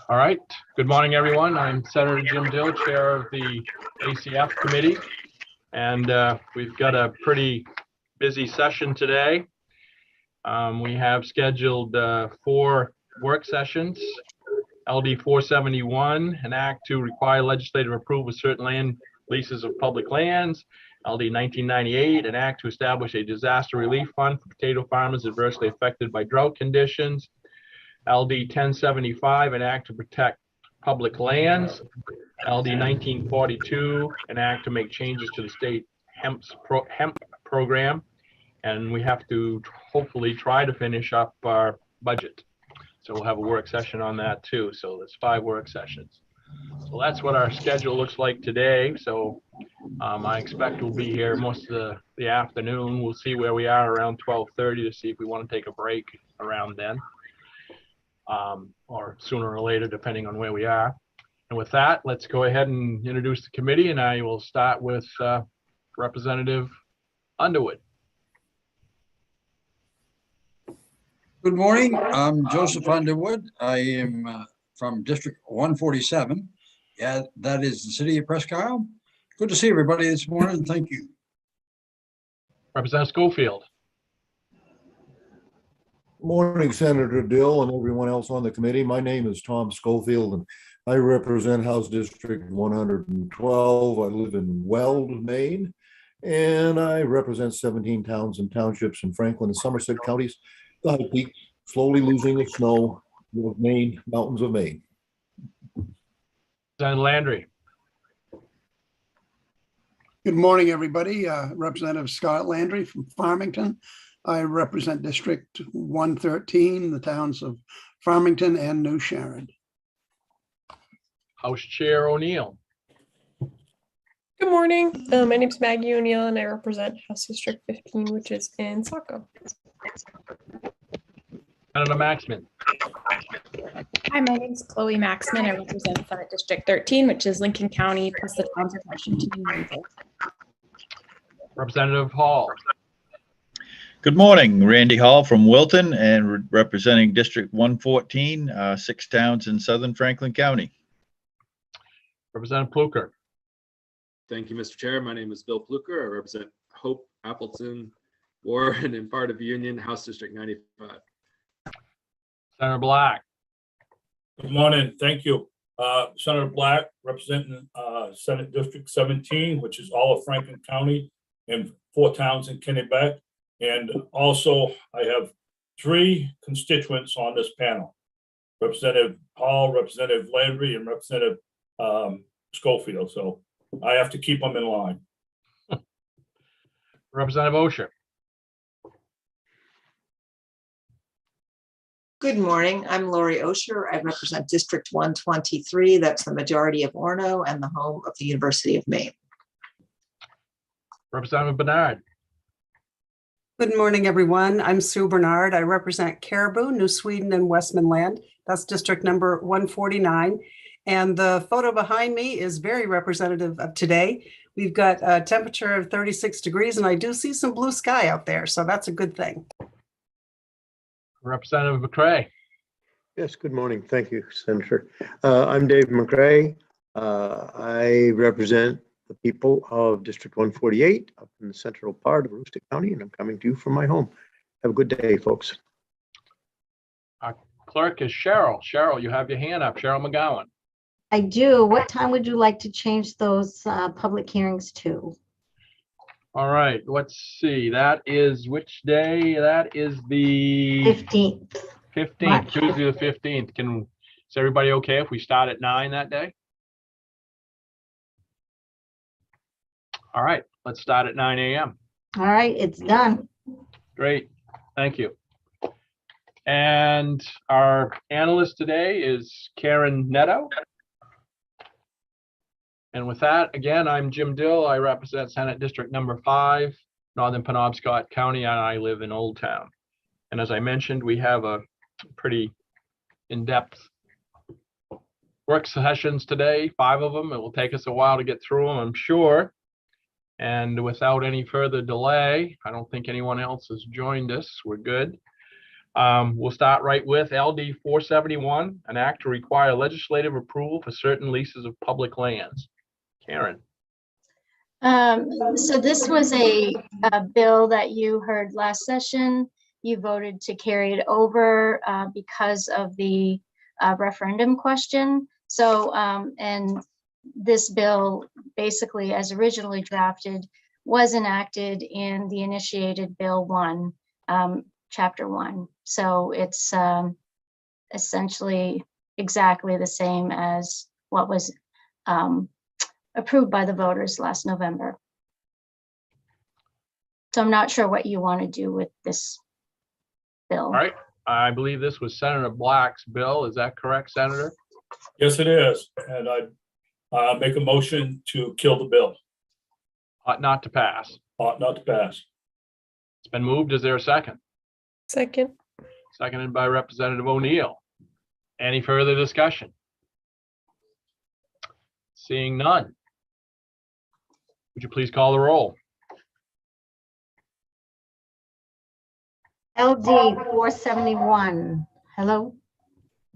All right. Good morning, everyone. I'm Senator Jim Dill, Chair of the ACF Committee, and we've got a pretty busy session today. We have scheduled 4 work sessions. LD 471, an act to require legislative approval of certain land leases of public lands. LD 1998, an act to establish a disaster relief fund for potato farmers adversely affected by drought conditions. LD 1075, an act to protect public lands. LD 1942, an act to make changes to the state hemp program. And we have to hopefully try to finish up our budget. So we'll have a work session on that too. So there's 5 work sessions. So that's what our schedule looks like today. So I expect we'll be here most of the afternoon. We'll see where we are around 12:30 to see if we want to take a break around then. Or sooner or later, depending on where we are. And with that, let's go ahead and introduce the committee, and I will start with Representative Underwood. Good morning. I'm Joseph Underwood. I am from District 147. Yeah, that is the city of Presque Isle. Good to see everybody this morning. Thank you. Representative Schofield. Morning, Senator Dill and everyone else on the committee. My name is Tom Schofield and I represent House District 112. I live in Weld, Maine, and I represent 17 towns and townships in Franklin and Somerset counties, the high peak, slowly losing the snow of Maine, mountains of Maine. Representative Landry. Good morning, everybody. Representative Scott Landry from Farmington. I represent District 113, the towns of Farmington and New Sharon. House Chair O'Neill. Good morning. My name is Maggie O'Neill and I represent House District 15, which is in Saco. Senator Maxman. Hi, my name is Chloe Maxman. I represent Senate District 13, which is Lincoln County, plus the towns of Washington and Windsor. Representative Hall. Good morning, Randy Hall from Wilton and representing District 114, 6 towns in southern Franklin County. Representative Pluker. Thank you, Mr. Chair. My name is Bill Pluker. I represent Hope, Appleton, Warren, and part of Union, House District 95. Senator Black. Good morning. Thank you. Senator Black, representing Senate District 17, which is all of Franklin County and 4 towns in Kennebec. And also, I have 3 constituents on this panel: Representative Hall, Representative Landry, and Representative Schofield. So I have to keep them in line. Representative Osher. Good morning. I'm Lori Osher. I represent District 123. That's the majority of Orono and the home of the University of Maine. Representative Bernard. Good morning, everyone. I'm Sue Bernard. I represent Caribou, New Sweden, and Westmanland. That's district number 149. And the photo behind me is very representative of today. We've got a temperature of 36 degrees, and I do see some blue sky out there, so that's a good thing. Representative McCray. Yes, good morning. Thank you, Senator. I'm Dave McCray. I represent the people of District 148 up in the central part of Aroostook County, and I'm coming to you from my home. Have a good day, folks. Our clerk is Cheryl. Cheryl, you have your hand up. Cheryl McGowan. I do. What time would you like to change those public hearings to? All right, let's see. That is which day? That is the 15th. 15th, Tuesday the 15th. Is everybody okay if we start at 9 that day? All right, let's start at 9 a.m. All right, it's done. Great, thank you. And our analyst today is Karen Netto. And with that, again, I'm Jim Dill. I represent Senate District number 5, Northern Penobscot County, and I live in Old Town. And as I mentioned, we have a pretty in-depth work sessions today, 5 of them. It will take us a while to get through them, I'm sure. And without any further delay, I don't think anyone else has joined us. We're good. We'll start right with LD 471, an act to require legislative approval for certain leases of public lands. Karen. So this was a bill that you heard last session. You voted to carry it over because of the referendum question. So, and this bill, basically as originally drafted, was enacted in the initiated Bill 1, Chapter 1. So it's essentially exactly the same as what was approved by the voters last November. So I'm not sure what you want to do with this bill. All right. I believe this was Senator Black's bill. Is that correct, Senator? Yes, it is. And I make a motion to kill the bill. Ought not to pass. Ought not to pass. It's been moved. Is there a second? Second. Seconded by Representative O'Neill. Any further discussion? Seeing none. Would you please call the roll? LD 471, hello?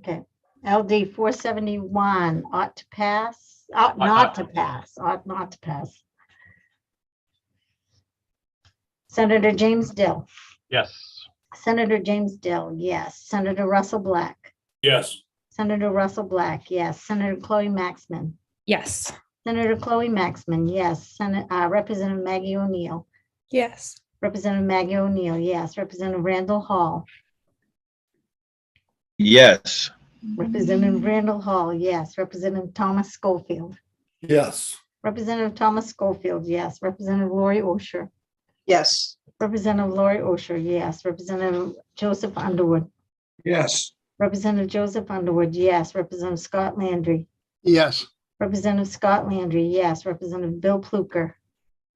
Okay, LD 471 ought to pass, ought not to pass. Senator James Dill. Yes. Senator James Dill, yes. Senator Russell Black. Yes. Senator Russell Black, yes. Senator Chloe Maxman. Yes. Senator Chloe Maxman, yes. Representative Maggie O'Neill. Yes. Representative Maggie O'Neill, yes. Representative Randall Hall. Yes. Representative Randall Hall, yes. Representative Thomas Schofield. Yes. Representative Thomas Schofield, yes. Representative Lori Osher. Yes. Representative Lori Osher, yes. Representative Joseph Underwood. Yes. Representative Joseph Underwood, yes. Representative Scott Landry. Yes. Representative Scott Landry, yes. Representative Bill Pluker.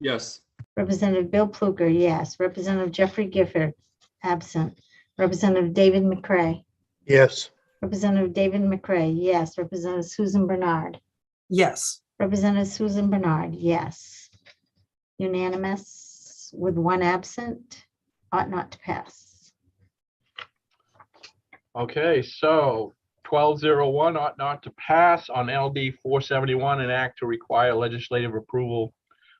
Yes. Representative Bill Pluker, yes. Representative Jeffrey Gifford, absent. Representative David McCray. Yes. Representative David McCray, yes. Representative Susan Bernard. Yes. Representative Susan Bernard, yes. Unanimous with one absent, ought not to pass. Okay, so 1201 ought not to pass on LD 471, an act to require legislative approval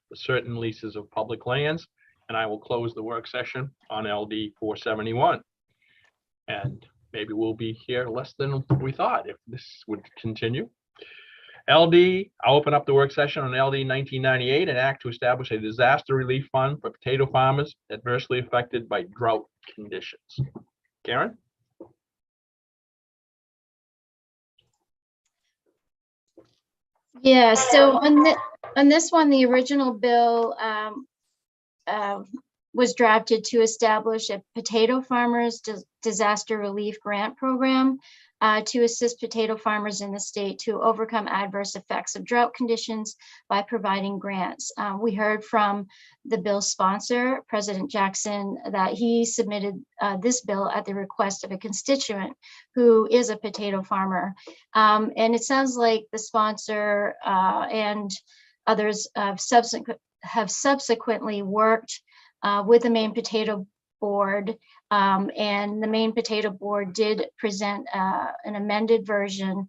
for certain leases of public lands. And I will close the work session on LD 471. And maybe we'll be here less than we thought if this would continue. LD, I'll open up the work session on LD 1998, an act to establish a disaster relief fund for potato farmers adversely affected by drought conditions. Karen? Yeah, so on this one, the original bill was drafted to establish a potato farmers disaster relief grant program to assist potato farmers in the state to overcome adverse effects of drought conditions by providing grants. We heard from the bill sponsor, President Jackson, that he submitted this bill at the request of a constituent who is a potato farmer. And it sounds like the sponsor and others have subsequently worked with the Maine Potato Board, and the Maine Potato Board did present an amended version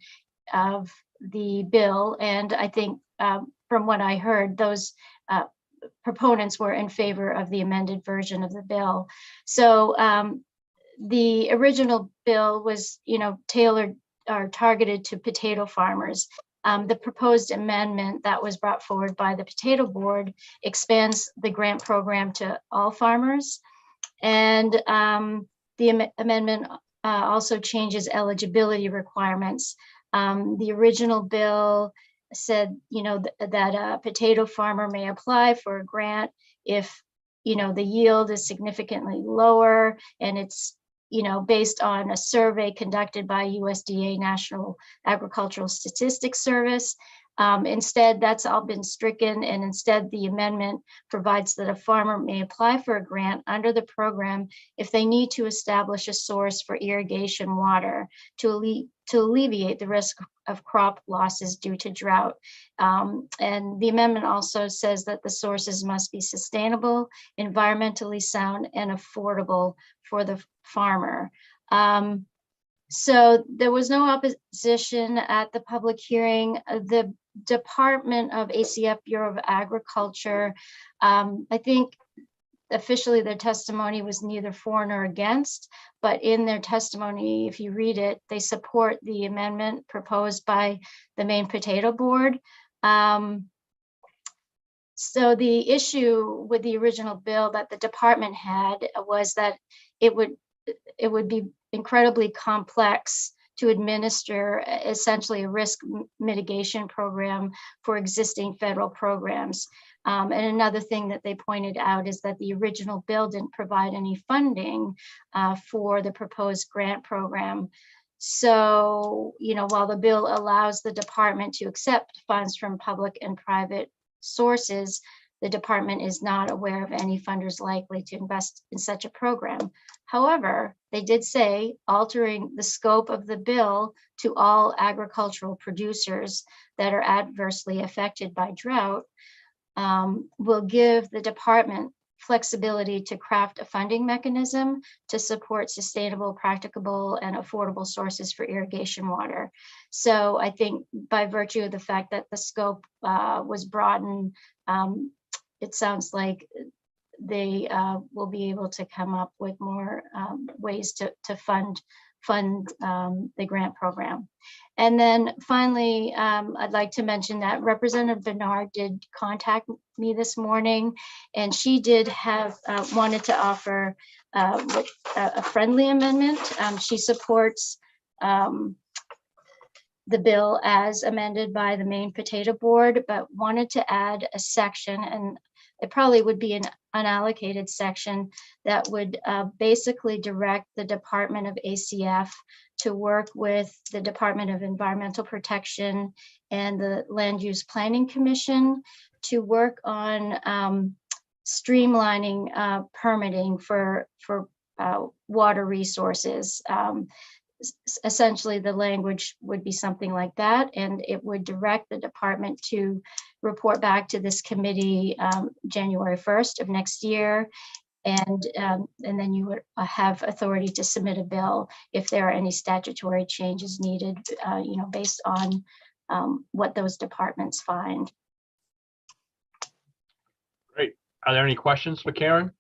of the bill. And I think from what I heard, those proponents were in favor of the amended version of the bill. So the original bill was, tailored or targeted to potato farmers. The proposed amendment that was brought forward by the Potato Board expands the grant program to all farmers. And the amendment also changes eligibility requirements. The original bill said, that a potato farmer may apply for a grant if, the yield is significantly lower and it's, based on a survey conducted by USDA National Agricultural Statistics Service. Instead, that's all been stricken, and instead the amendment provides that a farmer may apply for a grant under the program if they need to establish a source for irrigation water to alleviate the risk of crop losses due to drought. And the amendment also says that the sources must be sustainable, environmentally sound, and affordable for the farmer. So there was no opposition at the public hearing. The Department of ACF Bureau of Agriculture, I think officially their testimony was neither for nor against, but in their testimony, if you read it, they support the amendment proposed by the Maine Potato Board. So the issue with the original bill that the department had was that it would be incredibly complex to administer essentially a risk mitigation program for existing federal programs. And another thing that they pointed out is that the original bill didn't provide any funding for the proposed grant program. So, while the bill allows the department to accept funds from public and private sources, the department is not aware of any funders likely to invest in such a program. However, they did say altering the scope of the bill to all agricultural producers that are adversely affected by drought will give the department flexibility to craft a funding mechanism to support sustainable, practicable, and affordable sources for irrigation water. So I think by virtue of the fact that the scope was broadened, it sounds like they will be able to come up with more ways to fund the grant program. And then finally, I'd like to mention that Representative Bernard did contact me this morning, and she did have wanted to offer a friendly amendment. She supports the bill as amended by the Maine Potato Board, but wanted to add a section, and it probably would be an unallocated section that would basically direct the Department of ACF to work with the Department of Environmental Protection and the Land Use Planning Commission to work on streamlining permitting for water resources. Essentially, the language would be something like that, and it would direct the department to report back to this committee January 1st of next year. And then you would have authority to submit a bill if there are any statutory changes needed, based on what those departments find. Great. Are there any questions for Karen?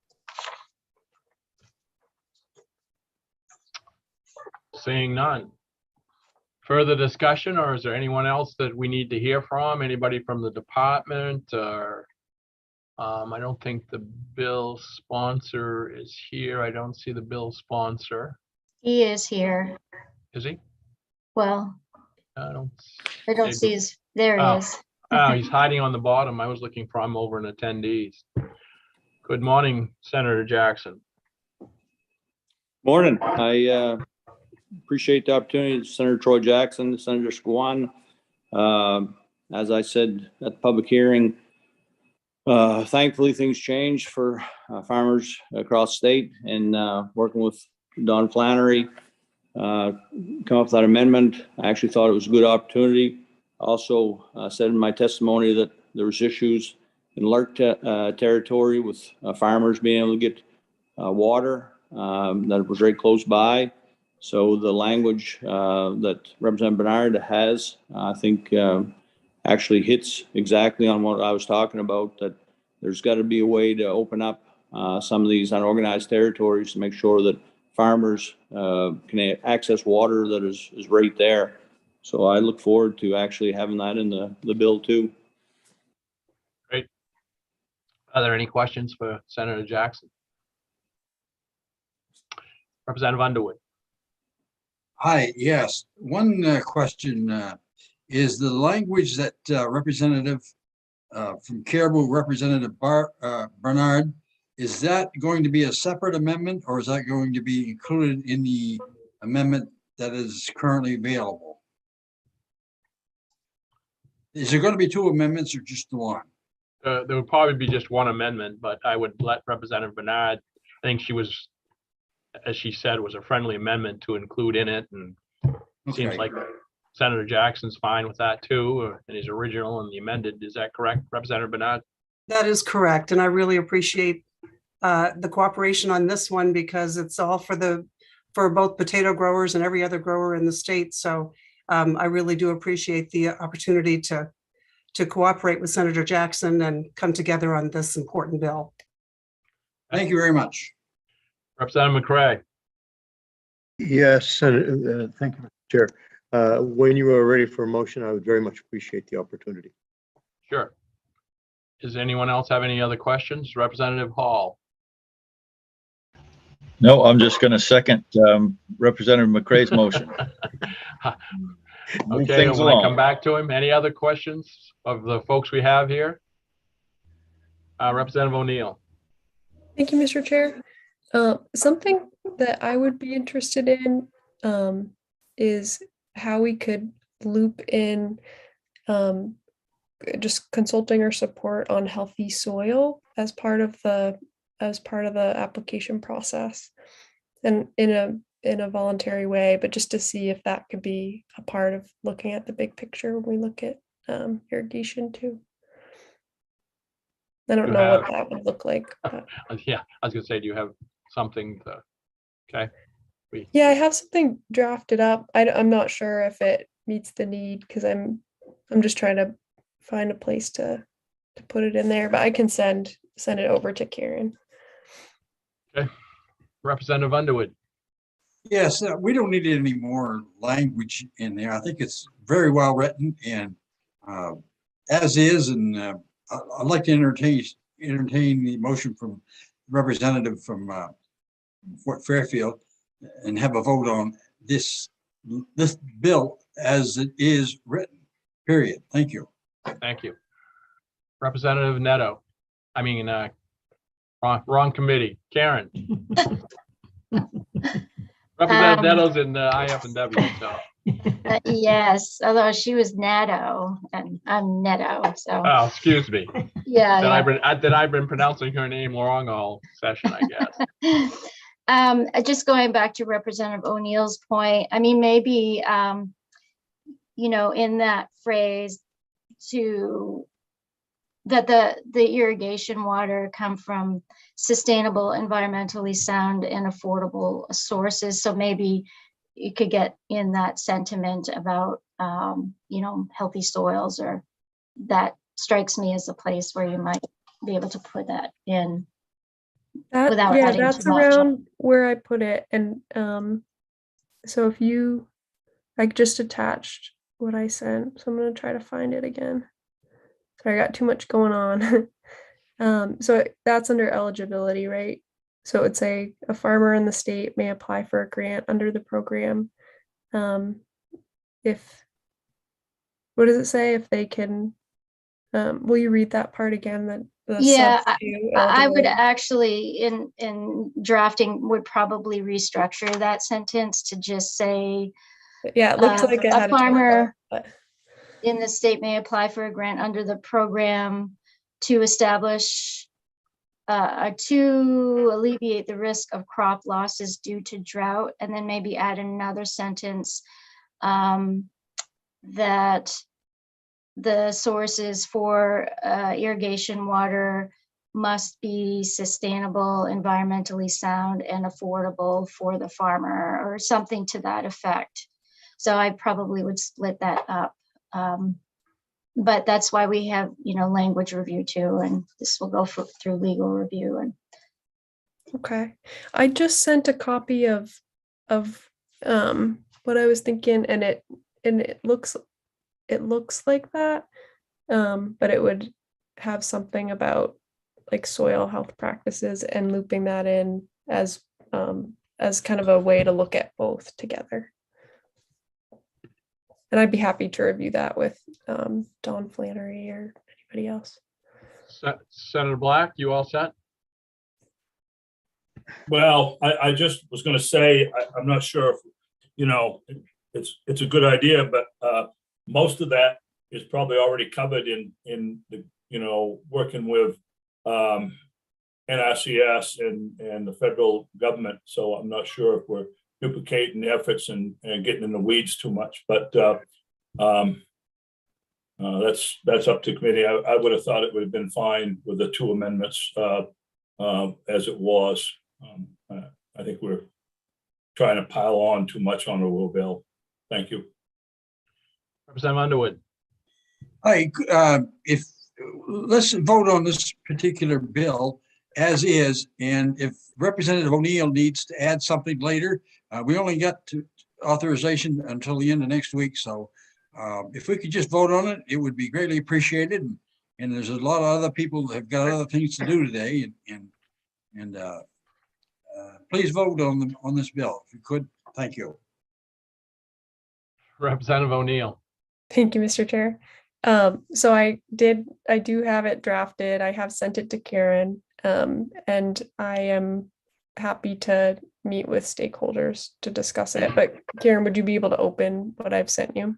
Seeing none. Further discussion, or is there anyone else that we need to hear from? Anybody from the department? Or I don't think the bill sponsor is here. I don't see the bill sponsor. He is here. Is he? Well, I don't see his. There he is. Oh, he's hiding on the bottom. I was looking for him over in attendees. Good morning, Senator Jackson. Morning. I appreciate the opportunity. Senator Troy Jackson, Senator Squan. As I said at the public hearing, thankfully things changed for farmers across state, and working with Don Flannery, come up with that amendment. I actually thought it was a good opportunity. Also said in my testimony that there was issues in Lark territory with farmers being able to get water, that it was very close by. So the language that Representative Bernard has, I think actually hits exactly on what I was talking about, that there's got to be a way to open up some of these unorganized territories to make sure that farmers can access water that is right there. So I look forward to actually having that in the bill too. Great. Are there any questions for Senator Jackson? Representative Underwood. Hi, yes. One question is the language that Representative from Caribou, Representative Bernard, is that going to be a separate amendment, or is that going to be included in the amendment that is currently available? Is there going to be two amendments or just the one? There would probably be just one amendment, but I would let Representative Bernard, I think she was, as she said, was a friendly amendment to include in it, and it seems like Senator Jackson's fine with that too, and his original and the amended. Is that correct, Representative Bernard? That is correct, and I really appreciate the cooperation on this one, because it's all for the for both potato growers and every other grower in the state. So I really do appreciate the opportunity to cooperate with Senator Jackson and come together on this important bill. Thank you very much. Representative McCray. Yes, Senator, thank you, Mr. Chair. When you are ready for a motion, I would very much appreciate the opportunity. Sure. Does anyone else have any other questions? Representative Hall. No, I'm just going to second Representative McCray's motion. Move Okay, things when I come along. back to him, any other questions of the folks we have here? Representative O'Neill. Thank you, Mr. Chair. Something that I would be interested in is how we could loop in just consulting or support on healthy soil as part of the application process, and in a voluntary way, but just to see if that could be a part of looking at the big picture when we look at irrigation too. I don't know what that would look like. But. Yeah, I was gonna say, do you have something to, okay? Yeah, I have something drafted up. I'm not sure if it meets the need because I'm just trying to find a place to put it in there, but I can send it over to Karen. Okay, Representative Underwood. Yes, we don't need any more language in there. I think it's very well written and as is, and I'd like to entertain the motion from representative from Fort Fairfield and have a vote on this bill as it is written, period. Thank you. Thank you. Representative Neto. I mean, wrong committee. Karen. Representative Neto's in IF&W. So. Yes, although she was Nato and I'm Neto, so. Oh, excuse me. Yeah. That I've been pronouncing her name wrong all session, I guess. Just going back to Representative O'Neill's point, I mean, maybe, you know, in that phrase that the irrigation water come from sustainable, environmentally sound and affordable sources. So maybe you could get in that sentiment about, you know, healthy soils, or that strikes me as a place where you might be able to put that in. Without adding that's too much. around where I put it. And so if you, I just attached what I sent, so I'm going to try to find it again. Sorry, I got too much going on. So that's under eligibility, right? So it would say a farmer in the state may apply for a grant under the program. If, what does it say? If they can, will you read that part again? Yeah, I would actually, in drafting, would probably restructure that sentence to just say, yeah, it looks like it had a farmer but... in the state may apply for a grant under the program to establish, to alleviate the risk of crop losses due to drought, and then maybe add another sentence that the sources for irrigation water must be sustainable, environmentally sound, and affordable for the farmer, or something to that effect. So I probably would split that up. But that's why we have, you know, language review too, and this will go through legal review. And okay, I just sent a copy of what I was thinking, and it looks like that, but it would have something about like soil health practices and looping that in as kind of a way to look at both together. And I'd be happy to review that with Don Flannery or anybody else. Senator Black, you all set? Well, I just was going to say, I'm not sure if, you know, it's a good idea, but most of that is probably already covered in the, you know, working with NRCS and the federal government. So I'm not sure if we're duplicating the efforts and getting in the weeds too much, but that's up to committee. I would have thought it would have been fine with the two amendments as it was. I think we're trying to pile on too much on the little bill. Thank you. Representative Underwood. Hi, if, let's vote on this particular bill as is, and if Representative O'Neill needs to add something later, we only got to authorization until the end of next week, so if we could just vote on it, it would be greatly appreciated. And there's a lot of other people that have got other things to do today, and please vote on this bill if you could. Thank you. Representative O'Neill. Thank you, Mr. Chair. So I do have it drafted. I have sent it to Karen, and I am happy to meet with stakeholders to discuss it. But Karen, would you be able to open what I've sent you?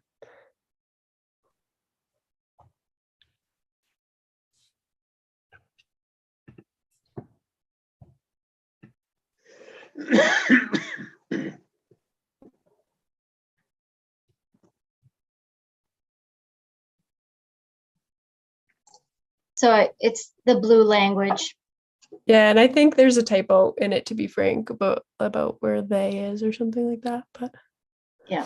So it's the blue language. Yeah, and I think there's a typo in it, to be frank, about where they is or something like that. But yeah.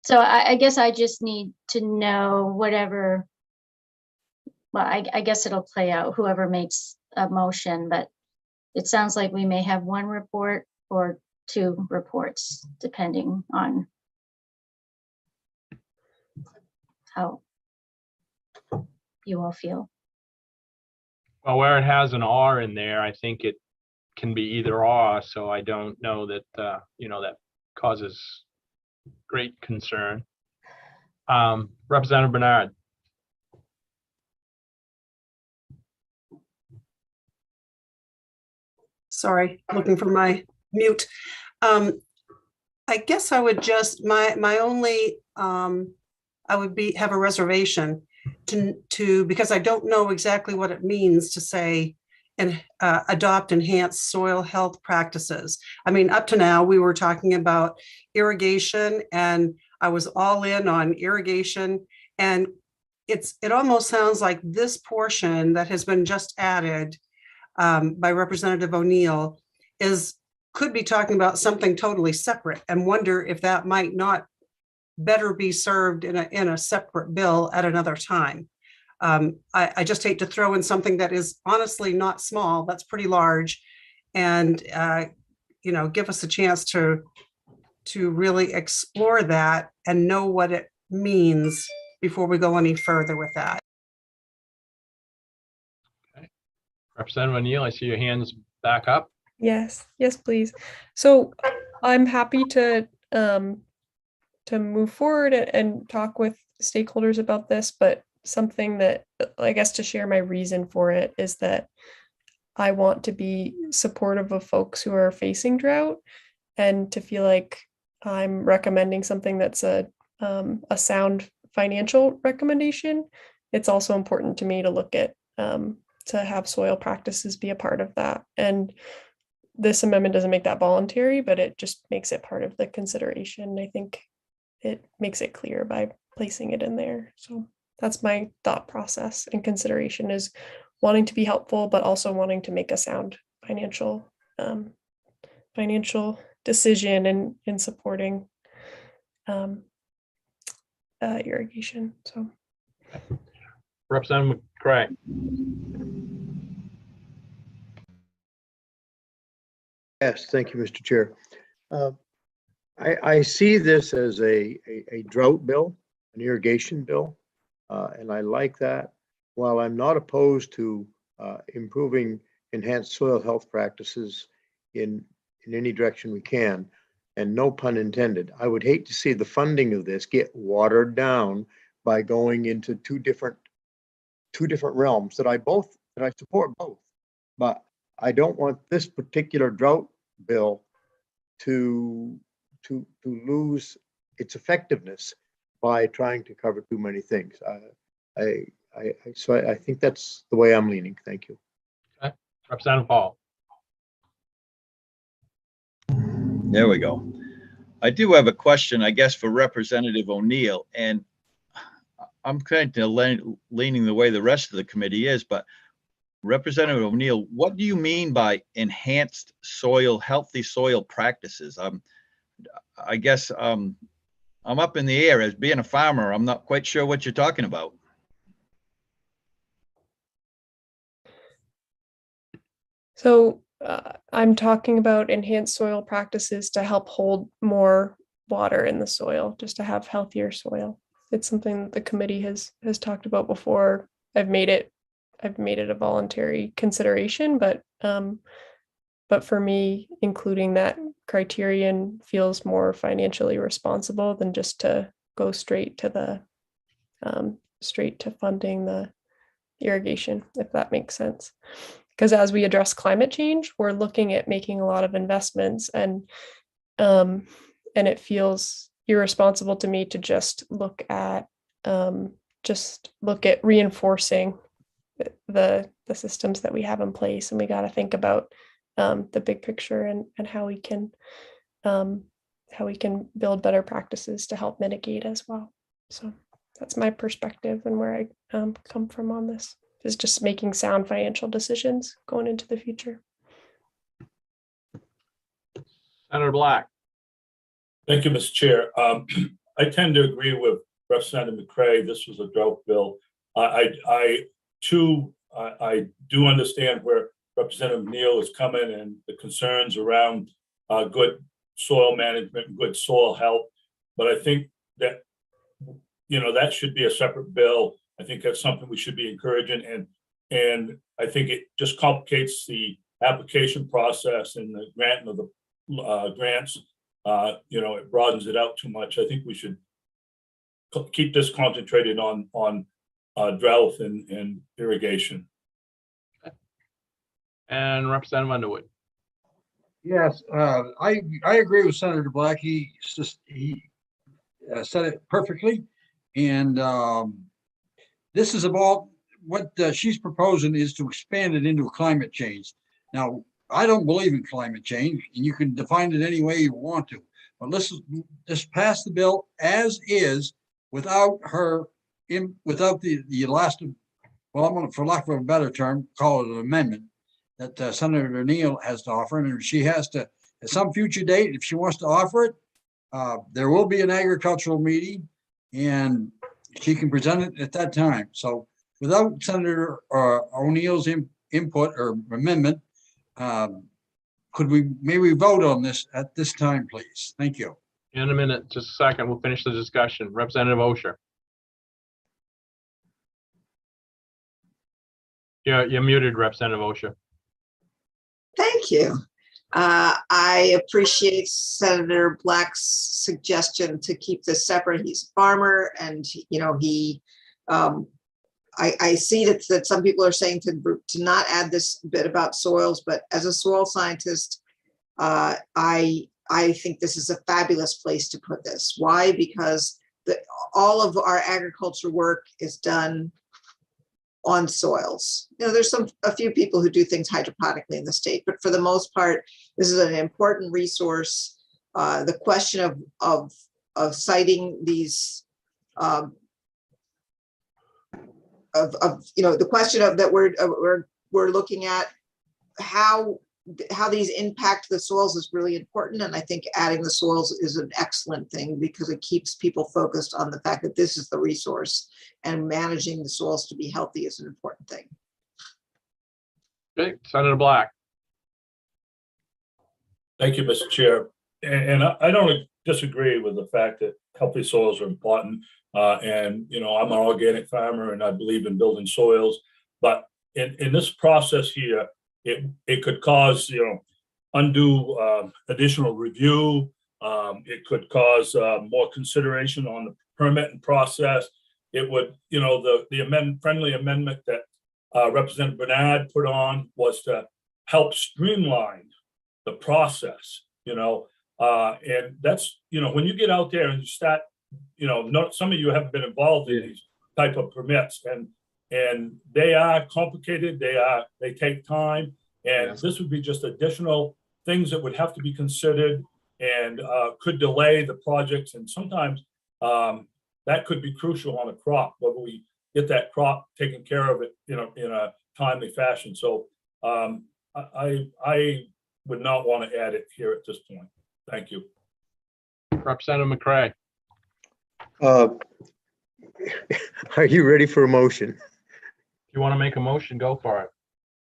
So I guess I just need to know whatever. Well, I guess it'll play out whoever makes a motion, but it sounds like we may have one report or two reports, depending on how you all feel. Well, where it has an R in there, I think it can be either or, so I don't know that, that causes great concern. Representative Bernard. Sorry, looking for my mute. I guess I would just, my only, I would have a reservation to because I don't know exactly what it means to say and adopt enhanced soil health practices. I mean, up to now, we were talking about irrigation, and I was all in on irrigation. And it almost sounds like this portion that has been just added by Representative O'Neill could be talking about something totally separate, and wonder if that might not better be served in a separate bill at another time. I just hate to throw in something that is honestly not small, that's pretty large, and give us a chance to really explore that and know what it means before we go any further with that. Okay. Representative O'Neill, I see your hands back up. yes, please. So I'm happy to move forward and talk with stakeholders about this, but something that I guess to share my reason for it is that I want to be supportive of folks who are facing drought, and to feel like I'm recommending something that's a sound financial recommendation. It's also important to me to look at to have soil practices be a part of that. And this amendment doesn't make that voluntary, but it just makes it part of the consideration. I think it makes it clear by placing it in there. So that's my thought process and consideration, is wanting to be helpful, but also wanting to make a sound financial decision in supporting irrigation. So, Representative McCray. Yes, thank you, Mr. Chair. I see this as a drought bill, an irrigation bill, and I like that. While I'm not opposed to improving enhanced soil health practices in any direction we can, and no pun intended, I would hate to see the funding of this get watered down by going into two different realms that I support both, but I don't want this particular drought bill to lose its effectiveness by trying to cover too many things. So I think that's the way I'm leaning. Thank you. Okay. Representative Hall. There we go. I do have a question, I guess, for Representative O'Neill, and I'm kind of leaning the way the rest of the committee is, but Representative O'Neill, what do you mean by enhanced soil, healthy soil practices? I guess I'm up in the air. As being a farmer, I'm not quite sure what you're talking about. So I'm talking about enhanced soil practices to help hold more water in the soil, just to have healthier soil. It's something that the committee has talked about before. I've made it a voluntary consideration, but for me, including that criterion feels more financially responsible than just to go straight to funding the irrigation, if that makes sense. Because as we address climate change, we're looking at making a lot of investments, and it feels irresponsible to me to just look at reinforcing the systems that we have in place. And we got to think about the big picture and how we can build better practices to help mitigate as well. So that's my perspective and where I come from on this, is just making sound financial decisions going into the future. Senator Black. Thank you, Mr. Chair. I tend to agree with Representative McCray. This was a drought bill. I do understand where Representative Neal is coming and the concerns around good soil management and good soil health. But I think that, that should be a separate bill. I think that's something we should be encouraging, and I think it just complicates the application process and the granting of the grants. It broadens it out too much. I think we should keep this concentrated on drought and irrigation. And Representative Underwood. Yes, I agree with Senator Black. He said it perfectly, and this is about what she's proposing is to expand it into climate change. Now, I don't believe in climate change, and you can define it any way you want to, but let's just pass the bill as is without the last, well, I'm going to, for lack of a better term, call it an amendment that Senator Neal has to offer. And she has to, at some future date, if she wants to offer it, there will be an agricultural meeting and she can present it at that time. So without Senator O'Neill's input or amendment, could we maybe vote on this at this time, please? Thank you. In a minute, just a second, we'll finish the discussion. Representative Osher. You're muted, Representative Osher. Thank you. I appreciate Senator Black's suggestion to keep this separate. He's a farmer, and I see that some people are saying to not add this bit about soils, but as a soil scientist, I think this is a fabulous place to put this. Why? Because all of our agriculture work is done on soils. There's a few people who do things hydroponically in the state, but for the most part, this is an important resource. The question of citing these, the question of that we're looking at how these impact the soils is really important. And I think adding the soils is an excellent thing because it keeps people focused on the fact that this is the resource, and managing the soils to be healthy is an important thing. Okay, Senator Black. Thank you, Mr. Chair. And I don't disagree with the fact that healthy soils are important. I'm an organic farmer and I believe in building soils. But in this process here, it could cause, undue additional review. It could cause more consideration on the permitting process. It would, the friendly amendment that Representative Bernard put on was to help streamline the process, and that's, when you get out there and you start, some of you haven't been involved in these type of permits, and they are complicated. They take time, and this would be just additional things that would have to be considered and could delay the projects. And sometimes that could be crucial on a crop, whether we get that crop taken care of it, in a timely fashion. So I would not want to add it here at this point. Thank you. Representative McCray. Are you ready for a motion? If you want to make a motion, go for it.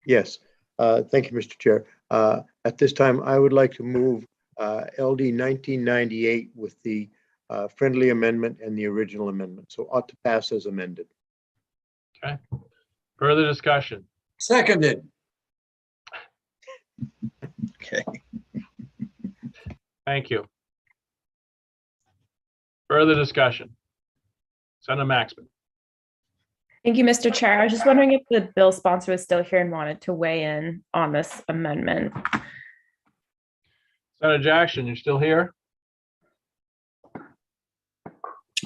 Yes. Thank you, Mr. Chair. At this time, I would like to move LD 1998 with the friendly amendment and the original amendment. So ought to pass as amended. Okay. Further discussion? Seconded. Okay. Thank you. Further discussion? Senator Maxman. Thank you, Mr. Chair. I was just wondering if the bill sponsor was still here and wanted to weigh in on this amendment. Senator Jackson, you still here?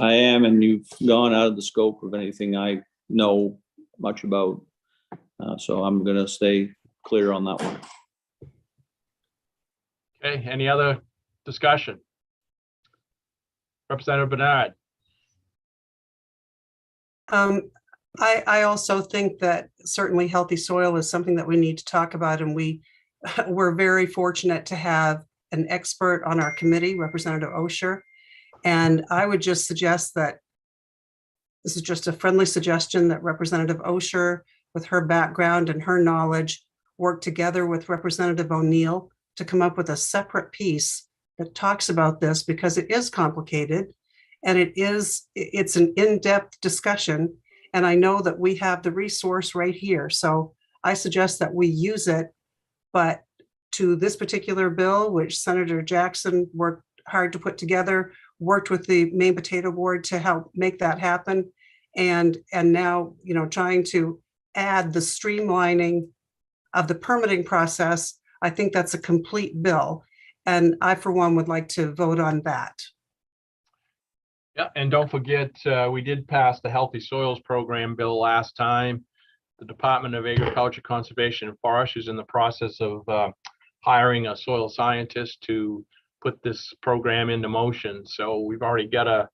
I am, and you've gone out of the scope of anything I know much about. So I'm going to stay clear on that one. Okay, any other discussion? Representative Bernard. I also think that certainly healthy soil is something that we need to talk about, and we're very fortunate to have an expert on our committee, Representative Osher. And I would just suggest that this is just a friendly suggestion that Representative Osher, with her background and her knowledge, work together with Representative O'Neill to come up with a separate piece that talks about this, because it is complicated and it's an in-depth discussion. And I know that we have the resource right here. So I suggest that we use it, but to this particular bill, which Senator Jackson worked hard to put together, worked with the Maine Potato Board to help make that happen. And now, trying to add the streamlining of the permitting process, I think that's a complete bill. And I, for one, would like to vote on that. Yeah, and don't forget, we did pass the Healthy Soils Program bill last time. The Department of Agriculture, Conservation, and Forestry is in the process of hiring a soil scientist to put this program into motion. So we've already got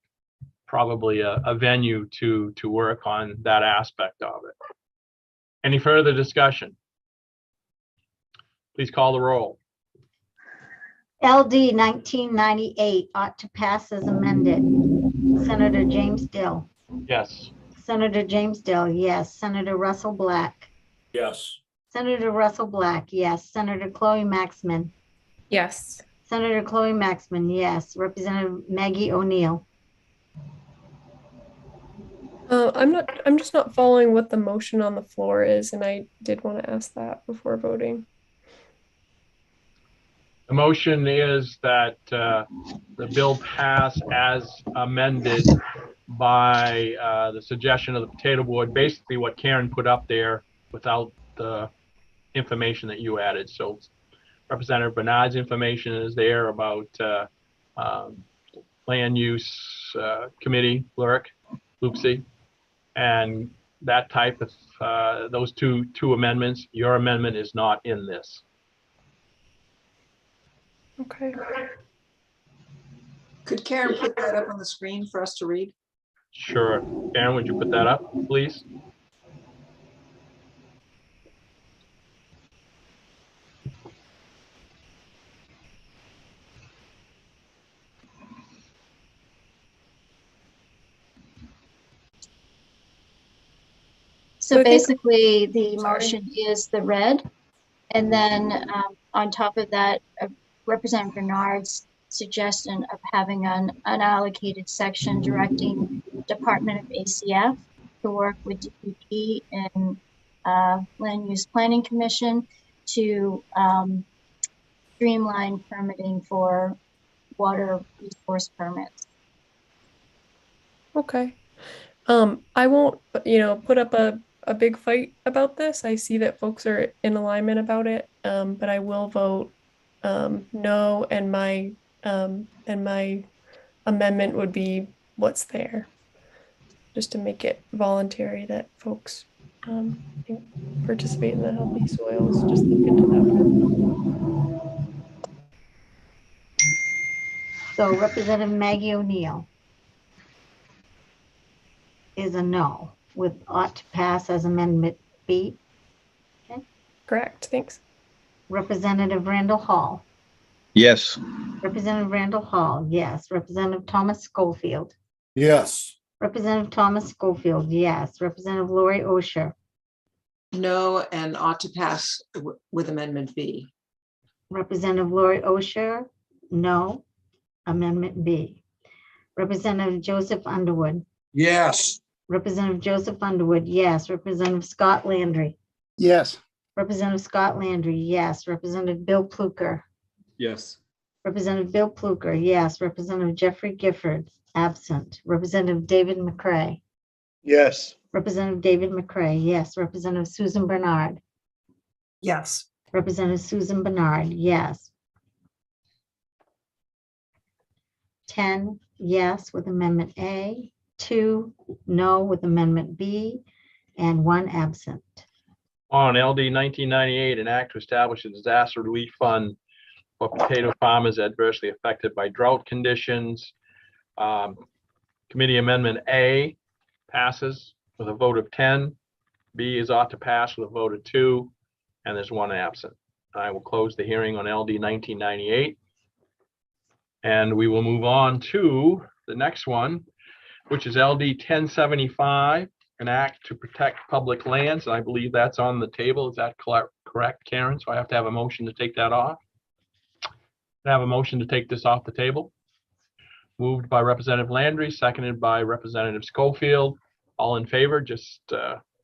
probably a venue to work on that aspect of it. Any further discussion? Please call the roll. LD 1998 ought to pass as amended. Senator James Dill. Yes. Senator James Dill, yes. Senator Russell Black. Yes. Senator Russell Black, yes. Senator Chloe Maxman. Yes. Senator Chloe Maxman, yes. Representative Maggie O'Neill. I'm just not following what the motion on the floor is, and I did want to ask that before voting. The motion is that the bill pass as amended by the suggestion of the Potato Board, basically what Karen put up there without the information that you added. So Representative Bernard's information is there about land use committee, LUCSI, and that type of those two amendments. Your amendment is not in this. Okay. Could Karen put that up on the screen for us to read? Sure. Karen, would you put that up, please? So basically, the motion is the red. And then on top of that, Representative Bernard's suggestion of having an unallocated section directing Department of ACF to work with DPP and Land Use Planning Commission to streamline permitting for water resource permits. Okay. I won't, put up a big fight about this. I see that folks are in alignment about it, but I will vote no, and my amendment would be what's there, just to make it voluntary that folks participate in the healthy soils. Just look into that. So Representative Maggie O'Neill is a no, with ought to pass as amendment B. Correct, thanks. Representative Randall Hall. Yes. Representative Randall Hall, yes. Representative Thomas Schofield. Yes. Representative Thomas Schofield, yes. Representative Lori Osher. No, and ought to pass with Amendment B. Representative Lori Osher, no. Amendment B. Representative Joseph Underwood. Yes. Representative Joseph Underwood, yes. Representative Scott Landry. Yes. Representative Scott Landry, yes. Representative Bill Pluker. Yes. Representative Bill Pluker, yes. Representative Jeffrey Giffords, absent. Representative David McCray. Yes. Representative David McCray, yes. Representative Susan Bernard. Yes. Representative Susan Bernard, yes. 10 yes with Amendment A, 2 no with Amendment B, and 1 absent. On LD 1998, an act to establish a disaster relief fund for potato farmers adversely affected by drought conditions. Committee Amendment A passes with a vote of 10. B is ought to pass with a vote of 2, and there's 1 absent. I will close the hearing on LD 1998. And we will move on to the next one, which is LD 1075, an act to protect public lands. I believe that's on the table. Is that correct, Karen? So I have to have a motion to take that off. I have a motion to take this off the table. Moved by Representative Landry, seconded by Representative Schofield. All in favor, just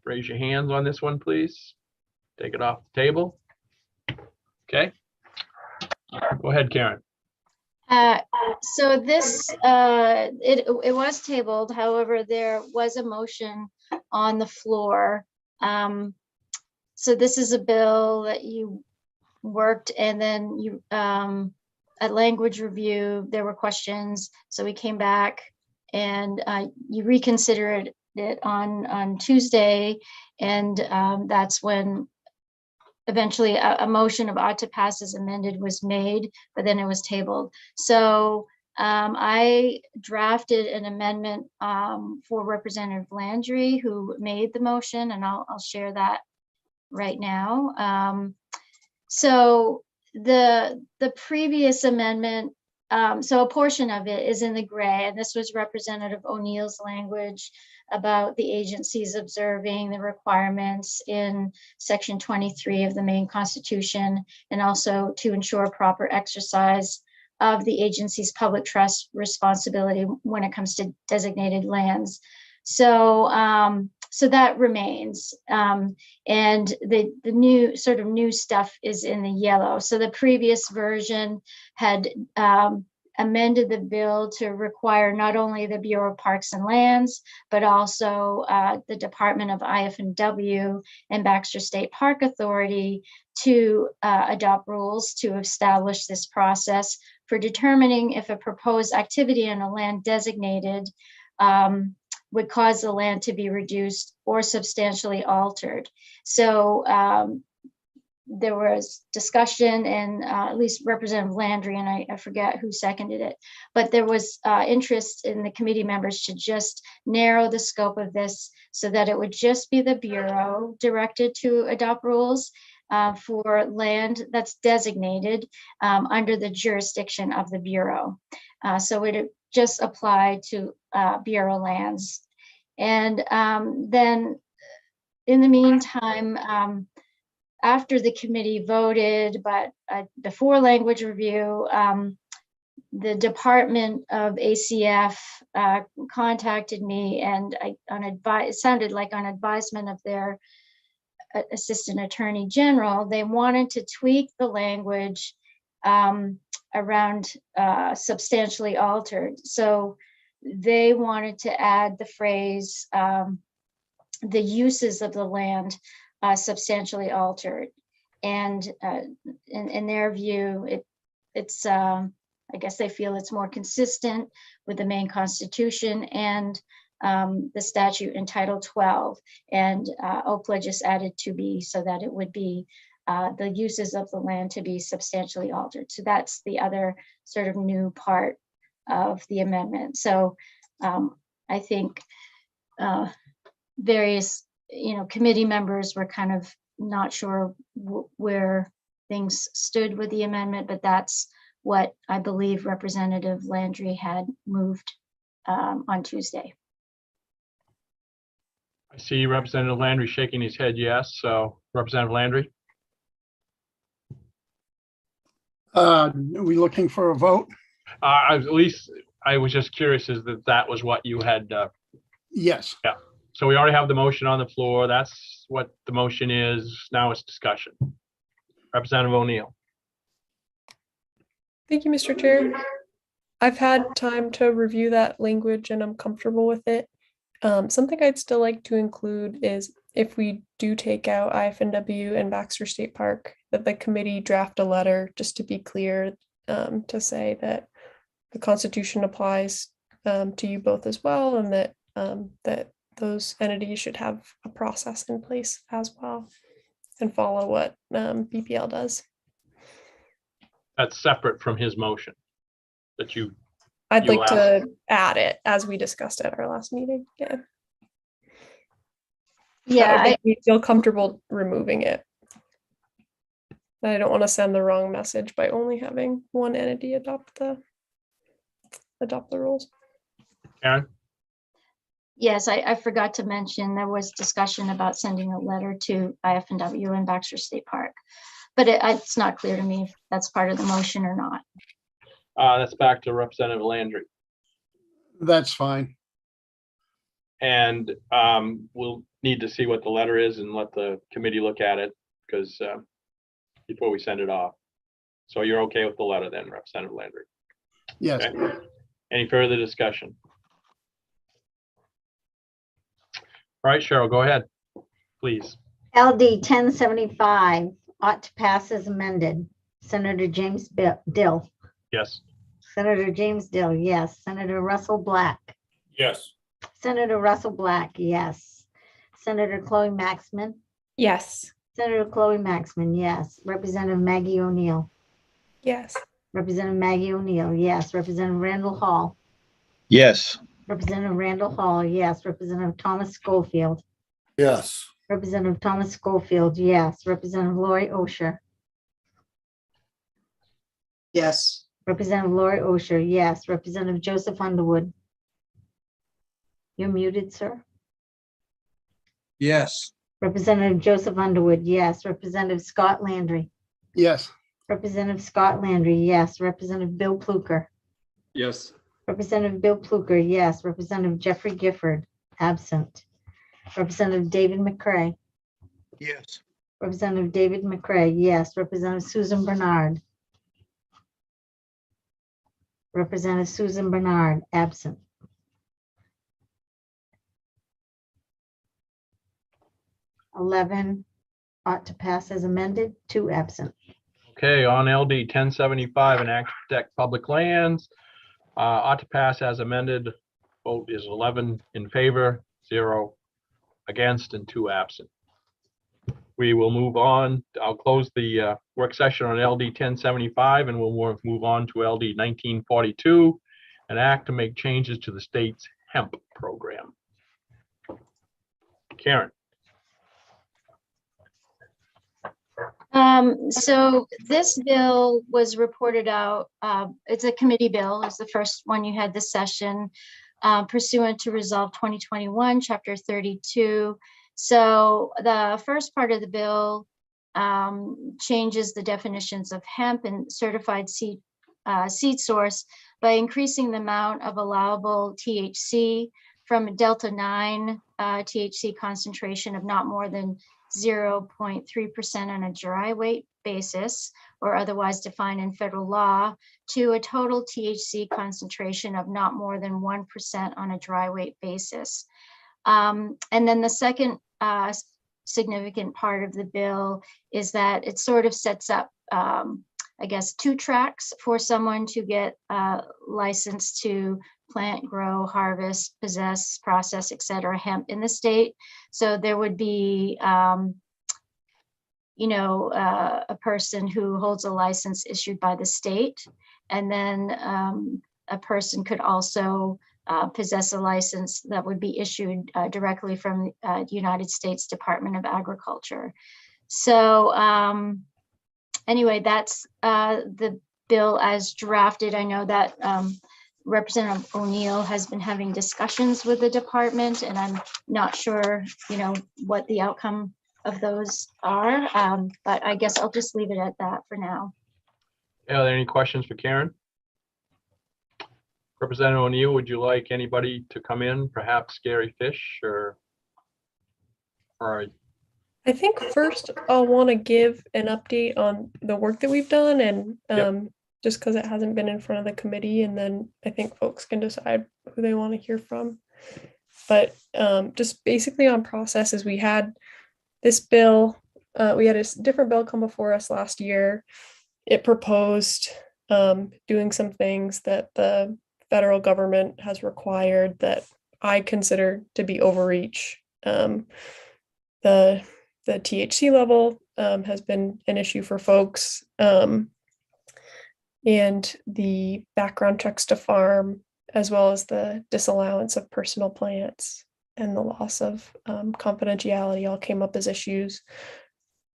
raise your hands on this one, please. Take it off the table. Okay. Go ahead, Karen. So this, it was tabled, however, there was a motion on the floor. So this is a bill that you worked, and then you, at language review, there were questions. So we came back and you reconsidered it on Tuesday, and that's when eventually a motion of ought to pass as amended was made, but then it was tabled. So I drafted an amendment for Representative Landry, who made the motion, and I'll share that right now. So the previous amendment, so a portion of it is in the gray, and this was Representative O'Neill's language about the agencies observing the requirements in Section 23 of the Maine Constitution, and also to ensure proper exercise of the agency's public trust responsibility when it comes to designated lands. So so that remains, and the new sort of new stuff is in the yellow. So the previous version had amended the bill to require not only the Bureau of Parks and Lands, but also the Department of IF&W and Baxter State Park Authority to adopt rules to establish this process for determining if a proposed activity in a land designated would cause the land to be reduced or substantially altered. So there was discussion, and at least Representative Landry, and I forget who seconded it, but there was interest in the committee members to just narrow the scope of this so that it would just be the Bureau directed to adopt rules for land that's designated under the jurisdiction of the Bureau. So it just apply to Bureau lands. And then in the meantime, after the committee voted, but before language review, the Department of ACF contacted me, and it sounded like on advisement of their Assistant Attorney General, they wanted to tweak the language around substantially altered. So they wanted to add the phrase, the uses of the land substantially altered. And in their view, it's I guess they feel it's more consistent with the Maine Constitution and the statute in Title 12. And OPLA just added to be so that it would be the uses of the land to be substantially altered. So that's the other sort of new part of the amendment. So I think various committee members were kind of not sure where things stood with the amendment, but that's what I believe Representative Landry had moved on Tuesday. I see Representative Landry shaking his head yes. So Representative Landry? Are we looking for a vote? At least I was just curious is that was what you had. Yes. Yeah. So we already have the motion on the floor. That's what the motion is. Now it's discussion. Representative O'Neill. Thank you, Mr. Chair. I've had time to review that language and I'm comfortable with it. Something I'd still like to include is if we do take out IFNW and Baxter State Park, that the committee draft a letter just to be clear, to say that the Constitution applies to you both as well, and that that those entities should have a process in place as well and follow what BPL does. That's separate from his motion that I'd you like to add it as we discussed at our last meeting. Yeah. Yeah, I think we feel comfortable removing it. I don't want to send the wrong message by only having one entity adopt the rules. Karen? yes, I forgot to mention there was discussion about sending a letter to IFNW and Baxter State Park, but it's not clear to me if that's part of the motion or not. That's back to Representative Landry. That's fine. And we'll need to see what the letter is and let the committee look at it because before we send it off. So you're okay with the letter then, Representative Landry? Yes. Okay. Any further discussion? All right, Cheryl, go ahead, please. LD 1075 ought to pass as amended. Senator James Dill. Yes. Senator James Dill, yes. Senator Russell Black. Yes. Senator Russell Black, yes. Senator Chloe Maxman. Yes. Senator Chloe Maxman, yes. Representative Maggie O'Neill. Yes. Representative Maggie O'Neill, yes. Representative Randall Hall. Yes. Representative Randall Hall, yes. Representative Thomas Schofield. Yes. Representative Thomas Schofield, yes. Representative Lori Osher. Yes. Representative Lori Osher, yes. Representative Joseph Underwood. You're muted, sir. Yes. Representative Joseph Underwood, yes. Representative Scott Landry. Yes. Representative Scott Landry, yes. Representative Bill Pluker. Yes. Representative Bill Pluker, yes. Representative Jeffrey Gifford, absent. Representative David McCray. Yes. Representative David McCray, yes. Representative Susan Bernard. Representative Susan Bernard, absent. (11) ought to pass as amended, 2 absent. Okay, on LD 1075 and Act Protect Public Lands, ought to pass as amended. Vote is 11 in favor, 0 against, and 2 absent. We will move on. I'll close the work session on LD 1075 and we'll move on to LD 1942, an act to make changes to the state's hemp program. Karen. So this bill was reported out. It's a committee bill. It's the first one you had this session pursuant to Resolve 2021, Chapter 32. So the first part of the bill changes the definitions of hemp and certified seed source by increasing the amount of allowable THC from a Delta 9 THC concentration of not more than 0.3% on a dry weight basis, or otherwise defined in federal law, to a total THC concentration of not more than 1% on a dry weight basis. And then the second significant part of the bill is that it sort of sets up, I guess, 2 tracks for someone to get licensed to plant, grow, harvest, possess, process, et cetera, hemp in the state. So there would be, a person who holds a license issued by the state, and then a person could also possess a license that would be issued directly from the United States Department of Agriculture. So anyway, that's the bill as drafted. I know that Representative O'Neill has been having discussions with the department, and I'm not sure, what the outcome of those are. But I guess I'll just leave it at that for now. Are there any questions for Karen? Representative O'Neill, would you like anybody to come in, perhaps Gary Fish or? I think first I'll want to give an update on the work that we've done, and just because it hasn't been in front of the committee, and then I think folks can decide who they want to hear from. But just basically on processes, we had this bill, we had a different bill come before us last year. It proposed doing some things that the federal government has required that I consider to be overreach. The THC level has been an issue for folks, and the background checks to farm, as well as the disallowance of personal plants and the loss of confidentiality all came up as issues.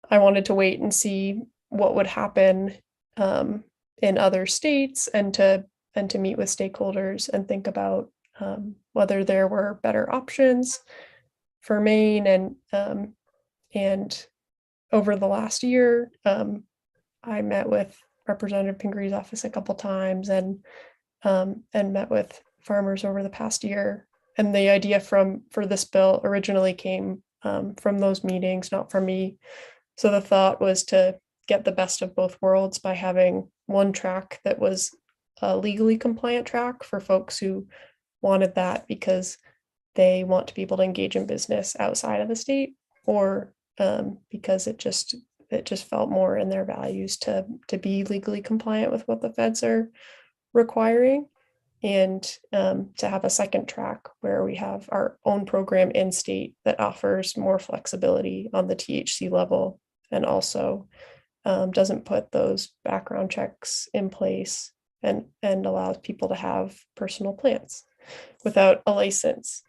I wanted to wait and see what would happen in other states, and to meet with stakeholders and think about whether there were better options for Maine. And over the last year, I met with Representative Pingree's office a couple times, and met with farmers over the past year. And the idea for this bill originally came from those meetings, not from me. So the thought was to get the best of both worlds by having one track that was a legally compliant track for folks who wanted that because they want to be able to engage in business outside of the state, or because it just felt more in their values to be legally compliant with what the feds are requiring, and to have a second track where we have our own program in state that offers more flexibility on the THC level, and also doesn't put those background checks in place, and allows people to have personal plants without a license.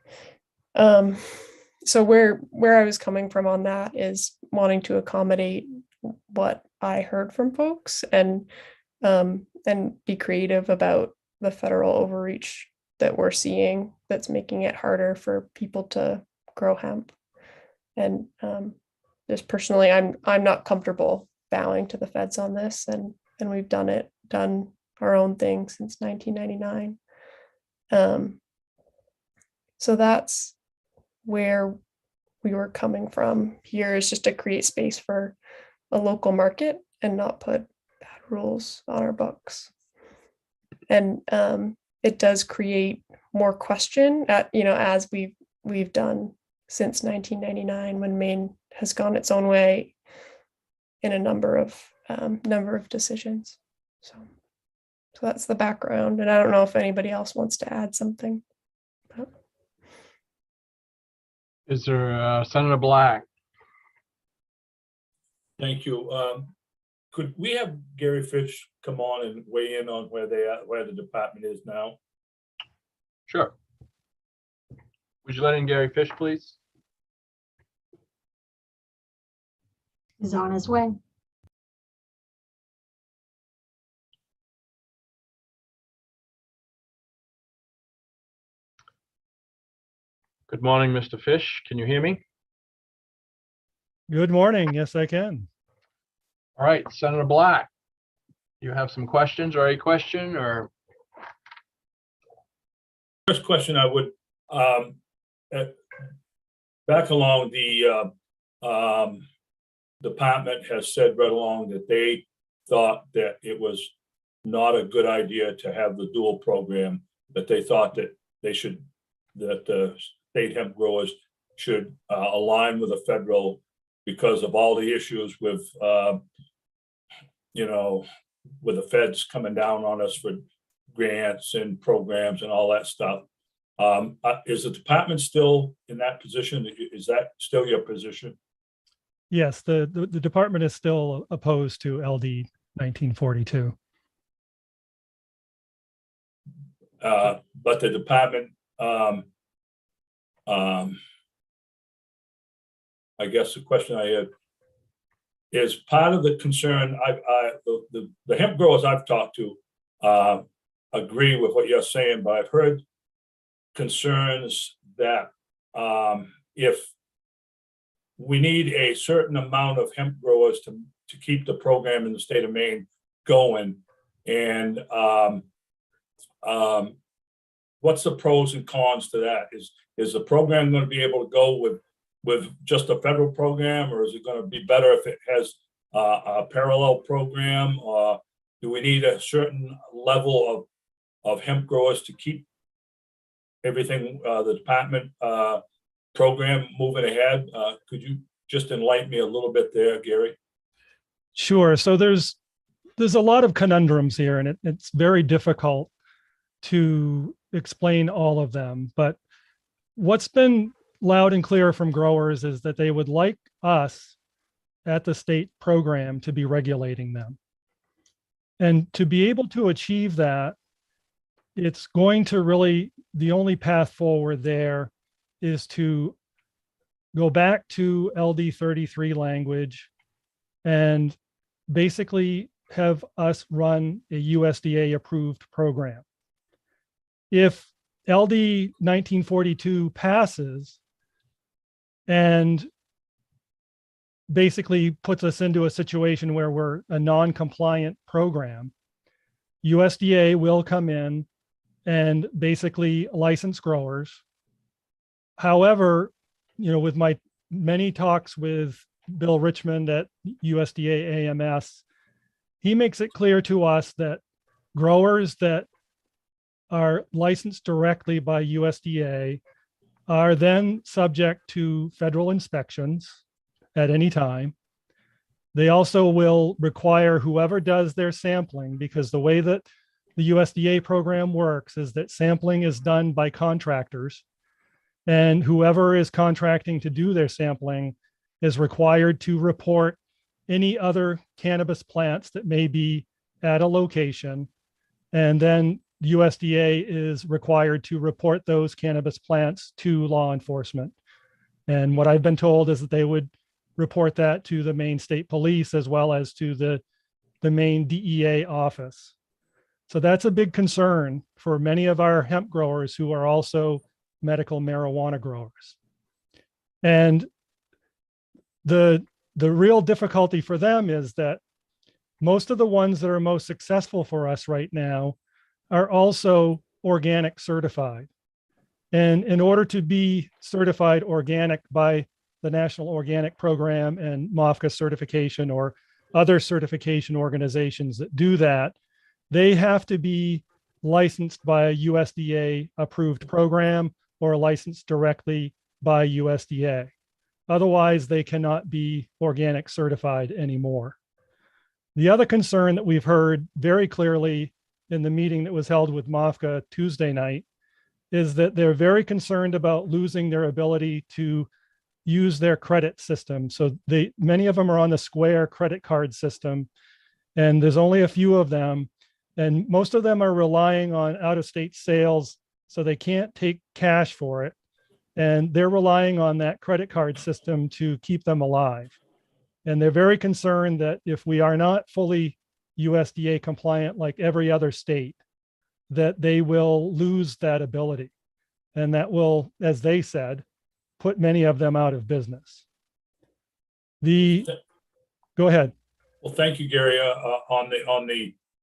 So where I was coming from on that is wanting to accommodate what I heard from folks, and be creative about the federal overreach that we're seeing that's making it harder for people to grow hemp. And just personally, I'm not comfortable bowing to the feds on this, and we've done our own thing since 1999. So that's where we were coming from here, is just to create space for a local market and not put bad rules on our books. And it does create more question as we've done since 1999, when Maine has gone its own way in a number of decisions. So that's the background, and I don't know if anybody else wants to add something. Is there Senator Black? Thank you. Could we have Gary Fish come on and weigh in on where the department is now? Sure. Would you let in Gary Fish, please? He's on his way. Good morning, Mr. Fish. Can you hear me? Good morning. Yes, I can. All right, Senator Black, you have some questions or a question, or? First question I would, back along the department has said right along that they thought that it was not a good idea to have the dual program, that they thought that that the state hemp growers should align with the federal because of all the issues with, with the feds coming down on us for grants and programs and all that stuff. Is the department still in that position? Is that still your position? Yes, the department is still opposed to LD 1942. But the department, I guess the question I had, is part of the concern. The hemp growers I've talked to agree with what you're saying, but I've heard concerns that if we need a certain amount of hemp growers to keep the program in the state of Maine going, and what's the pros and cons to that? Is the program going to be able to go with just a federal program, or is it going to be better if it has a parallel program? Or do we need a certain level of hemp growers to keep everything, the department program moving ahead? Could you just enlighten me a little bit there, Gary? Sure. So there's a lot of conundrums here, and it's very difficult to explain all of them. But what's been loud and clear from growers is that they would like us at the state program to be regulating them. And to be able to achieve that, it's going to really, the only path forward there is to go back to LD 33 language and basically have us run a USDA approved program. If LD 1942 passes and basically puts us into a situation where we're a non-compliant program, USDA will come in and basically license growers. However, with my many talks with Bill Richmond at USDA AMS, he makes it clear to us that growers that are licensed directly by USDA are then subject to federal inspections at any time. They also will require whoever does their sampling, because the way that the USDA program works is that sampling is done by contractors, and whoever is contracting to do their sampling is required to report any other cannabis plants that may be at a location. And then USDA is required to report those cannabis plants to law enforcement. And what I've been told is that they would report that to the Maine State Police as well as to the Maine DEA office. So that's a big concern for many of our hemp growers who are also medical marijuana growers. And the real difficulty for them is that most of the ones that are most successful for us right now are also organic certified. And in order to be certified organic by the National Organic Program and MOFGA certification or other certification organizations that do that, they have to be licensed by a USDA approved program or licensed directly by USDA. Otherwise, they cannot be organic certified anymore. The other concern that we've heard very clearly in the meeting that was held with MOFGA Tuesday night is that they're very concerned about losing their ability to use their credit system. So many of them are on the Square credit card system, and there's only a few of them. And most of them are relying on out-of-state sales, so they can't take cash for it. And they're relying on that credit card system to keep them alive. And they're very concerned that if we are not fully USDA compliant like every other state, that they will lose that ability. And that will, as they said, put many of them out of business. Go ahead. Well, thank you, Gary,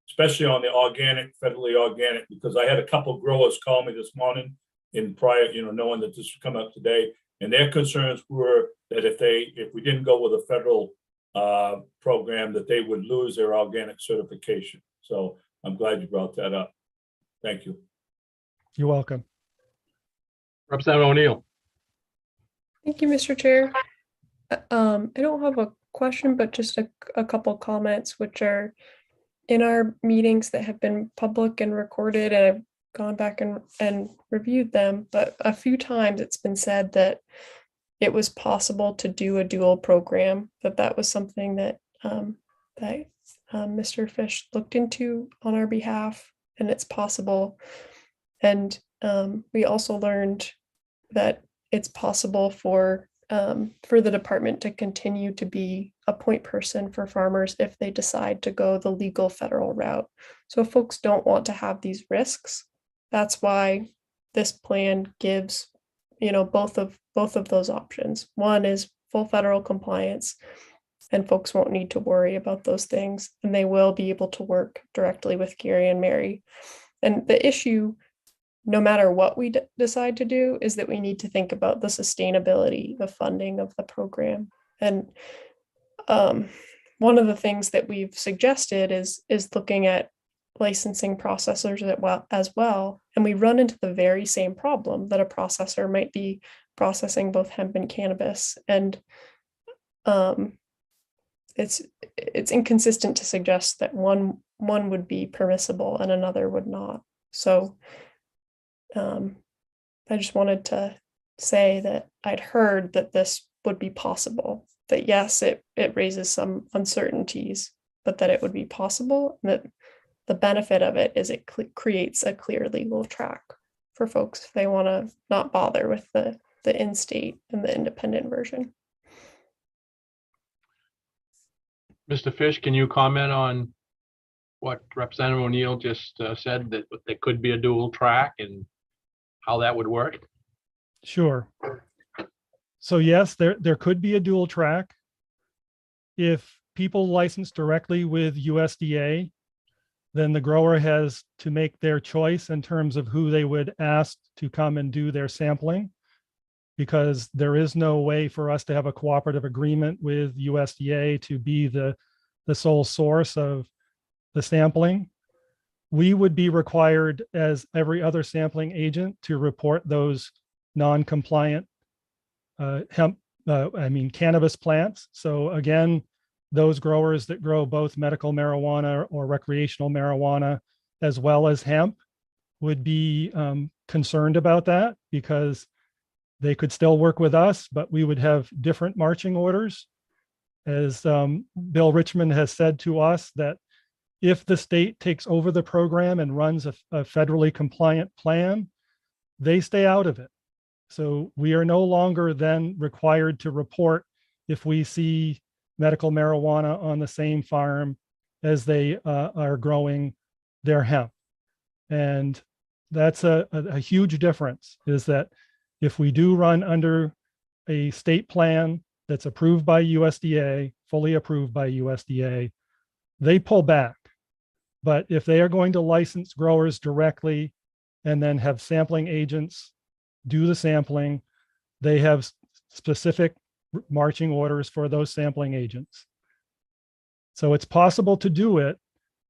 especially on the organic, federally organic, because I had a couple of growers call me this morning in prior, knowing that this would come up today. And their concerns were that if we didn't go with a federal program, that they would lose their organic certification. So I'm glad you brought that up. Thank you. You're welcome. Representative O'Neill. Thank you, Mr. Chair. I don't have a question, but just a couple comments, which are in our meetings that have been public and recorded, and I've gone back and reviewed them, but a few times it's been said that it was possible to do a dual program, that was something that Mr. Fish looked into on our behalf, and it's possible. And we also learned that it's possible for for the department to continue to be a point person for farmers if they decide to go the legal federal route. So if folks don't want to have these risks, that's why this plan gives, both of those options. One is full federal compliance, and folks won't need to worry about those things, and they will be able to work directly with Gary and Mary. And the issue, no matter what we decide to do, is that we need to think about the sustainability, the funding of the program. And one of the things that we've suggested is looking at licensing processors as well. And we run into the very same problem that a processor might be processing both hemp and cannabis. And it's inconsistent to suggest that one would be permissible and another would not. So I just wanted to say that I'd heard that this would be possible, that yes, it raises some uncertainties, but that it would be possible, and that the benefit of it is it creates a clear legal track for folks if they want to not bother with the in-state and the independent version. Mr. Fish, can you comment on what Representative O'Neill just said, that there could be a dual track and how that would work? Sure. So yes, there could be a dual track. If people license directly with USDA, then the grower has to make their choice in terms of who they would ask to come and do their sampling, because there is no way for us to have a cooperative agreement with USDA to be the sole source of the sampling. We would be required, as every other sampling agent, to report those non-compliant cannabis plants. So again, those growers that grow both medical marijuana or recreational marijuana as well as hemp would be concerned about that, because they could still work with us, but we would have different marching orders. As Bill Richmond has said to us, that if the state takes over the program and runs a federally compliant plan, they stay out of it. So we are no longer then required to report if we see medical marijuana on the same farm as they are growing their hemp. And that's a huge difference, is that if we do run under a state plan that's approved by USDA, fully approved by USDA, they pull back. But if they are going to license growers directly and then have sampling agents do the sampling, they have specific marching orders for those sampling agents. So it's possible to do it,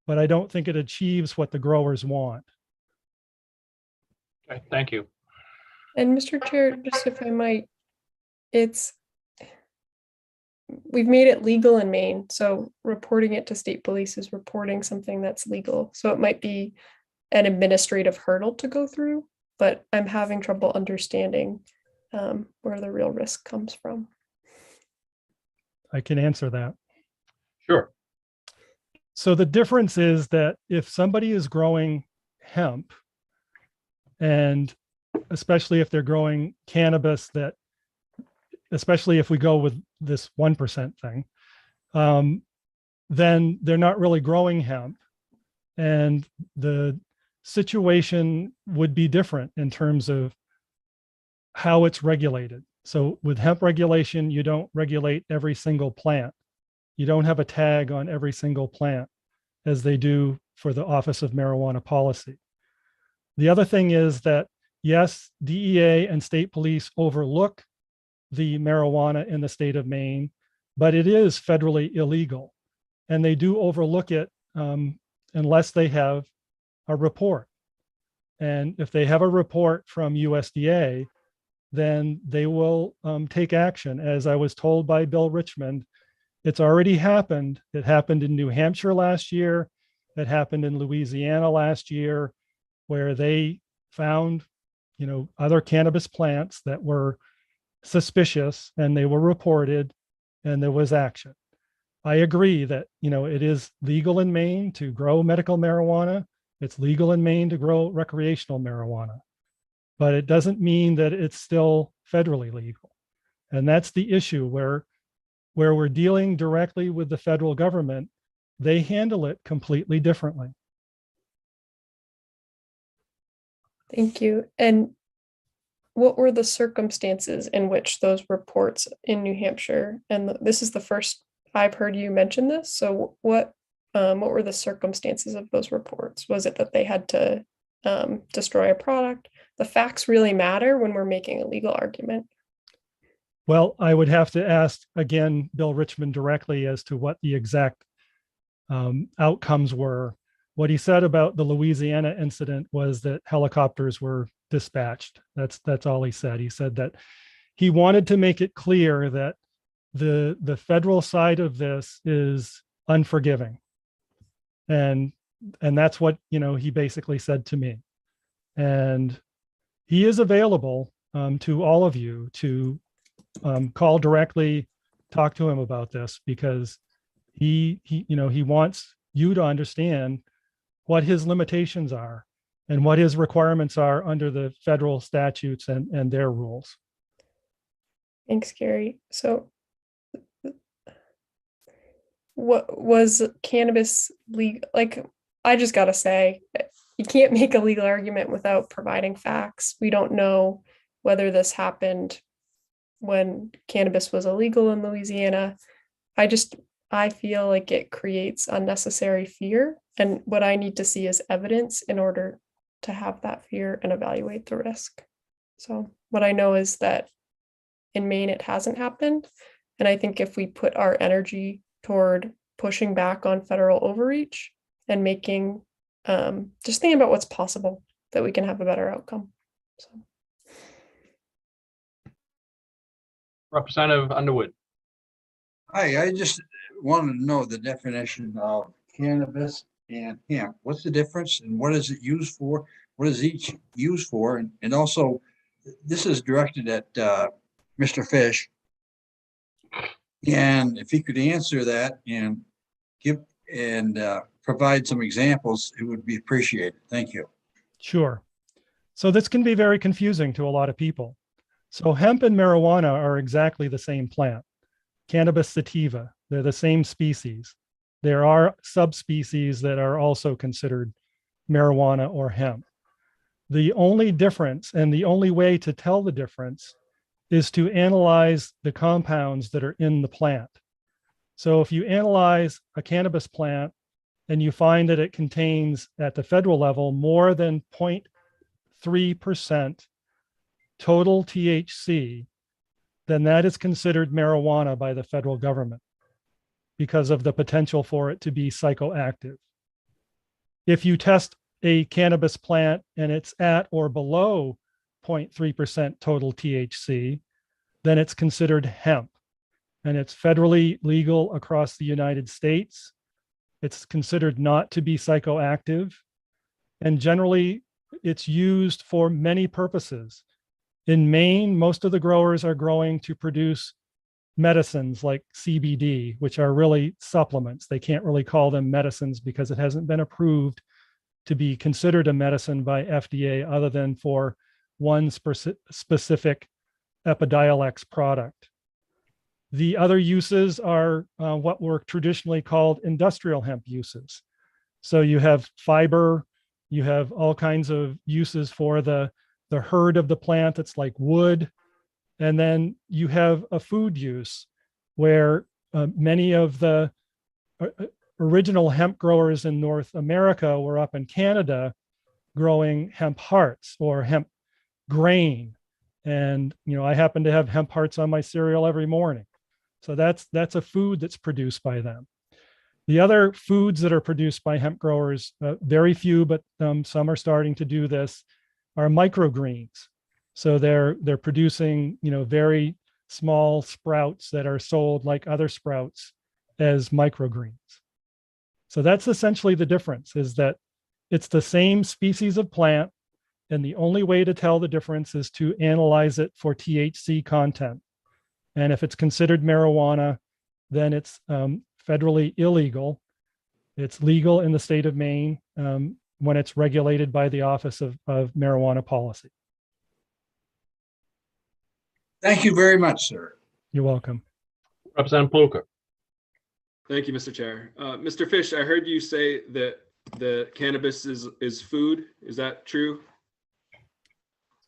but I don't think it achieves what the growers want. Okay, thank you. And Mr. Chair, just if I might, we've made it legal in Maine. So reporting it to state police is reporting something that's legal. So it might be an administrative hurdle to go through, but I'm having trouble understanding where the real risk comes from. I can answer that. Sure. So the difference is that if somebody is growing hemp, and especially if they're growing cannabis, that especially if we go with this 1% thing, then they're not really growing hemp. And the situation would be different in terms of how it's regulated. So with hemp regulation, you don't regulate every single plant. You don't have a tag on every single plant as they do for the Office of Marijuana Policy. The other thing is that, yes, DEA and state police overlook the marijuana in the state of Maine, but it is federally illegal. And they do overlook it unless they have a report. And if they have a report from USDA, then they will take action. As I was told by Bill Richmond, it's already happened. It happened in New Hampshire last year. It happened in Louisiana last year, where they found, other cannabis plants that were suspicious, and they were reported, and there was action. I agree that, it is legal in Maine to grow medical marijuana. It's legal in Maine to grow recreational marijuana, but it doesn't mean that it's still federally legal. And that's the issue where we're dealing directly with the federal government. They handle it completely differently. Thank you. And what were the circumstances in which those reports in New Hampshire, and this is the first I've heard you mention this, so what were the circumstances of those reports? Was it that they had to destroy a product? The facts really matter when we're making a legal argument. Well, I would have to ask again, Bill Richmond directly as to what the exact outcomes were. What he said about the Louisiana incident was that helicopters were dispatched. That's all he said. He said that he wanted to make it clear that the federal side of this is unforgiving. And that's what, he basically said to me. And he is available to all of you to call directly, talk to him about this, because he wants you to understand what his limitations are and what his requirements are under the federal statutes and their rules. Thanks, Gary. So what was cannabis legal? Like, I just gotta say, you can't make a legal argument without providing facts. We don't know whether this happened when cannabis was illegal in Louisiana. I feel like it creates unnecessary fear. And what I need to see is evidence in order to have that fear and evaluate the risk. So what I know is that in Maine, it hasn't happened. And I think if we put our energy toward pushing back on federal overreach and making, just thinking about what's possible, that we can have a better outcome. So. Representative Underwood. Hi, I just want to know the definition of cannabis and hemp. What's the difference and what is it used for? What is each used for? And also, this is directed at Mr. Fish. And if he could answer that and provide some examples, it would be appreciated. Thank you. Sure. So this can be very confusing to a lot of people. So hemp and marijuana are exactly the same plant. Cannabis sativa, they're the same species. There are subspecies that are also considered marijuana or hemp. The only difference and the only way to tell the difference is to analyze the compounds that are in the plant. So if you analyze a cannabis plant and you find that it contains at the federal level more than 0.3% total THC, then that is considered marijuana by the federal government because of the potential for it to be psychoactive. If you test a cannabis plant and it's at or below 0.3% total THC, then it's considered hemp. And it's federally legal across the United States. It's considered not to be psychoactive. And generally, it's used for many purposes. In Maine, most of the growers are growing to produce medicines like CBD, which are really supplements. They can't really call them medicines because it hasn't been approved to be considered a medicine by FDA other than for one specific Epidiolex product. The other uses are what were traditionally called industrial hemp uses. So you have fiber, you have all kinds of uses for the herd of the plant that's like wood. And then you have a food use where many of the original hemp growers in North America were up in Canada growing hemp hearts or hemp grain. And, I happen to have hemp hearts on my cereal every morning. So that's a food that's produced by them. The other foods that are produced by hemp growers, very few, but some are starting to do this, are microgreens. So they're producing, very small sprouts that are sold like other sprouts as microgreens. So that's essentially the difference, is that it's the same species of plant, and the only way to tell the difference is to analyze it for THC content. And if it's considered marijuana, then it's federally illegal. It's legal in the state of Maine when it's regulated by the Office of Marijuana Policy. Thank you very much, sir. You're welcome. Representative Pluker. Thank you, Mr. Chair. Mr. Fish, I heard you say that the cannabis is food. Is that true?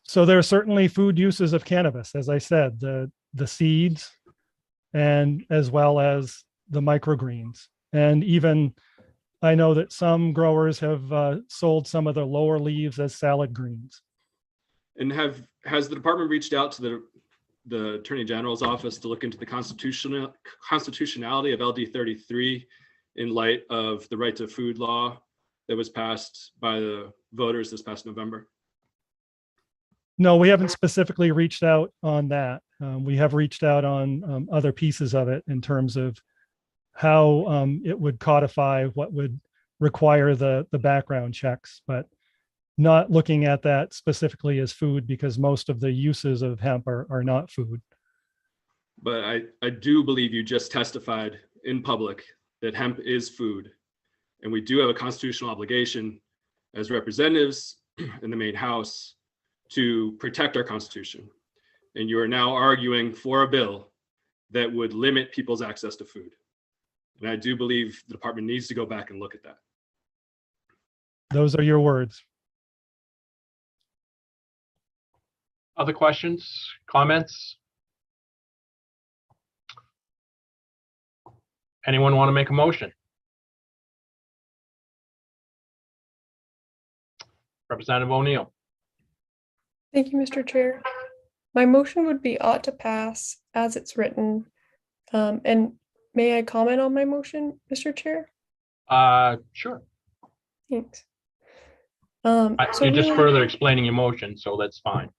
So there are certainly food uses of cannabis, as I said, the seeds and as well as the microgreens. And even I know that some growers have sold some of the lower leaves as salad greens. And has the department reached out to the Attorney General's office to look into the constitutionality of LD 33 in light of the right to food law that was passed by the voters this past November? No, we haven't specifically reached out on that. We have reached out on other pieces of it in terms of how it would codify what would require the background checks, but not looking at that specifically as food because most of the uses of hemp are not food. But I do believe you just testified in public that hemp is food. And we do have a constitutional obligation as representatives in the main house to protect our Constitution. And you are now arguing for a bill that would limit people's access to food. And I do believe the department needs to go back and look at that. Those are your words. Other questions, comments? Anyone want to make a motion? Representative O'Neill. Thank you, Mr. Chair. My motion would be ought to pass as it's written. And may I comment on my motion, Mr. Chair? Sure. Thanks. You're just really- further explaining your motion, so that's fine.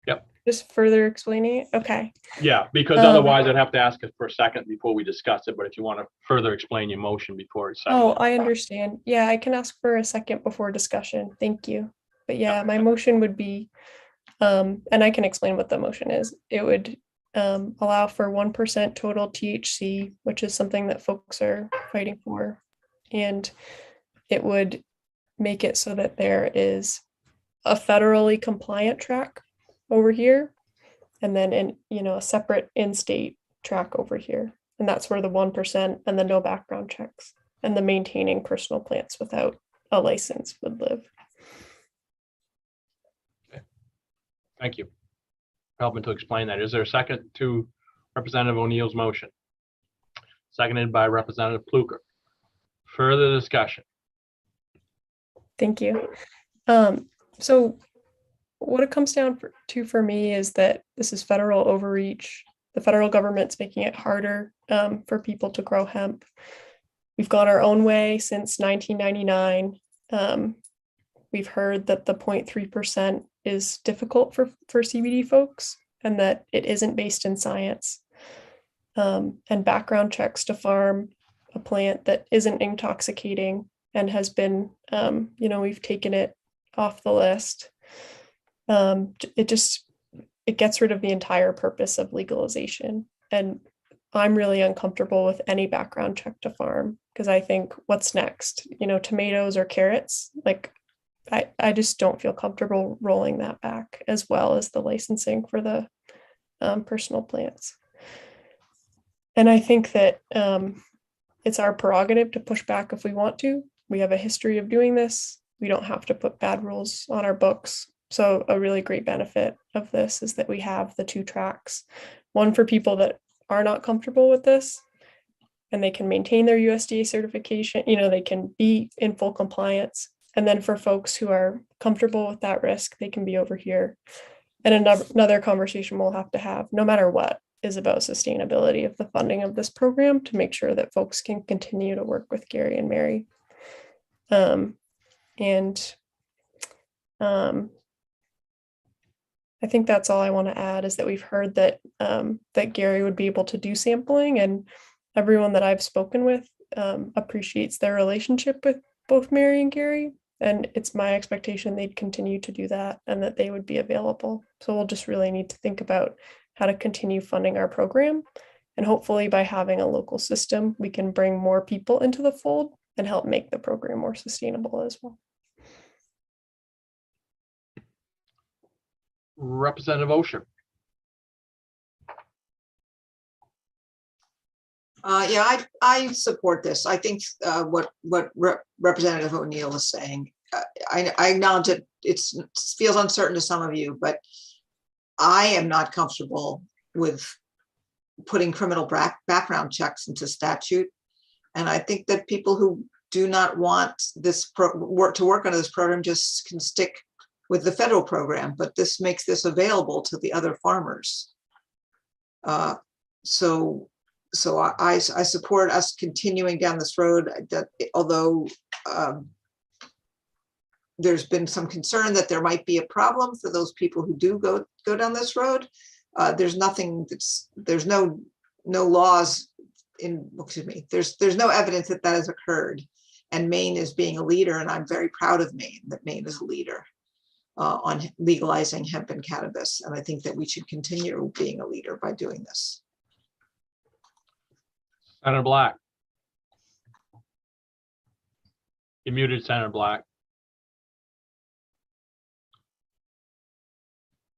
Yep. Just further explaining it? Okay. Yeah, because otherwise I'd have to ask it for a second before we discuss it, but if you want to further explain your motion before it's Oh, seconded. I understand. Yeah, I can ask for a second before discussion. Thank you. But yeah, my motion would be, and I can explain what the motion is. It would allow for 1% total THC, which is something that folks are fighting for. And it would make it so that there is a federally compliant track over here, and then a separate in-state track over here. And that's where the 1% and the no background checks and the maintaining personal plants without a license would live. Thank you. Helping to explain that. Is there a second to Representative O'Neill's motion? Seconded by Representative Pluker. Further discussion. Thank you. So what it comes down to for me is that this is federal overreach. The federal government's making it harder for people to grow hemp. We've gone our own way since 1999. We've heard that the 0.3% is difficult for CBD folks and that it isn't based in science. And background checks to farm a plant that isn't intoxicating and has been, we've taken it off the list. It gets rid of the entire purpose of legalization. And I'm really uncomfortable with any background check to farm because I think what's next, tomatoes or carrots, like I just don't feel comfortable rolling that back as well as the licensing for the personal plants. And I think that it's our prerogative to push back if we want to. We have a history of doing this. We don't have to put bad rules on our books. So a really great benefit of this is that we have the two tracks, one for people that are not comfortable with this and they can maintain their USDA certification, they can be in full compliance. And then for folks who are comfortable with that risk, they can be over here. And another conversation we'll have to have, no matter what, is about sustainability of the funding of this program to make sure that folks can continue to work with Gary and Mary. I think that's all I want to add is that we've heard that that Gary would be able to do sampling, and everyone that I've spoken with appreciates their relationship with both Mary and Gary. And it's my expectation they'd continue to do that and that they would be available. So we'll just really need to think about how to continue funding our program. And hopefully by having a local system, we can bring more people into the fold and help make the program more sustainable as well. Representative Osher. Yeah, I support this. I think what Representative O'Neill is saying, I acknowledge that it feels uncertain to some of you, but I am not comfortable with putting criminal background checks into statute. And I think that people who do not want this work under this program just can stick with the federal program, but this makes this available to the other farmers. So I support us continuing down this road, that although there's been some concern that there might be a problem for those people who do go down this road. There's no laws in, excuse me, there's no evidence that has occurred, and Maine is being a leader, and I'm very proud of Maine, that Maine is a leader on legalizing hemp and cannabis. And I think that we should continue being a leader by doing this. Senator Black. You muted, Senator Black.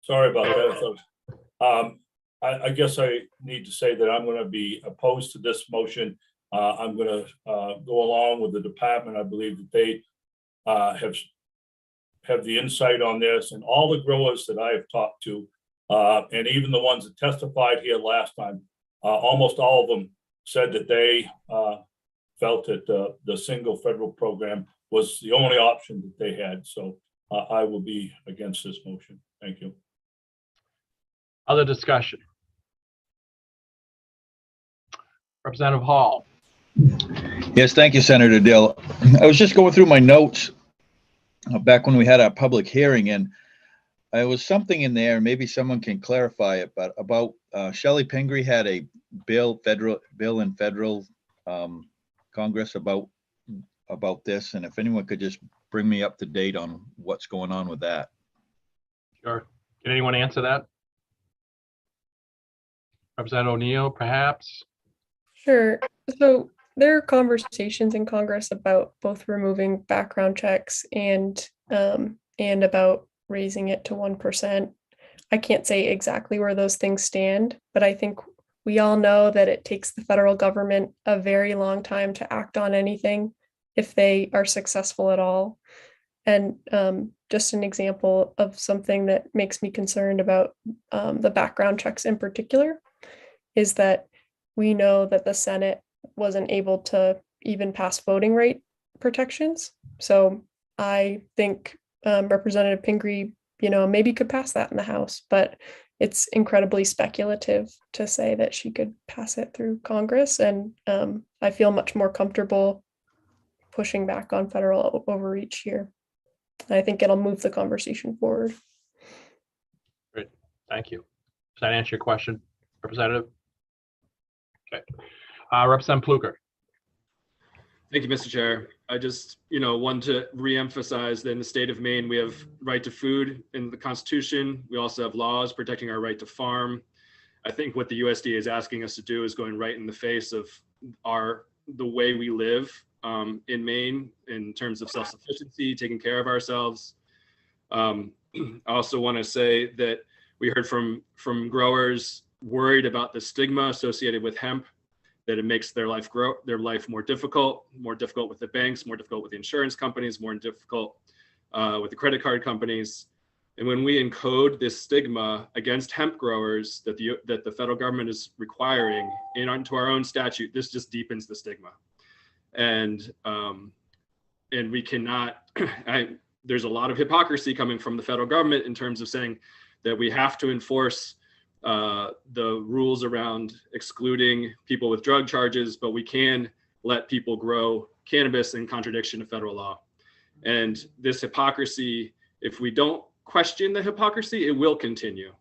Sorry about that, folks. I guess I need to say that I'm going to be opposed to this motion. I'm going to go along with the department. I believe that they have the insight on this, and all the growers that I have talked to, and even the ones that testified here last time, almost all of them said that they felt that the single federal program was the only option that they had. So I will be against this motion. Thank you. Other discussion? Representative Hall. Yes, thank you, Senator Dill. I was just going through my notes back when we had our public hearing, and there was something in there, maybe someone can clarify it, but about Shelley Pingree had a bill in federal Congress about this, and if anyone could just bring me up to date on what's going on with that. Sure. Can anyone answer that? Representative O'Neill, perhaps? Sure. So there are conversations in Congress about both removing background checks and about raising it to 1%. I can't say exactly where those things stand, but I think we all know that it takes the federal government a very long time to act on anything if they are successful at all. And just an example of something that makes me concerned about the background checks in particular is that we know that the Senate wasn't able to even pass voting right protections. So I think Representative Pingree, maybe could pass that in the House, but it's incredibly speculative to say that she could pass it through Congress. And I feel much more comfortable pushing back on federal overreach here. I think it'll move the conversation forward. Great, thank you. Does that answer your question, Representative? Okay. Representative Pluker. Thank you, Mr. Chair. I just, want to reemphasize that in the state of Maine, we have right to food in the Constitution. We also have laws protecting our right to farm. I think what the USDA is asking us to do is going right in the face of the way we live in Maine in terms of self-sufficiency, taking care of ourselves. I also want to say that we heard from growers worried about the stigma associated with hemp, that it makes their life more difficult with the banks, more difficult with the insurance companies, more difficult with the credit card companies. And when we encode this stigma against hemp growers that the federal government is requiring into our own statute, this just deepens the stigma. And we cannot, there's a lot of hypocrisy coming from the federal government in terms of saying that we have to enforce the rules around excluding people with drug charges, but we can let people grow cannabis in contradiction to federal law. And this hypocrisy, if we don't question the hypocrisy, it will continue.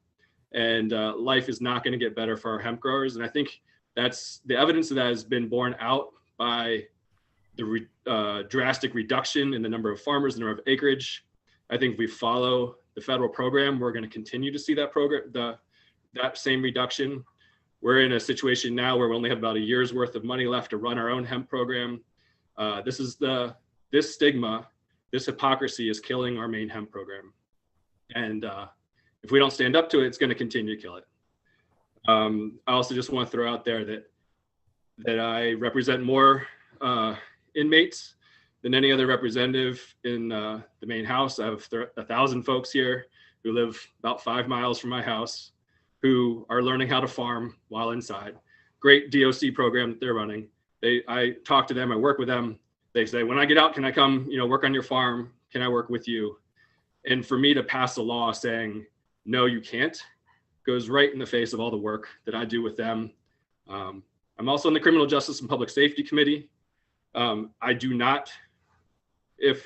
And life is not going to get better for our hemp growers. And I think that's the evidence of that has been borne out by the drastic reduction in the number of farmers, the number of acreage. I think if we follow the federal program, we're going to continue to see that that same reduction. We're in a situation now where we only have about a year's worth of money left to run our own hemp program. This stigma, this hypocrisy is killing our main hemp program. And if we don't stand up to it, it's going to continue to kill it. I also just want to throw out there that that I represent more inmates than any other representative in the main house. I have 1,000 folks here who live about 5 miles from my house who are learning how to farm while inside. Great DOC program that they're running. I talk to them, I work with them. They say, when I get out, can I come, work on your farm? Can I work with you? And for me to pass a law saying, no, you can't, goes right in the face of all the work that I do with them. I'm also in the Criminal Justice and Public Safety Committee. I do not, if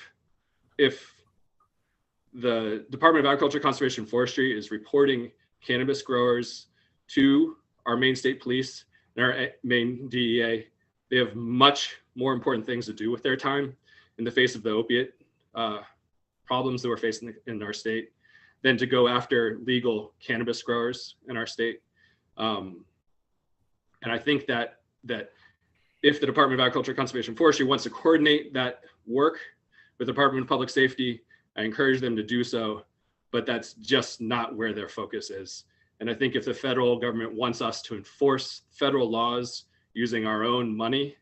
the Department of Agriculture, Conservation, and Forestry is reporting cannabis growers to our Maine State Police and our Maine DEA, they have much more important things to do with their time in the face of the opiate problems that we're facing in our state than to go after legal cannabis growers in our state. And I think that if the Department of Agriculture, Conservation, and Forestry wants to coordinate that work with the Department of Public Safety, I encourage them to do so, but that's just not where their focus is. And I think if the federal government wants us to enforce federal laws using our own money,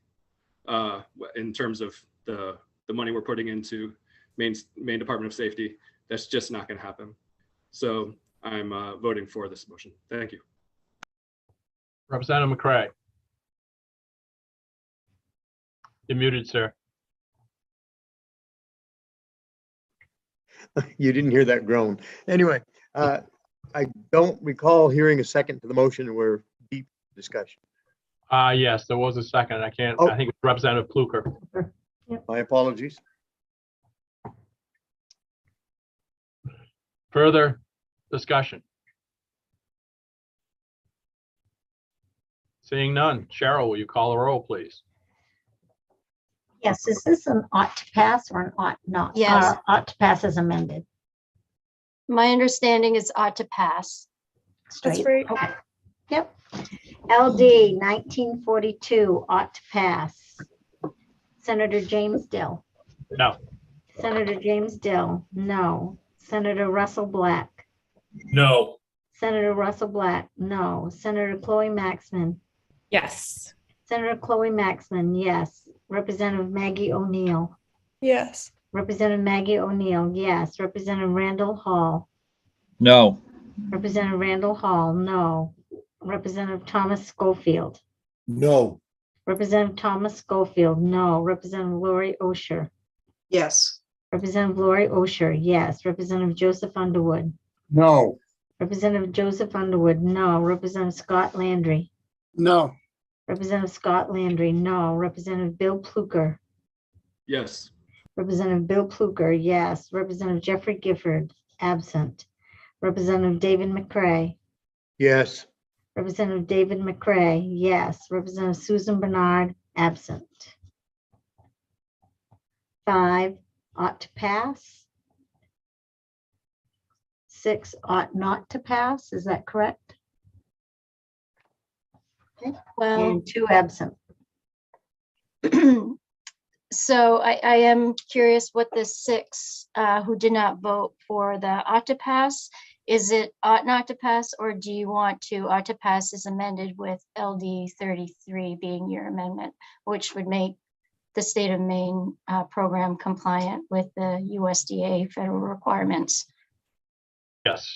in terms of the money we're putting into Maine Department of Safety, that's just not going to happen. So I'm voting for this motion. Thank you. Representative McCray. You're muted, sir. You didn't hear that groan. Anyway, I don't recall hearing a second to the motion, and we're deep discussion. Yes, there was a second. I think it's Representative Pluker. My apologies. Further discussion? Seeing none. Cheryl, will you call the roll, please? Yes, is this an ought to pass or an ought not? Yes. Ought to pass as amended. My understanding is ought to pass. That's Straight. right. Okay. Yep. LD 1942 ought to pass. Senator James Dill. No. Senator James Dill. No. Senator Russell Black. No. Senator Russell Black. No. Senator Chloe Maxman. Yes. Senator Chloe Maxman. Yes. Representative Maggie O'Neill. Yes. Representative Maggie O'Neill. Yes. Representative Randall Hall. No. Representative Randall Hall. No. Representative Thomas Schofield. No. Representative Thomas Schofield. No. Representative Lori Osher. Yes. Representative Lori Osher. Yes. Representative Joseph Underwood. No. Representative Joseph Underwood. No. Representative Scott Landry. No. Representative Scott Landry. No. Representative Bill Pluker. Yes. Representative Bill Pluker. Yes. Representative Jeffrey Gifford. Absent. Representative David McCray. Yes. Representative David McCray. Yes. Representative Susan Bernard. Absent. 5 ought to pass. 6 ought not to pass. Is that correct? Okay. Well, And 2 absent. so I am curious what the 6 who did not vote for the ought to pass, is it ought not to pass, or do you want to ought to pass is amended with LD 33 being your amendment, which would make the state of Maine program compliant with the USDA federal requirements? Yes.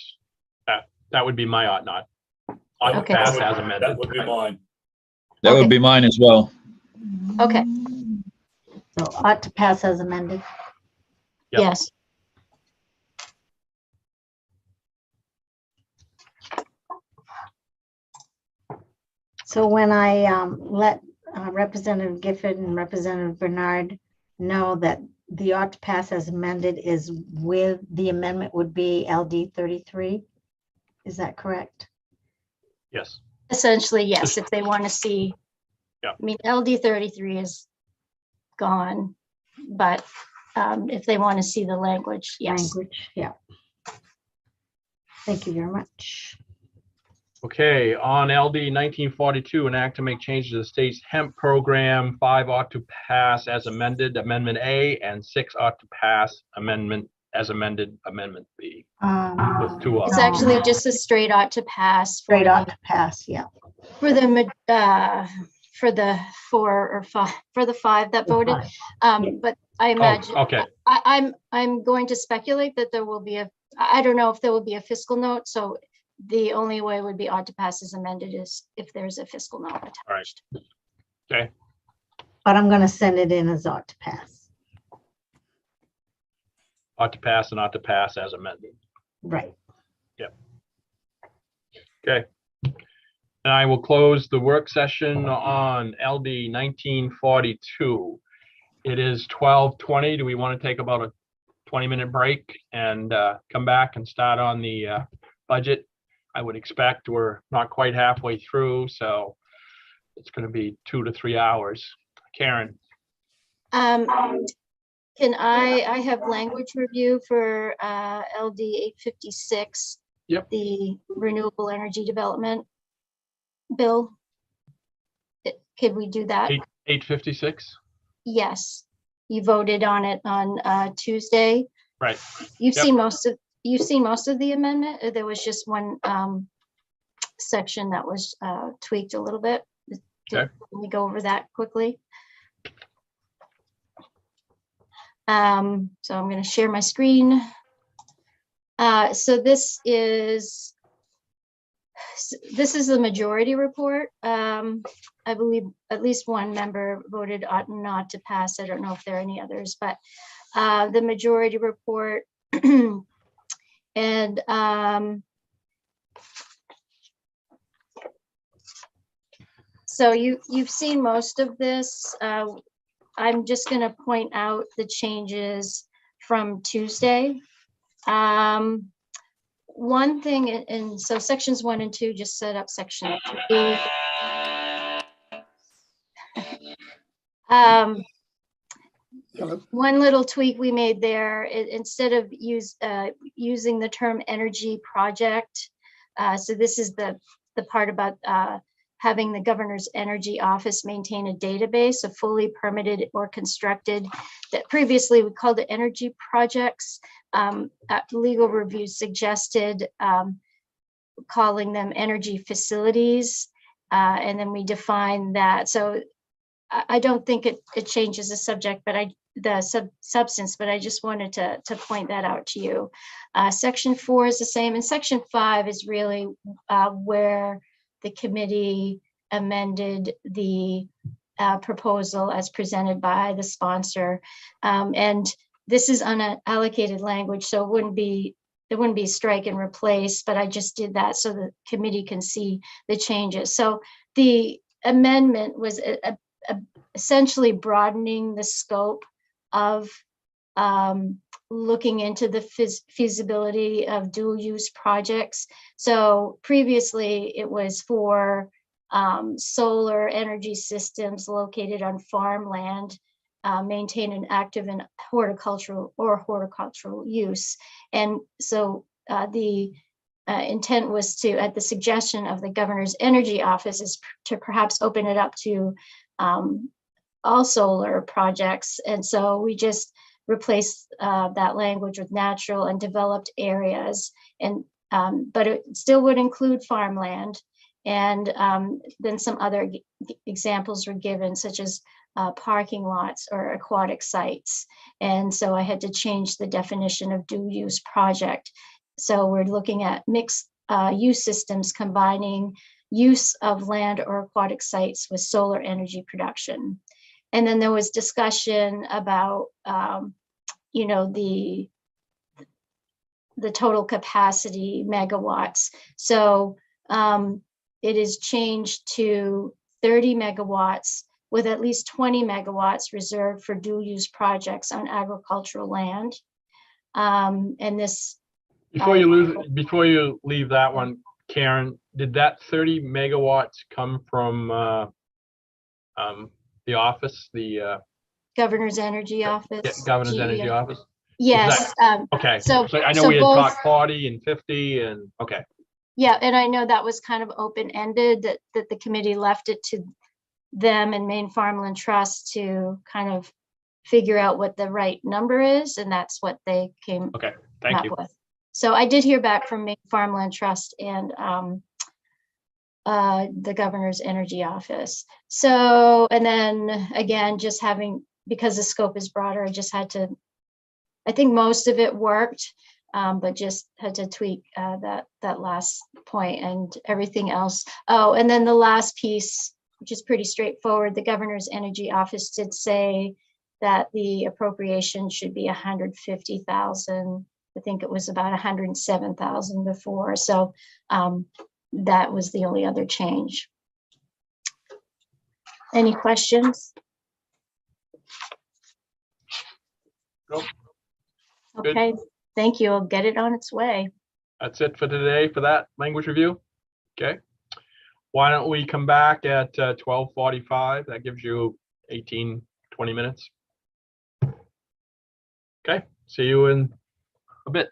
That would be my ought not. Ought to Okay. pass as amended. That would be mine. That Okay. would be mine as well. Okay, So ought to pass as amended. Yep. yes. So when I let Representative Gifford and Representative Bernard know that the ought to pass as amended is with the amendment would be LD 33. Is that correct? Yes. Essentially, yes, if they want to see. Yeah. I mean, LD 33 is gone, but if they want to see the language, yes. Language, yeah. Thank you very much. Okay, on LD 1942, an act to make changes to the state's hemp program. 5 ought to pass as amended, Amendment A, and 6 ought to pass amendment as amended, Amendment B. With 2 It's ought. actually just a straight ought to pass. Straight ought to pass, yeah. For the for the 4 or 5, for the 5 that voted. But I imagine, okay. I'm going to speculate that there will be I don't know if there will be a fiscal note. So the only way would be ought to pass as amended is if there's a fiscal note attached. All right. Okay. But I'm gonna send it in as ought to pass. Ought to pass and ought to pass as amended. Right. Yep. Okay. And I will close the work session on LD 1942. It is 12:20. Do we want to take about a 20-minute break and come back and start on the budget? I would expect we're not quite halfway through, so it's going to be 2 to 3 hours. Karen. Can I have language review for LD 856? Yep. The renewable energy development bill. Could we do that? 856. Yes, you voted on it on Tuesday. Right. You've Yep. seen most of the amendment. Or there was just one section that was tweaked a little bit. Okay. Let me go over that quickly. So I'm going to share my screen. So this is the majority report. I believe at least one member voted ought not to pass. I don't know if there are any others, but the majority report and so you've seen most of this. I'm just going to point out the changes from Tuesday. One thing, and so sections 1 and 2 just set up section 3. One little tweak we made there, instead of using the term energy project. So this is the part about having the governor's energy office maintain a database of fully permitted or constructed, that previously we called it energy projects. Legal review suggested calling them energy facilities, and then we define that. So I don't think it changes the subject, but the substance, but I just wanted to point that out to you. Section 4 is the same, and section 5 is really where the committee amended the proposal as presented by the sponsor. And this is unallocated language, so it wouldn't be strike and replace, but I just did that so the committee can see the changes. So the amendment was essentially broadening the scope of looking into the feasibility of dual use projects. So previously it was for solar energy systems located on farmland, maintain an active and horticultural use. And so the intent was to, at the suggestion of the governor's energy office, is to perhaps open it up to all solar projects. And so we just replaced that language with natural and developed areas, and but it still would include farmland. And then some other examples were given, such as parking lots or aquatic sites. And so I had to change the definition of dual use project. So we're looking at mixed use systems combining use of land or aquatic sites with solar energy production. And then there was discussion about, you know, the total capacity megawatts. So it is changed to 30 megawatts with at least 20 megawatts reserved for dual use projects on agricultural land. And this. Before you leave that one, Karen, did that 30 megawatts come from the office, the Governor's Energy Office? Governor's Energy Office? Yes. Okay. So I know we had both, talked 40 and 50 and okay. Yeah, and I know that was kind of open-ended, that the committee left it to them and Maine Farmland Trust to kind of figure out what the right number is, and that's what they came Thank up you. with. So I did hear back from Maine Farmland Trust, and the governor's energy office. So, and then again, just having, because the scope is broader, I just had to, I think most of it worked, but just had to tweak that last point and everything else. Oh, and then the last piece, which is pretty straightforward, the governor's energy office did say that the appropriation should be 150,000. I think it was about 107,000 before. So that was the only other change. Any questions? Nope. Good. Okay, thank you. I'll get it on its way. That's it for today for that language review. Okay. Why don't we come back at 12:45? That gives you 18, 20 minutes. Okay, see you in a bit.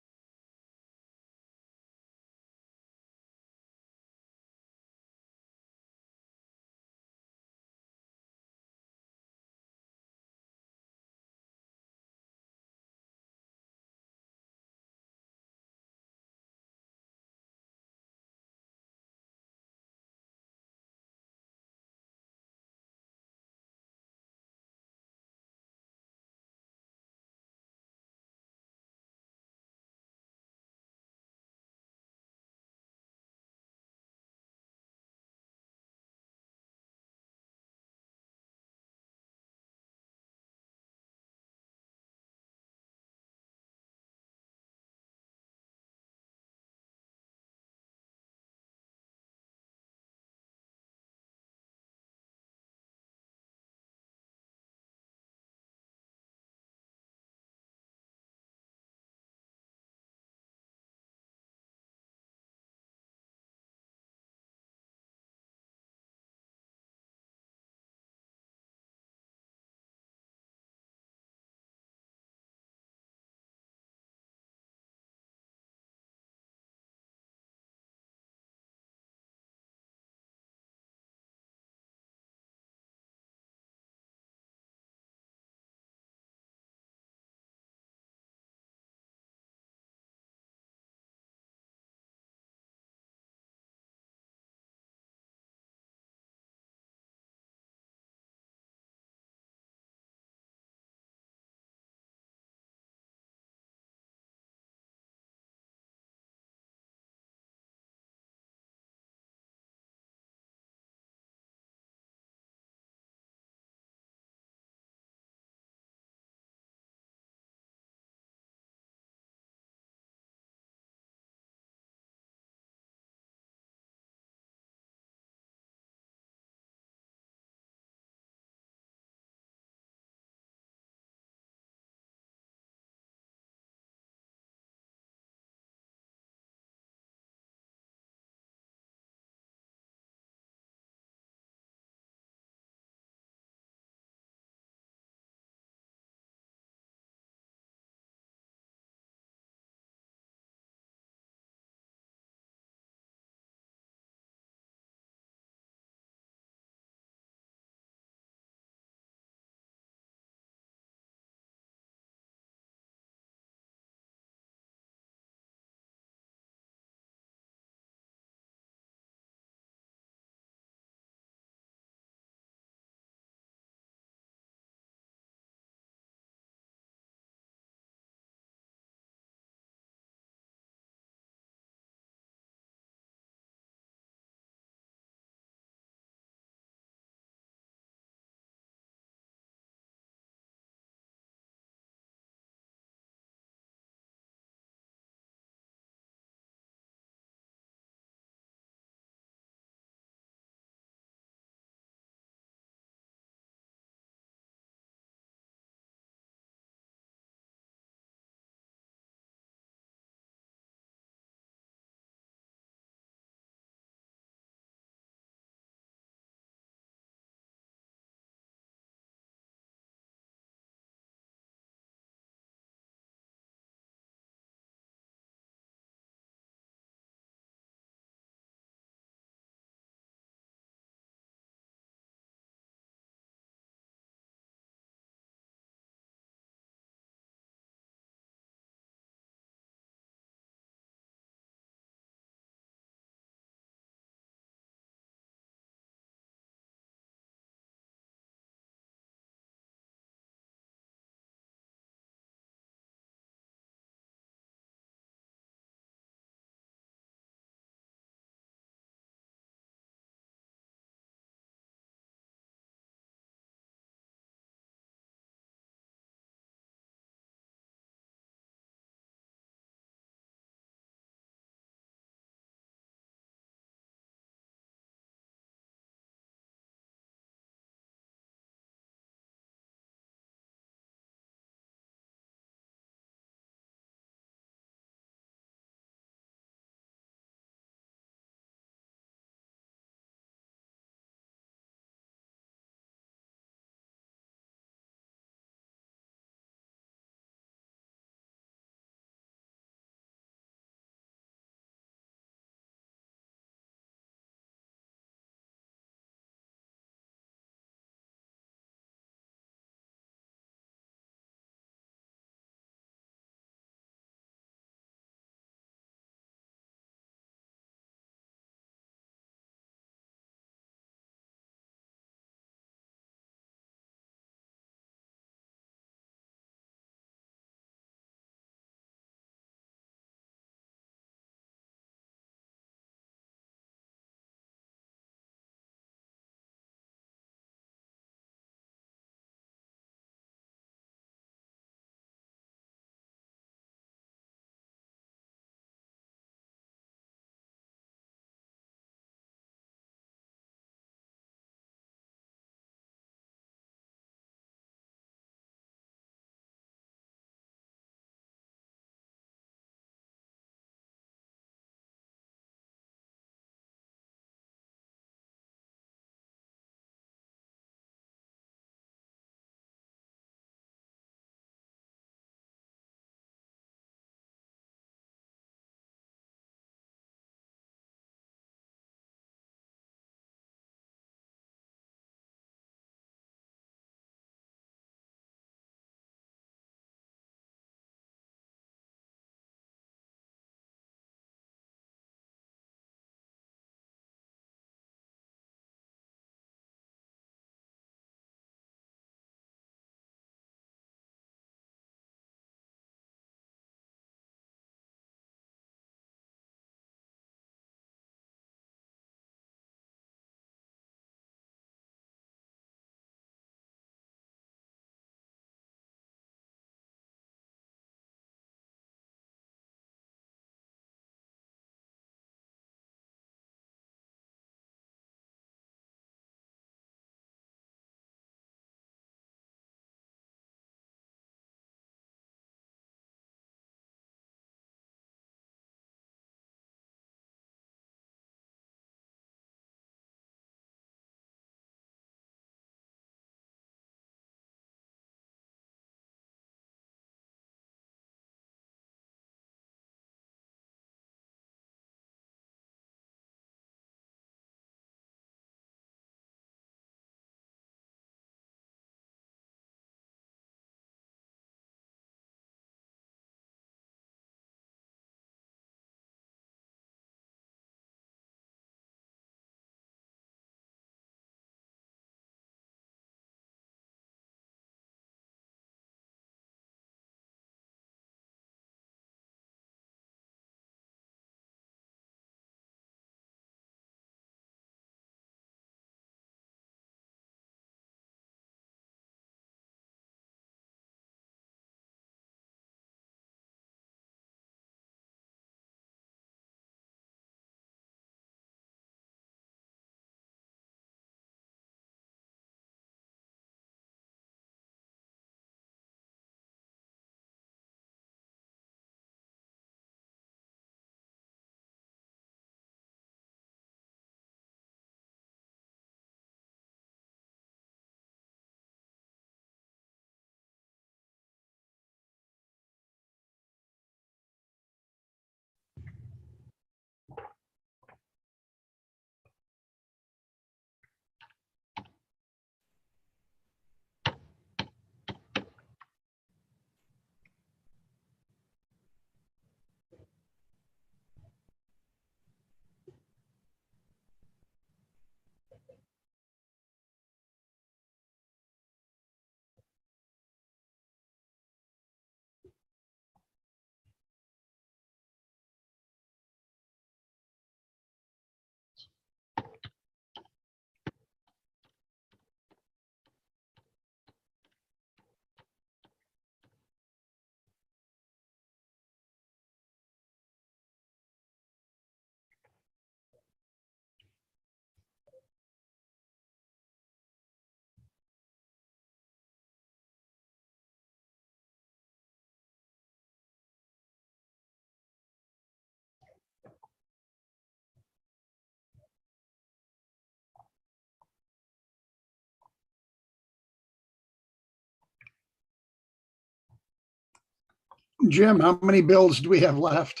Jim, how many bills do we have left?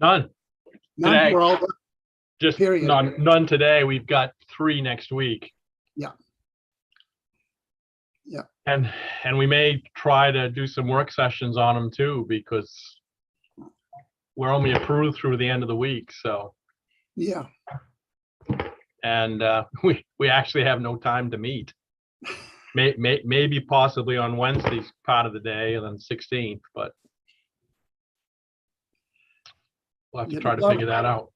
None. None? Today. We're all, Just period. none today. We've got 3 next week. Yeah. Yeah. And we may try to do some work sessions on them too, because we're only approved through the end of the week. So, Yeah. and we actually have no time to meet. Maybe possibly on Wednesday's part of the day and then 16th, but we'll have to try to figure that out.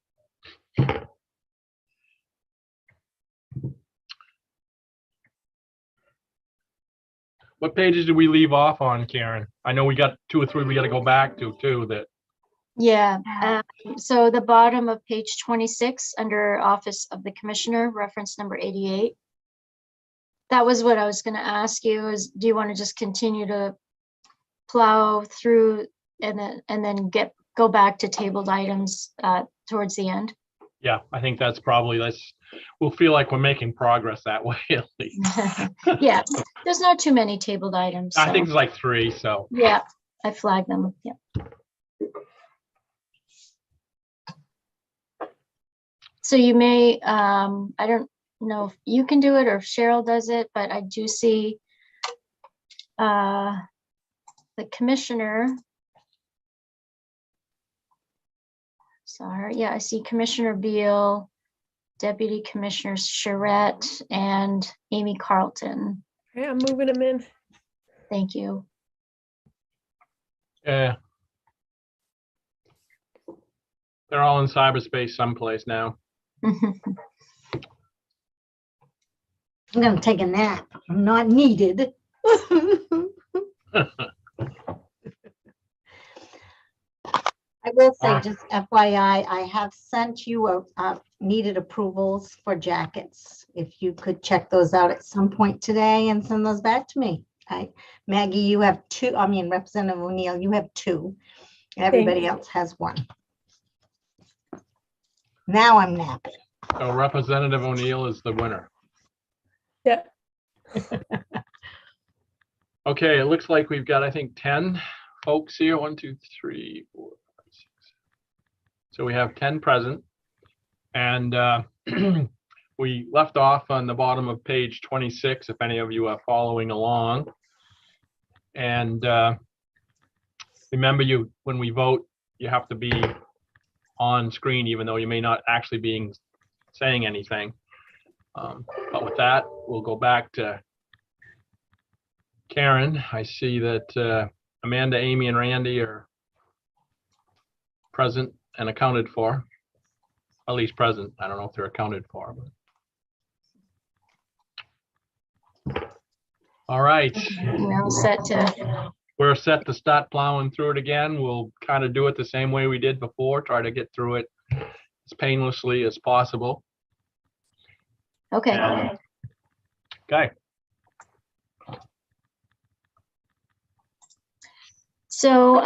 What pages did we leave off on, Karen? I know we got 2 or 3 we got to go back to too. That Yeah, so the bottom of page 26 under Office of the Commissioner, reference number 88. That was what I was going to ask you is, do you want to just continue to plow through and then go back to tabled items towards the end? Yeah, I think that's probably, we'll feel like we're making progress that way at least. Yeah, there's not too many tabled items. I so. think it's like 3, so. Yeah, I flagged them, yeah. So you may, I don't know if you can do it or if Cheryl does it, but I do see the commissioner. Sorry, yeah, I see Commissioner Beal, Deputy Commissioners Charette and Amy Carlton. Yeah, I'm moving them in. Thank you. Yeah. They're all in cyberspace someplace now. I'm gonna take a nap. I'm not needed. I will say, just FYI, I have sent you needed approvals for jackets. If you could check those out at some point today and send those back to me. Maggie, you have 2. I mean, Representative O'Neill, you have 2. Everybody else has 1. Now I'm napping. So Representative O'Neill is the winner. Yeah. Okay, it looks like we've got, I think, 10 folks here. 1, 2, 3, 4, 5, 6. So we have 10 present. And we left off on the bottom of page 26, if any of you are following along. And remember, when we vote, you have to be on screen, even though you may not actually be saying anything. But with that, we'll go back to Karen. I see that Amanda, Amy, and Randy are present and accounted for. At least present. I don't know if they're accounted for. But. All right. We're all set to. We're set to start plowing through it again. We'll kind of do it the same way we did before, try to get through it as painlessly as possible. Okay. Okay. So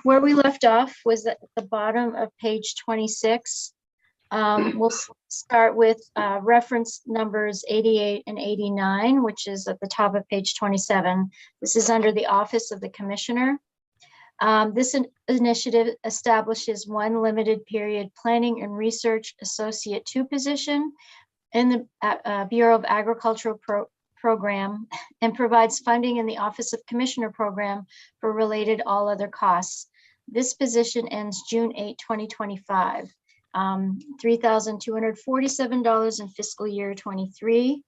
where we left off was at the bottom of page 26. We'll start with reference numbers 88 and 89, which is at the top of page 27. This is under the Office of the Commissioner. This initiative establishes one limited period planning and research associate 2 position in the Bureau of Agricultural Program and provides funding in the Office of Commissioner program for related all other costs. This position ends June 8, 2025. $3,247 in fiscal year 23,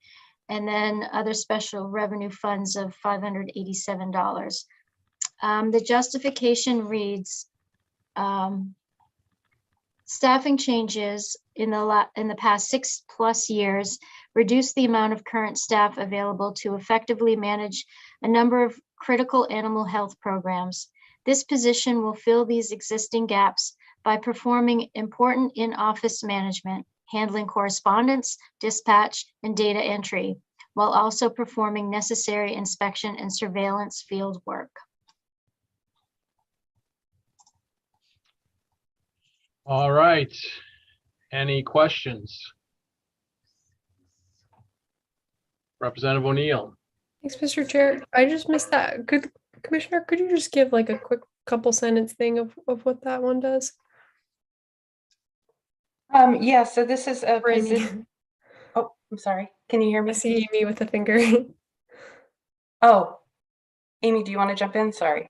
and then other special revenue funds of $587. The justification reads, staffing changes in the past 6+ years reduce the amount of current staff available to effectively manage a number of critical animal health programs. This position will fill these existing gaps by performing important in-office management, handling correspondence, dispatch, and data entry, while also performing necessary inspection and surveillance field work. All right. Any questions? Representative O'Neill. Thanks, Mr. Chair. I just missed that. Commissioner, could you just give like a quick couple sentence thing of what that one does? Yeah, so this is a For Amy. position. Oh, I'm sorry. Can you hear I me? see Amy with a finger. Oh, Amy, do you want to jump in? Sorry.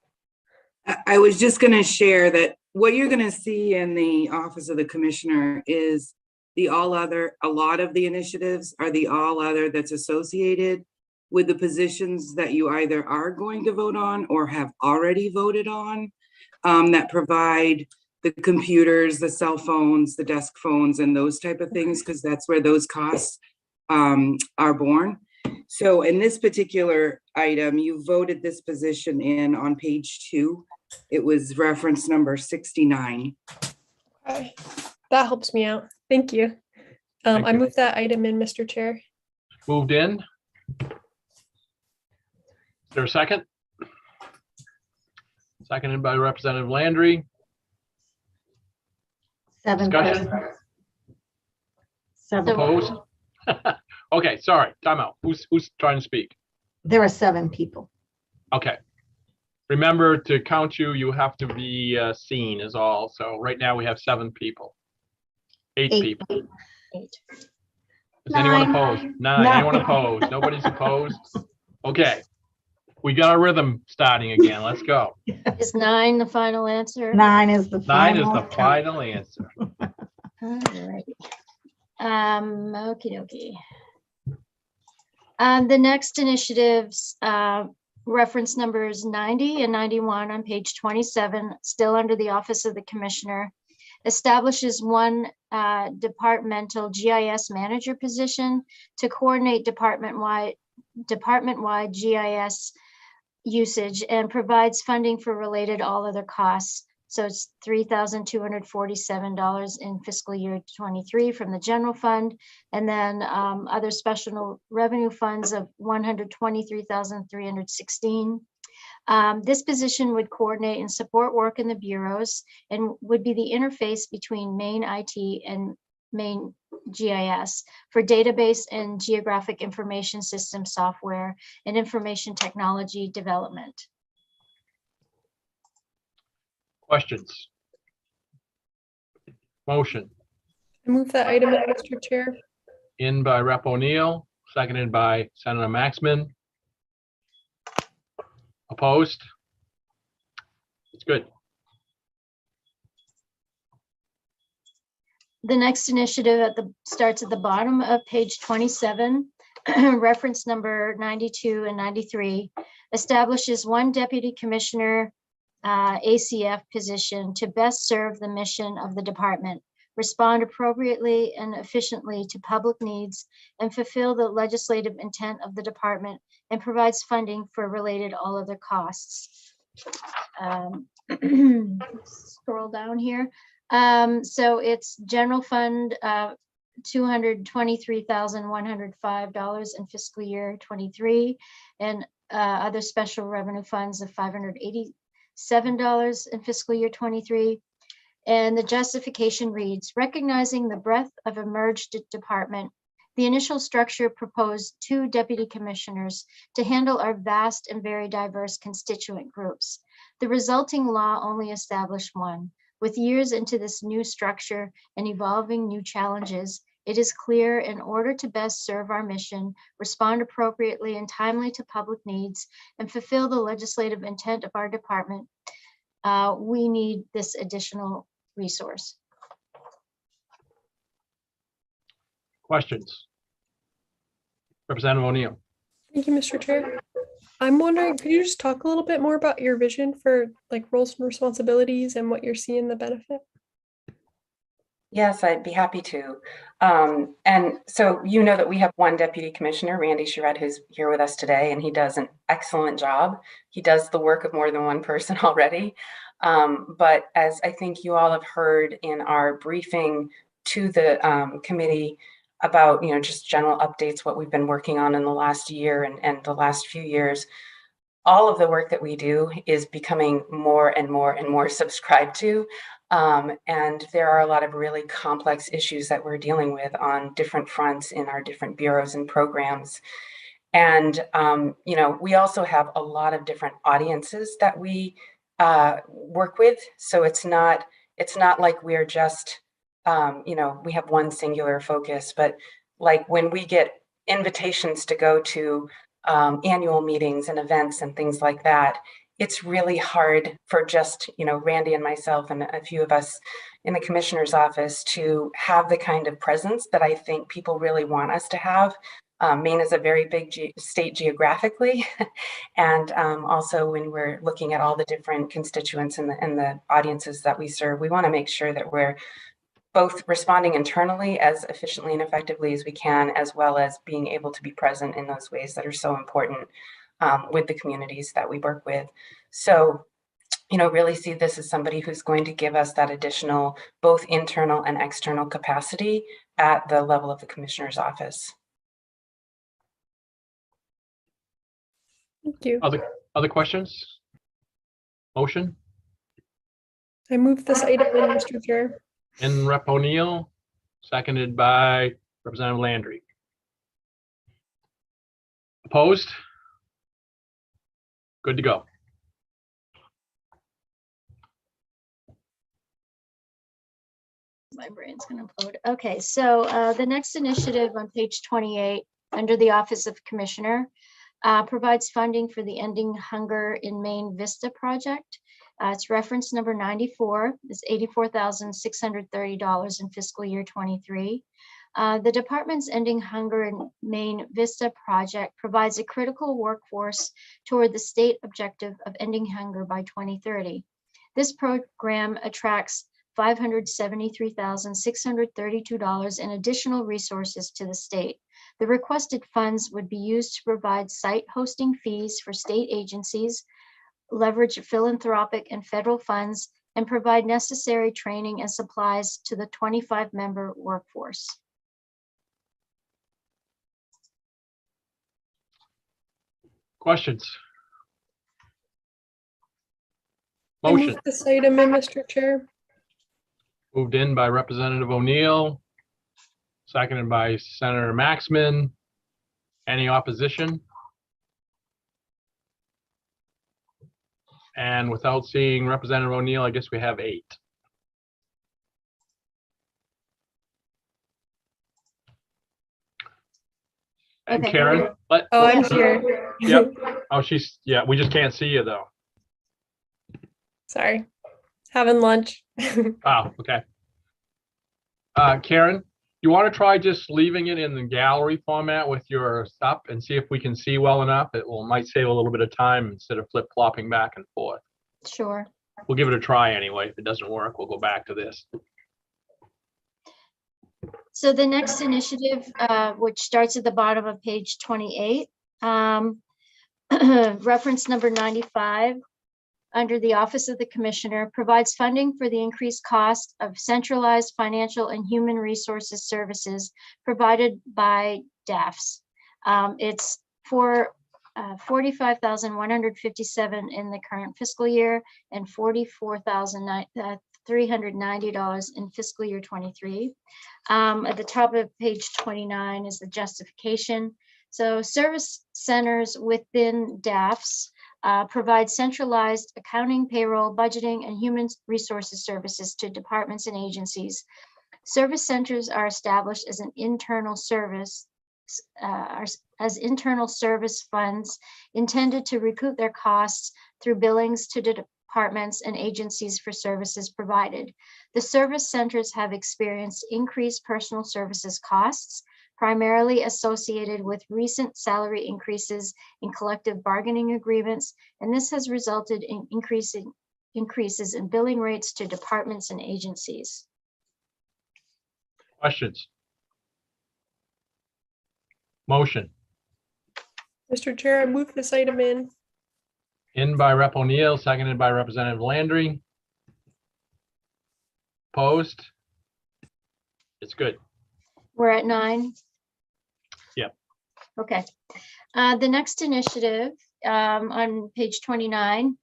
I was just going to share that what you're going to see in the Office of the Commissioner is the all other, a lot of the initiatives are the all other that's associated with the positions that you either are going to vote on or have already voted on, that provide the computers, the cell phones, the desk phones, and those type of things, because that's where those costs are born. So in this particular item, you voted this position in on page 2. It was reference number 69. Okay. That helps me out. Thank you. Thank I you. moved that item in, Mr. Chair. Moved in. Is there a second? Seconded by Representative Landry. 7 Discussion? persons. 7. Opposed? Okay, sorry, timeout. Who's trying to speak? There are 7 people. Okay. Remember, to count you, you have to be seen is all. So right now we have 7 people. 8 people. 8. Is anyone 9. opposed? 9. Anyone opposed? Nobody's opposed? Okay. We got our rhythm starting again. Let's go. Is 9 the final answer? 9 is the 9 final. is the final answer. Alrighty. Okie dokie. The next initiatives, reference numbers 90 and 91 on page 27, still under the Office of the Commissioner, establishes one departmental GIS manager position to coordinate department-wide GIS usage and provides funding for related all other costs. So it's $3,247 in fiscal year 23 from the general fund, and then other special revenue funds of $123,316. This position would coordinate and support work in the bureaus and would be the interface between Maine IT and Maine GIS for database and geographic information system software and information technology development. Questions? Motion. I move that item in, Mr. Chair. In by Rep. O'Neill, seconded by Senator Maxman. Opposed? It's good. The next initiative starts at the bottom of page 27, reference number 92 and 93, establishes one deputy commissioner ACF position to best serve the mission of the department, respond appropriately and efficiently to public needs, and fulfill the legislative intent of the department, and provides funding for related all other costs. Scroll down here. So it's general fund $223,105 in fiscal year 23, and other special revenue funds of $587 in fiscal year 23. And the justification reads, recognizing the breadth of a merged department, the initial structure proposed 2 deputy commissioners to handle our vast and very diverse constituent groups. The resulting law only established 1. With years into this new structure and evolving new challenges, it is clear in order to best serve our mission, respond appropriately and timely to public needs, and fulfill the legislative intent of our department, we need this additional resource. Questions? Representative O'Neill. Thank you, Mr. Chair. I'm wondering, could you just talk a little bit more about your vision for like roles and responsibilities and what you're seeing the benefit? Yes, I'd be happy to. And so you know that we have one deputy commissioner, Randy Charette, who's here with us today, and he does an excellent job. He does the work of more than one person already. But as I think you all have heard in our briefing to the committee about, just general updates, what we've been working on in the last year and the last few years, all of the work that we do is becoming more and more and more subscribed to. And there are a lot of really complex issues that we're dealing with on different fronts in our different bureaus and programs. And, we also have a lot of different audiences that we work with. So it's not like we're just, we have one singular focus, but like when we get invitations to go to annual meetings and events and things like that, it's really hard for just, Randy and myself and a few of us in the commissioner's office to have the kind of presence that I think people really want us to have. Maine is a very big state geographically. And also when we're looking at all the different constituents and the audiences that we serve, we want to make sure that we're both responding internally as efficiently and effectively as we can, as well as being able to be present in those ways that are so important with the communities that we work with. So, really see this as somebody who's going to give us that additional, both internal and external capacity at the level of the commissioner's office. Thank you. Other questions? Motion? I move this item in, Mr. Chair. And Rep. O'Neill, seconded by Representative Landry. Opposed? Good to go. My brain's going to implode. Okay, so the next initiative on page 28 under the Office of Commissioner provides funding for the Ending Hunger in Maine Vista project. It's reference number 94. It's $84,630 in fiscal year 23. The department's Ending Hunger in Maine Vista project provides a critical workforce toward the state objective of ending hunger by 2030. This program attracts $573,632 in additional resources to the state. The requested funds would be used to provide site hosting fees for state agencies, leverage philanthropic and federal funds, and provide necessary training and supplies to the 25-member workforce. Questions? I Motion. move this item in, Mr. Chair. Moved in by Representative O'Neill, seconded by Senator Maxman. Any opposition? And without seeing Representative O'Neill, I guess we have 8. And Okay. Karen? I'm here. Yep. Oh, we just can't see you though. Sorry. Having lunch. Oh, okay. Karen, you want to try just leaving it in the gallery format with your stuff and see if we can see well enough? Might save a little bit of time instead of flip-flopping back and forth. Sure. We'll give it a try anyway. If it doesn't work, we'll go back to this. So the next initiative, which starts at the bottom of page 28, reference number 95, under the Office of the Commissioner, provides funding for the increased cost of centralized financial and human resources services provided by DAFs. It's for $45,157 in the current fiscal year and $44,390 in fiscal year 23. At the top of page 29 is the justification. So service centers within DAFs provide centralized accounting, payroll, budgeting, and human resources services to departments and agencies. Service centers are established as an internal service, internal service funds intended to recoup their costs through billings to departments and agencies for services provided. The service centers have experienced increased personal services costs, primarily associated with recent salary increases in collective bargaining agreements, and this has resulted in increases in billing rates to departments and agencies. Questions? Motion. Mr. Chair, I move this item in. In by Rep. O'Neill, seconded by Representative Landry. Opposed? It's good. We're at 9. Yep. Okay. The next initiative on page 29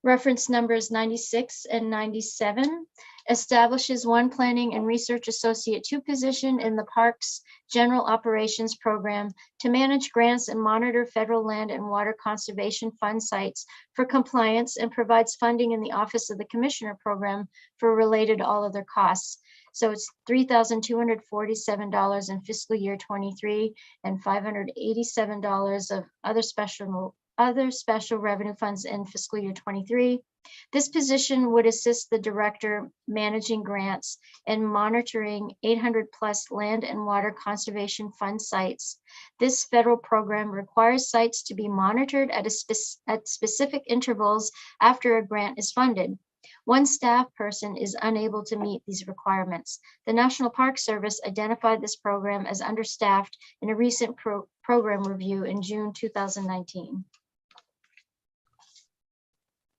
Reference numbers 96 and 97, establishes one planning and research associate 2 position in the Parks General Operations Program to manage grants and monitor federal land and water conservation fund sites for compliance, and provides funding in the Office of the Commissioner Program for related all other costs. So it's $3,247 in fiscal year 23 and $587 of other special revenue funds in fiscal year 23. This position would assist the director managing grants and monitoring 800 plus land and water conservation fund sites. This federal program requires sites to be monitored at specific intervals after a grant is funded. One staff person is unable to meet these requirements. The National Park Service identified this program as understaffed in a recent program review in June 2019.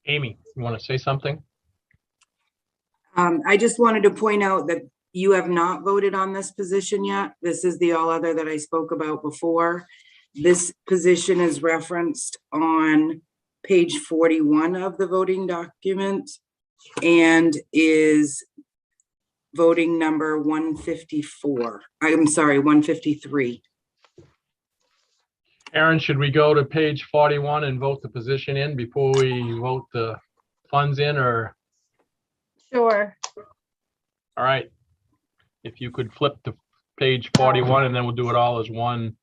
Amy, you want to say something? I just wanted to point out that you have not voted on this position yet. This is the all other that I spoke about before. This position is referenced on page 41 of the voting document and is voting number 154. I'm sorry, 153. Aaron, should we go to page 41 and vote the position in before we vote the funds in, or? Sure. All right. If you could flip to page 41 and then we'll do it all as one.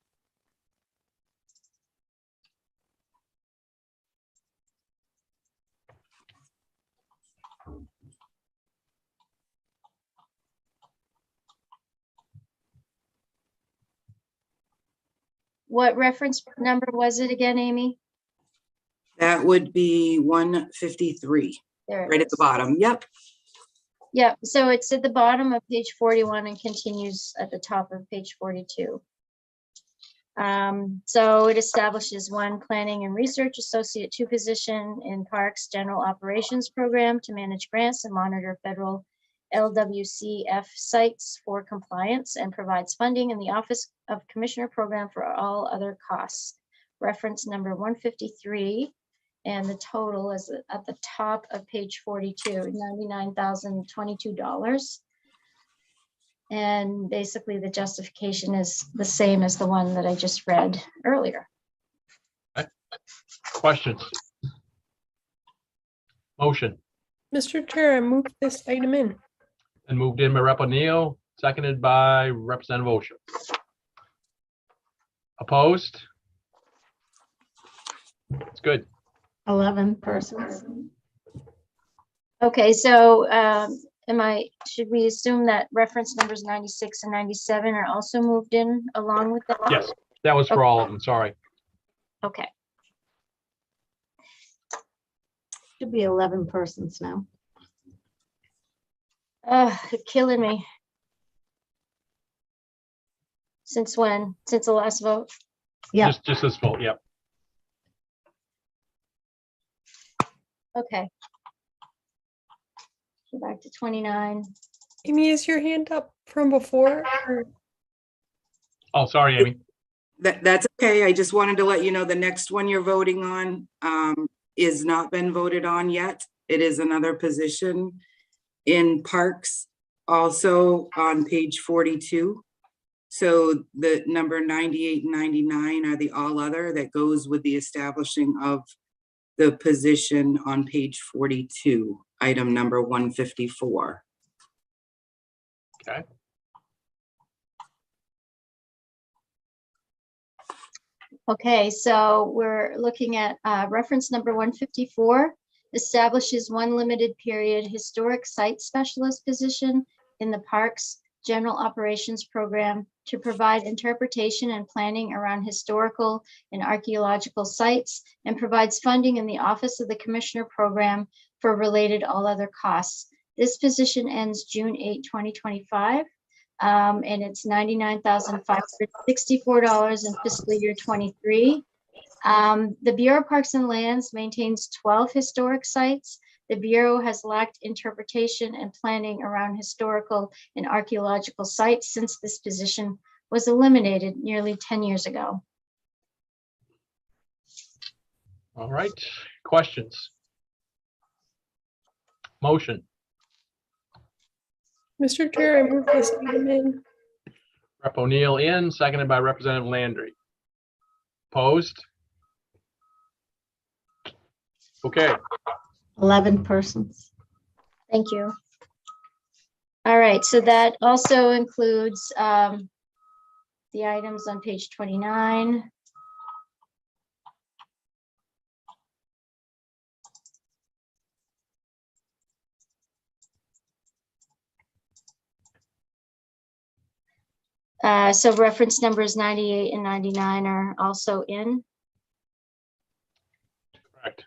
What reference number was it again, Amy? That would be 153, There it right at the is. bottom. Yep. Yeah, so it's at the bottom of page 41 and continues at the top of page 42. So it establishes one planning and research associate 2 position in Parks General Operations Program to manage grants and monitor federal LWCF sites for compliance, and provides funding in the Office of Commissioner Program for all other costs. Reference number 153, and the total is at the top of page 42, $99,022. And basically the justification is the same as the one that I just read earlier. Questions? Motion. Mr. Chair, I move this item in. And moved in by Rep. O'Neill, seconded by Representative Osha. Opposed? It's good. 11 persons. Okay, so should we assume that reference numbers 96 and 97 are also moved in along with that? Yes, that was for all of them, sorry. Okay. Should be 11 persons now. Killing me. Since when? Since the last vote? Yeah. Just this vote, yep. Okay. Go back to 29. Amy, is your hand up from before? Or? Oh, sorry, Amy. That's okay. I just wanted to let you know the next one you're voting on is not been voted on yet. It is another position in Parks, also on page 42. So the number 98 and 99 are the all other that goes with the establishing of the position on page 42, item number 154. Okay. Okay, so we're looking at reference number 154, establishes one limited period historic site specialist position in the Parks General Operations Program to provide interpretation and planning around historical and archaeological sites, and provides funding in the Office of the Commissioner Program for related all other costs. This position ends June 8, 2025. And it's $99,564 in fiscal year 23. The Bureau of Parks and Lands maintains 12 historic sites. The Bureau has lacked interpretation and planning around historical and archaeological sites since this position was eliminated nearly 10 years ago. All right, questions? Motion. Mr. Chair, I move this item in. Rep. O'Neill in, seconded by Representative Landry. Opposed? Okay, 11 persons. Thank you. All right, so that also includes the items on page 29. So reference numbers 98 and 99 are also in. correct.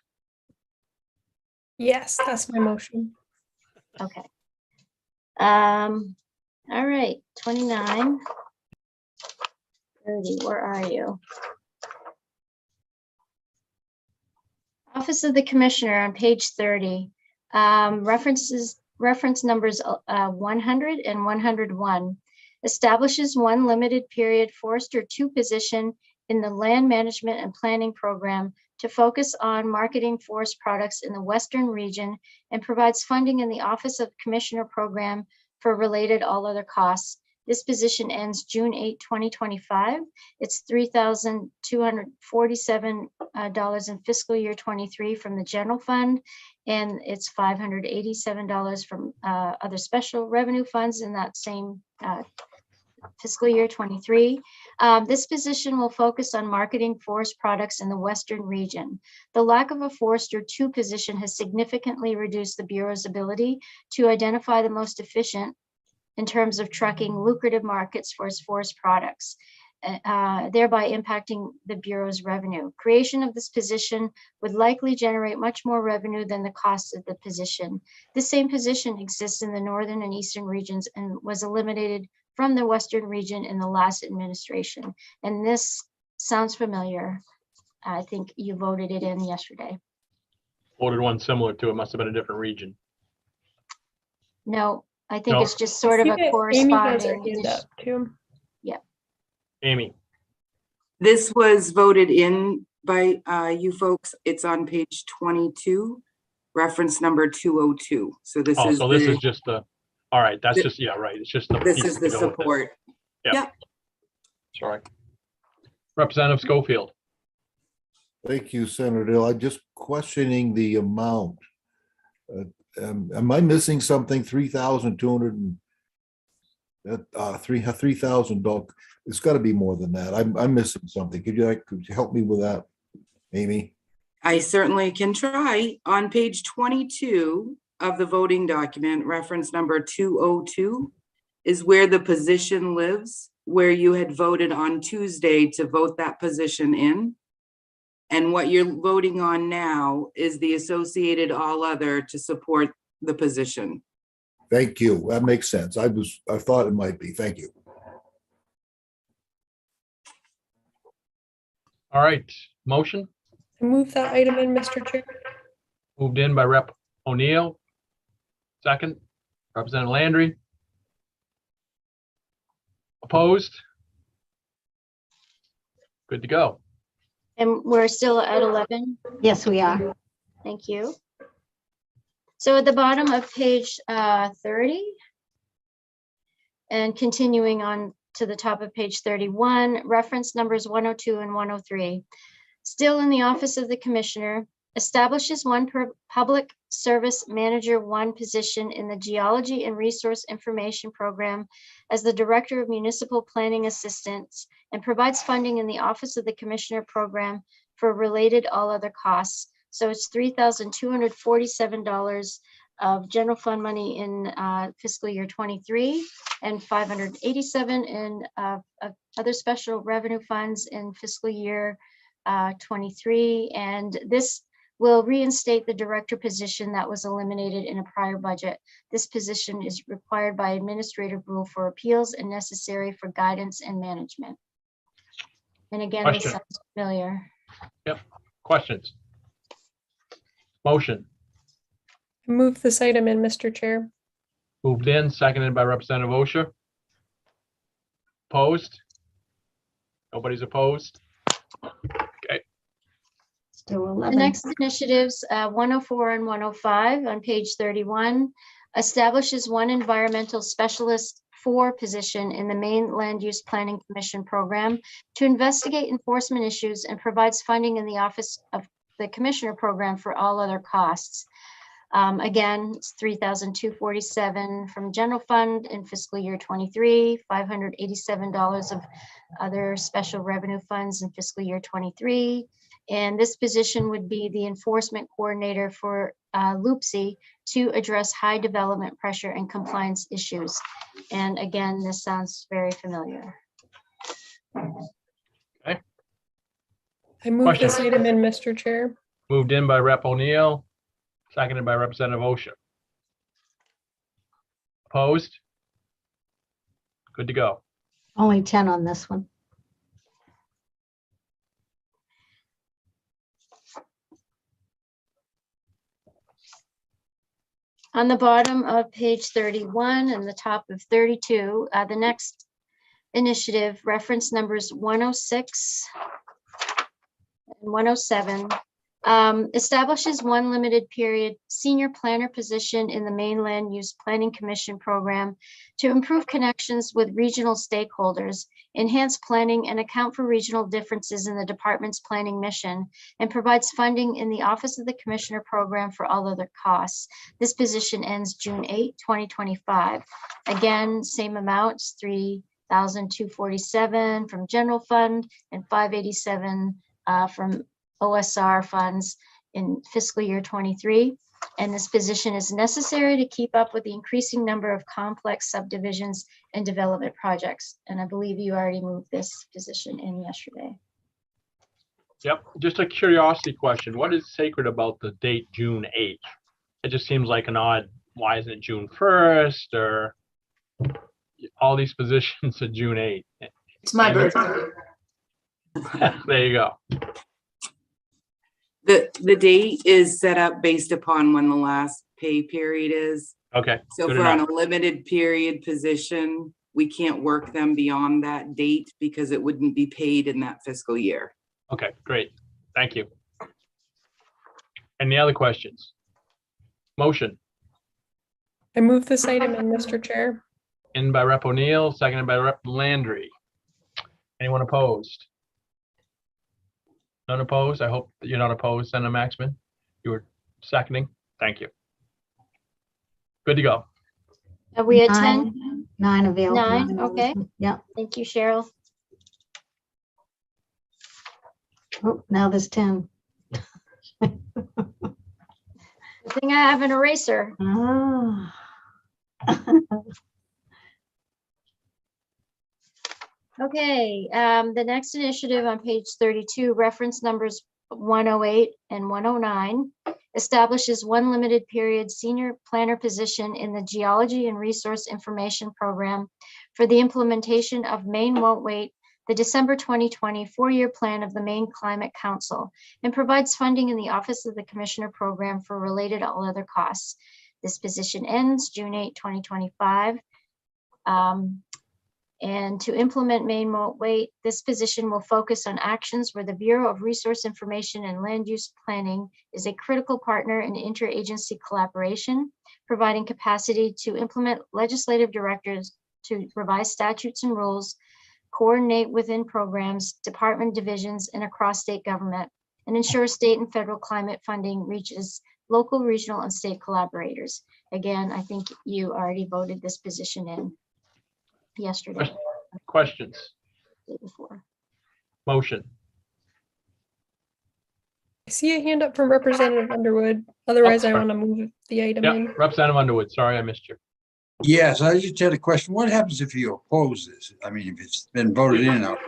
Yes, that's my motion. Okay. All right, 29. 30, where are you? Office of the Commissioner on page 30. Reference numbers 100 and 101. Establishes one limited period Forester 2 position in the Land Management and Planning Program to focus on marketing forest products in the Western region and provides funding in the Office of Commissioner Program for related all other costs. This position ends June 8, 2025. It's $3,247 in fiscal year 23 from the general fund, and it's $587 from other special revenue funds in that same fiscal year 23. This position will focus on marketing forest products in the Western region. The lack of a Forester 2 position has significantly reduced the Bureau's ability to identify the most efficient in terms of trucking lucrative markets for its forest products, thereby impacting the Bureau's revenue. Creation of this position would likely generate much more revenue than the cost of the position. The same position exists in the northern and eastern regions and was eliminated from the Western region in the last administration. And this sounds familiar. I think you voted it in yesterday. Voted one similar to it, must have been a different region. No, I think No. it's just sort of a Amy has her corresponding. hand up too. Yeah. Amy, This was voted in by you folks. It's on page 22, reference number 202. So this is so this is just the, all right, that's just, yeah, right. It's just the. this piece is the to go with it. support. Yep. Yep. Sorry. Representative Schofield. Thank you, Senator Dill. I'm just questioning the amount. Am I missing something? 3,200 $3,000. It's got to be more than that. I'm missing something. Could you help me with that, Amy? I certainly can try. On page 22 of the voting document, reference number 202 is where the position lives, where you had voted on Tuesday to vote that position in. And what you're voting on now is the associated all other to support the position. Thank you. That makes sense. I thought it might be. Thank you. All right, motion I move that item in, Mr. Chair. moved in by Rep. O'Neill. Second, Representative Landry. Opposed? Good to go. And we're still at 11. Yes, we are. Thank you. So at the bottom of page 30 and continuing on to the top of page 31, reference numbers 102 and 103. Still in the Office of the Commissioner, establishes one Public Service Manager 1 position in the Geology and Resource Information Program as the Director of Municipal Planning Assistance and provides funding in the Office of the Commissioner Program for related all other costs. So it's $3,247 of general fund money in fiscal year 23 and $587 in other special revenue funds in fiscal year 23. And this will reinstate the director position that was eliminated in a prior budget. This position is required by administrative rule for appeals and necessary for guidance and management. And again, this Question. sounds familiar. Yep. Questions? Motion I move this item in, Mr. Chair. moved in, seconded by Representative Osher. Opposed? Nobody's opposed? Okay. Still The 11. next initiatives, 104 and 105 on page 31, establishes one environmental specialist 4 position in the Maine Land Use Planning Commission program to investigate enforcement issues and provides funding in the Office of the Commissioner program for all other costs. Again, it's $3,247 from general fund in fiscal year 23, $587 of other special revenue funds in fiscal year 23. And this position would be the enforcement coordinator for LoopSy to address high development pressure and compliance issues. And again, this sounds very familiar. Okay. I move this item in, Mr. Chair. Moved in by Rep. O'Neill, seconded by Representative Osha. Opposed? Good to go. Only 10 on this one. On the bottom of page 31 and the top of 32, the next initiative, reference numbers 106 and 107, establishes one limited period senior planner position in the Maine Land Use Planning Commission program to improve connections with regional stakeholders, enhance planning, and account for regional differences in the department's planning mission, and provides funding in the Office of the Commissioner program for all other costs. This position ends June 8, 2025. Again, same amounts, $3,247 from general fund and $587 from OSR funds in fiscal year 23. And this position is necessary to keep up with the increasing number of complex subdivisions and development projects. And I believe you already moved this position in yesterday. Yep, just a curiosity question. What is sacred about the date June 8th? It just seems like an odd, why isn't it June 1st or all these positions are June 8th? It's my birthday. There you go. The date is set up based upon when the last pay period is. Okay. So if we're on a limited period position, we can't work them beyond that date because it wouldn't be paid in that fiscal year. Okay, great. Thank you. Any other questions? Motion. I move this item in, Mr. Chair. In by Rep. O'Neill, seconded by Rep. Landry. Anyone opposed? None opposed? I hope that you're not opposed, Senator Maxman. You were seconding. Thank you. Good to go. Are we at 10? 9 available. 9, okay. Yeah. Thank you, Cheryl. Oh, now there's 10. Good thing I have an eraser. Ah. Okay, the next initiative on page 32, reference numbers 108 and 109, establishes one limited period senior planner position in the Geology and Resource Information Program for the implementation of Maine Won't Wait, the December 2020 4-year plan of the Maine Climate Council, and provides funding in the Office of the Commissioner program for related all other costs. This position ends June 8, 2025. And to implement Maine Won't Wait, this position will focus on actions where the Bureau of Resource Information and Land Use Planning is a critical partner in interagency collaboration, providing capacity to implement legislative directives to revise statutes and rules, coordinate within programs, department divisions, and across state government, and ensure state and federal climate funding reaches local, regional, and state collaborators. Again, I think you already voted this position in yesterday. Questions? Before. Motion. I see a hand up from Representative Underwood. Otherwise, I sorry. want to move the item in. Yep, Representative Underwood. Sorry, I missed you. Yes, I just had a question. What happens if you oppose this? I mean, if it's been voted in out?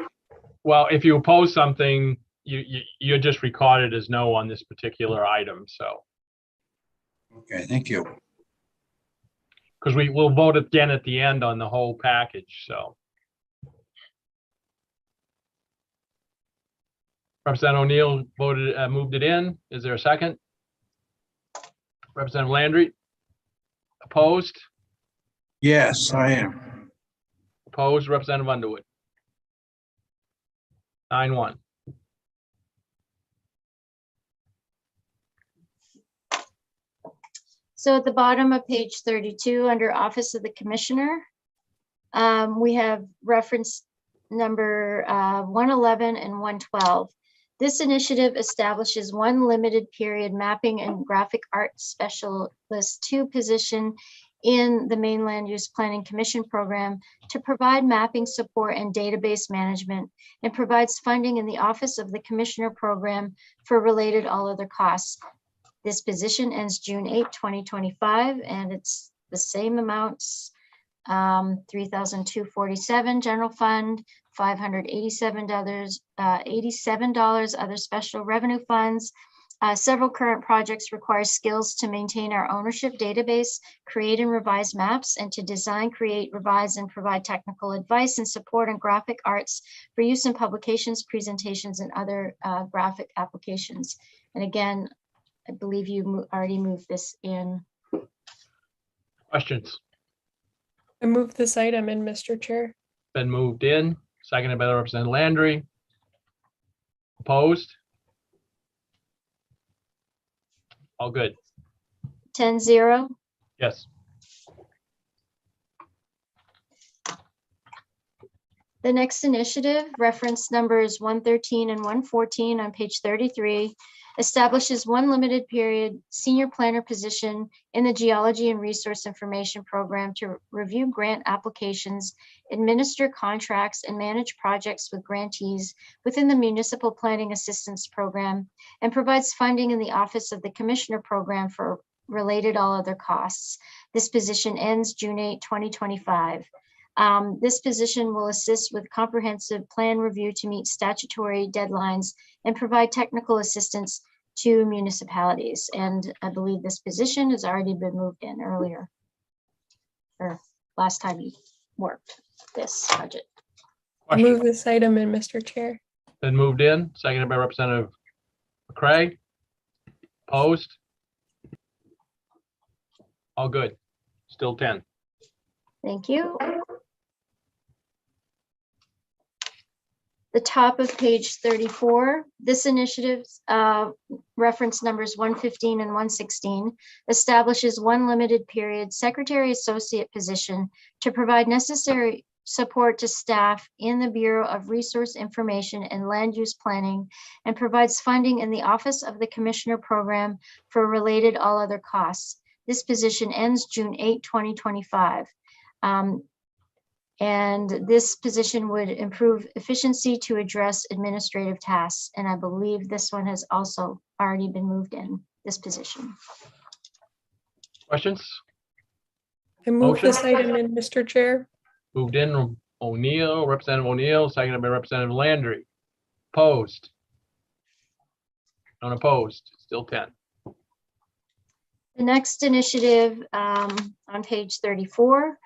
Well, if you oppose something, you're just recorded as no on this particular item. So. Okay, thank you. Because we will vote again at the end on the whole package, so. Representative O'Neill voted, moved it in. Is there a second? Representative Landry? Opposed? Yes, I am. Opposed, Representative Underwood. 9-1. So at the bottom of page 32, under Office of the Commissioner, we have reference number 111 and 112. This initiative establishes one limited period mapping and graphic arts specialist 2 position in the Maine Land Use Planning Commission program to provide mapping support and database management, and provides funding in the Office of the Commissioner program for related all other costs. This position ends June 8, 2025, and it's the same amounts, $3,247 general fund, $587 other special revenue funds. Several current projects require skills to maintain our ownership database, create and revise maps, and to design, create, revise, and provide technical advice and support on graphic arts for use in publications, presentations, and other graphic applications. And again, I believe you already moved this in. Questions? I move this item in, Mr. Chair. Been moved in, seconded by the Representative Landry. Opposed? All good. 10-0. Yes. The next initiative, reference numbers 113 and 114 on page 33, establishes one limited period senior planner position in the Geology and Resource Information Program to review grant applications, administer contracts, and manage projects with grantees within the Municipal Planning Assistance Program, and provides funding in the Office of the Commissioner program for related all other costs. This position ends June 8, 2025. This position will assist with comprehensive plan review to meet statutory deadlines and provide technical assistance to municipalities. And I believe this position has already been moved in earlier, or last time you worked this budget. I move this item in, Mr. Chair. Been moved in, seconded by Representative McCray. Opposed? All good. Still 10. Thank you. The top of page 34, this initiative's reference numbers 115 and 116 establishes one limited period secretary associate position to provide necessary support to staff in the Bureau of Resource Information and Land Use Planning, and provides funding in the Office of the Commissioner program for related all other costs. This position ends June 8, 2025. And this position would improve efficiency to address administrative tasks. And I believe this one has also already been moved in, this position. Questions? I move this item in, Mr. Chair. Moved in, O'Neill, Representative O'Neill, seconded by Representative Landry. Opposed? Unopposed, still 10. The next initiative on page 34,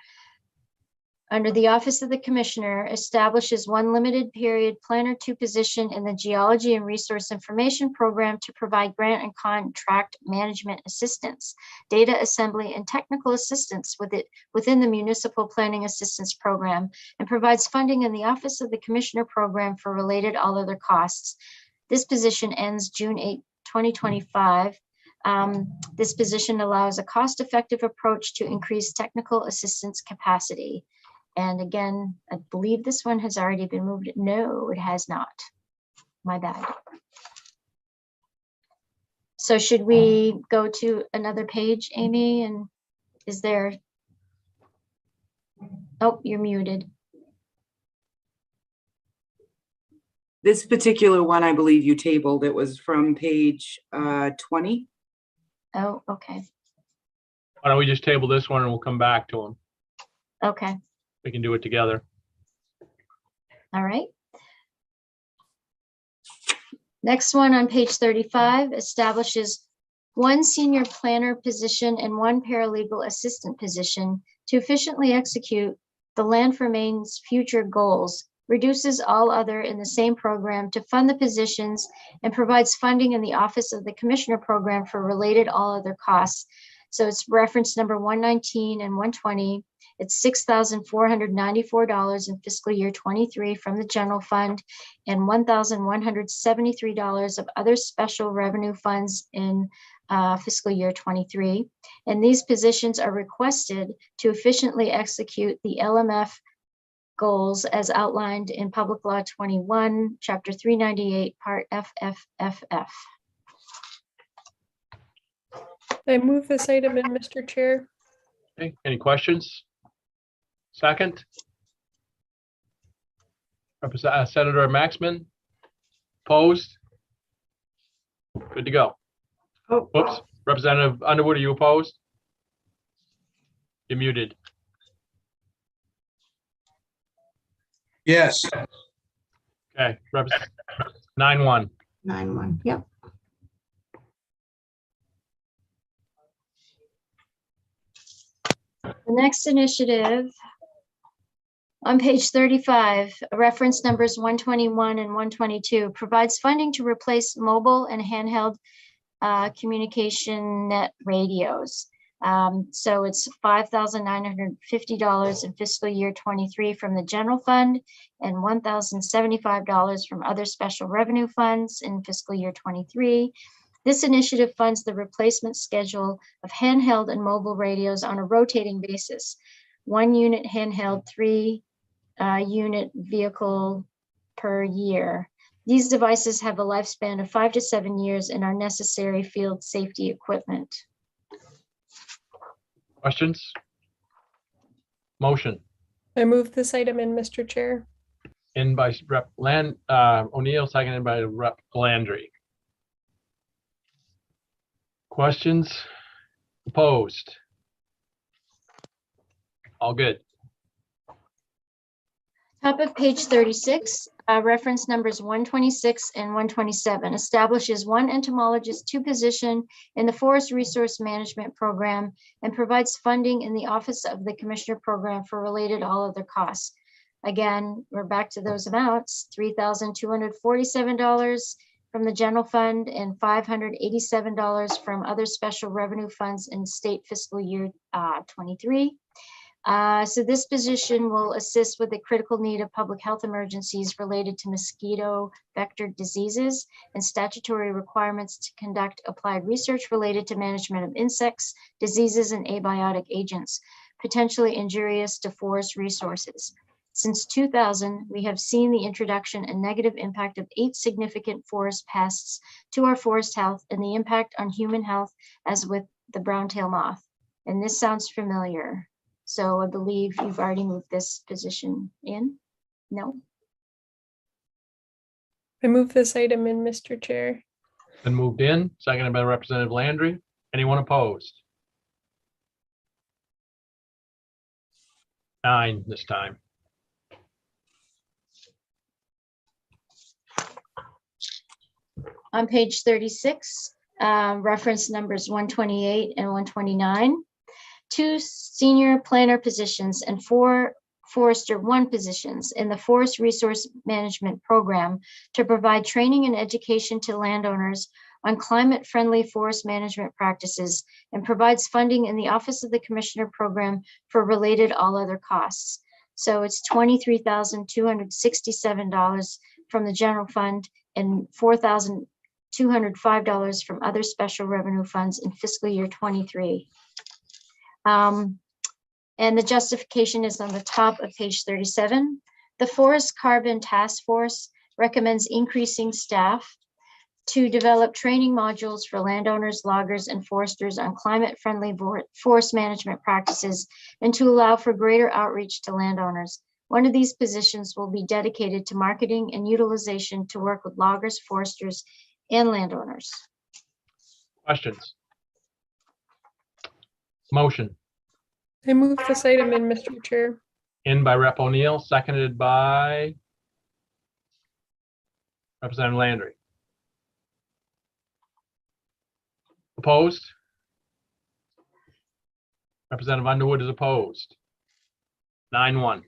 under the Office of the Commissioner, establishes one limited period Planner 2 position in the Geology and Resource Information Program to provide grant and contract management assistance, data assembly, and technical assistance within the Municipal Planning Assistance Program, and provides funding in the Office of the Commissioner program for related all other costs. This position ends June 8, 2025. This position allows a cost-effective approach to increase technical assistance capacity. And again, I believe this one has already been moved. No, it has not. My bad. So should we go to another page, Amy? And is there? Oh, you're muted. This particular one, I believe you tabled, it was from page 20. Oh, okay. Why don't we just table this one and we'll come back to them? Okay. We can do it together. All right. Next one on page 35 establishes one senior planner position and one paralegal assistant position to efficiently execute the Land for Maine's future goals, reduces all other in the same program to fund the positions, and provides funding in the Office of the Commissioner program for related all other costs. So it's reference number 119 and 120. It's $6,494 in fiscal year 23 from the general fund, and $1,173 of other special revenue funds in fiscal year 23. And these positions are requested to efficiently execute the LMF goals as outlined in Public Law 21, Chapter 398, Part FFFF. I move this item in, Mr. Chair. Okay, any questions? Second. Senator Maxman, opposed? Good to go. Oh. Whoops, Representative Underwood, are you opposed? You're muted. Yes. Okay, 9-1. 9-1, yep. The next initiative on page 35, reference numbers 121 and 122, provides funding to replace mobile and handheld communication net radios. So it's $5,950 in fiscal year 23 from the general fund and $1,075 from other special revenue funds in fiscal year 23. This initiative funds the replacement schedule of handheld and mobile radios on a rotating basis. 1 unit handheld, 3 unit vehicle per year. These devices have a lifespan of 5 to 7 years and are necessary field safety equipment. Questions? Motion. I move this item in, Mr. Chair. In by Rep. O'Neill, seconded by Rep. Landry. Questions? Opposed? All good. Top of page 36, reference numbers 126 and 127 establishes 1 entomologist 2 position in the Forest Resource Management Program and provides funding in the Office of the Commissioner Program for related all other costs. Again, we're back to those amounts, $3,247 from the general fund and $587 from other special revenue funds in state fiscal year 23. So this position will assist with the critical need of public health emergencies related to mosquito vector diseases and statutory requirements to conduct applied research related to management of insects, diseases, and abiotic agents, potentially injurious to forest resources. Since 2000, we have seen the introduction and negative impact of 8 significant forest pests to our forest health and the impact on human health as with the brown-tail moth. And this sounds familiar. So I believe you've already moved this position in? No? I move this item in, Mr. Chair. Been moved in, seconded by Representative Landry. Anyone opposed? 9 this time. On page 36, reference numbers 128 and 129. 2 senior planner positions and 4 forester 1 positions in the Forest Resource Management Program to provide training and education to landowners on climate-friendly forest management practices and provides funding in the Office of the Commissioner Program for related all other costs. So it's $23,267 from the general fund and $4,205 from other special revenue funds in fiscal year 23. And the justification is on the top of page 37. The Forest Carbon Task Force recommends increasing staff to develop training modules for landowners, loggers, and foresters on climate-friendly forest management practices and to allow for greater outreach to landowners. One of these positions will be dedicated to marketing and utilization to work with loggers, foresters, and landowners. Questions? Motion. I move this item in, Mr. Chair. In by Rep. O'Neill, seconded by Representative Landry. Opposed? Representative Underwood is opposed. 9-1.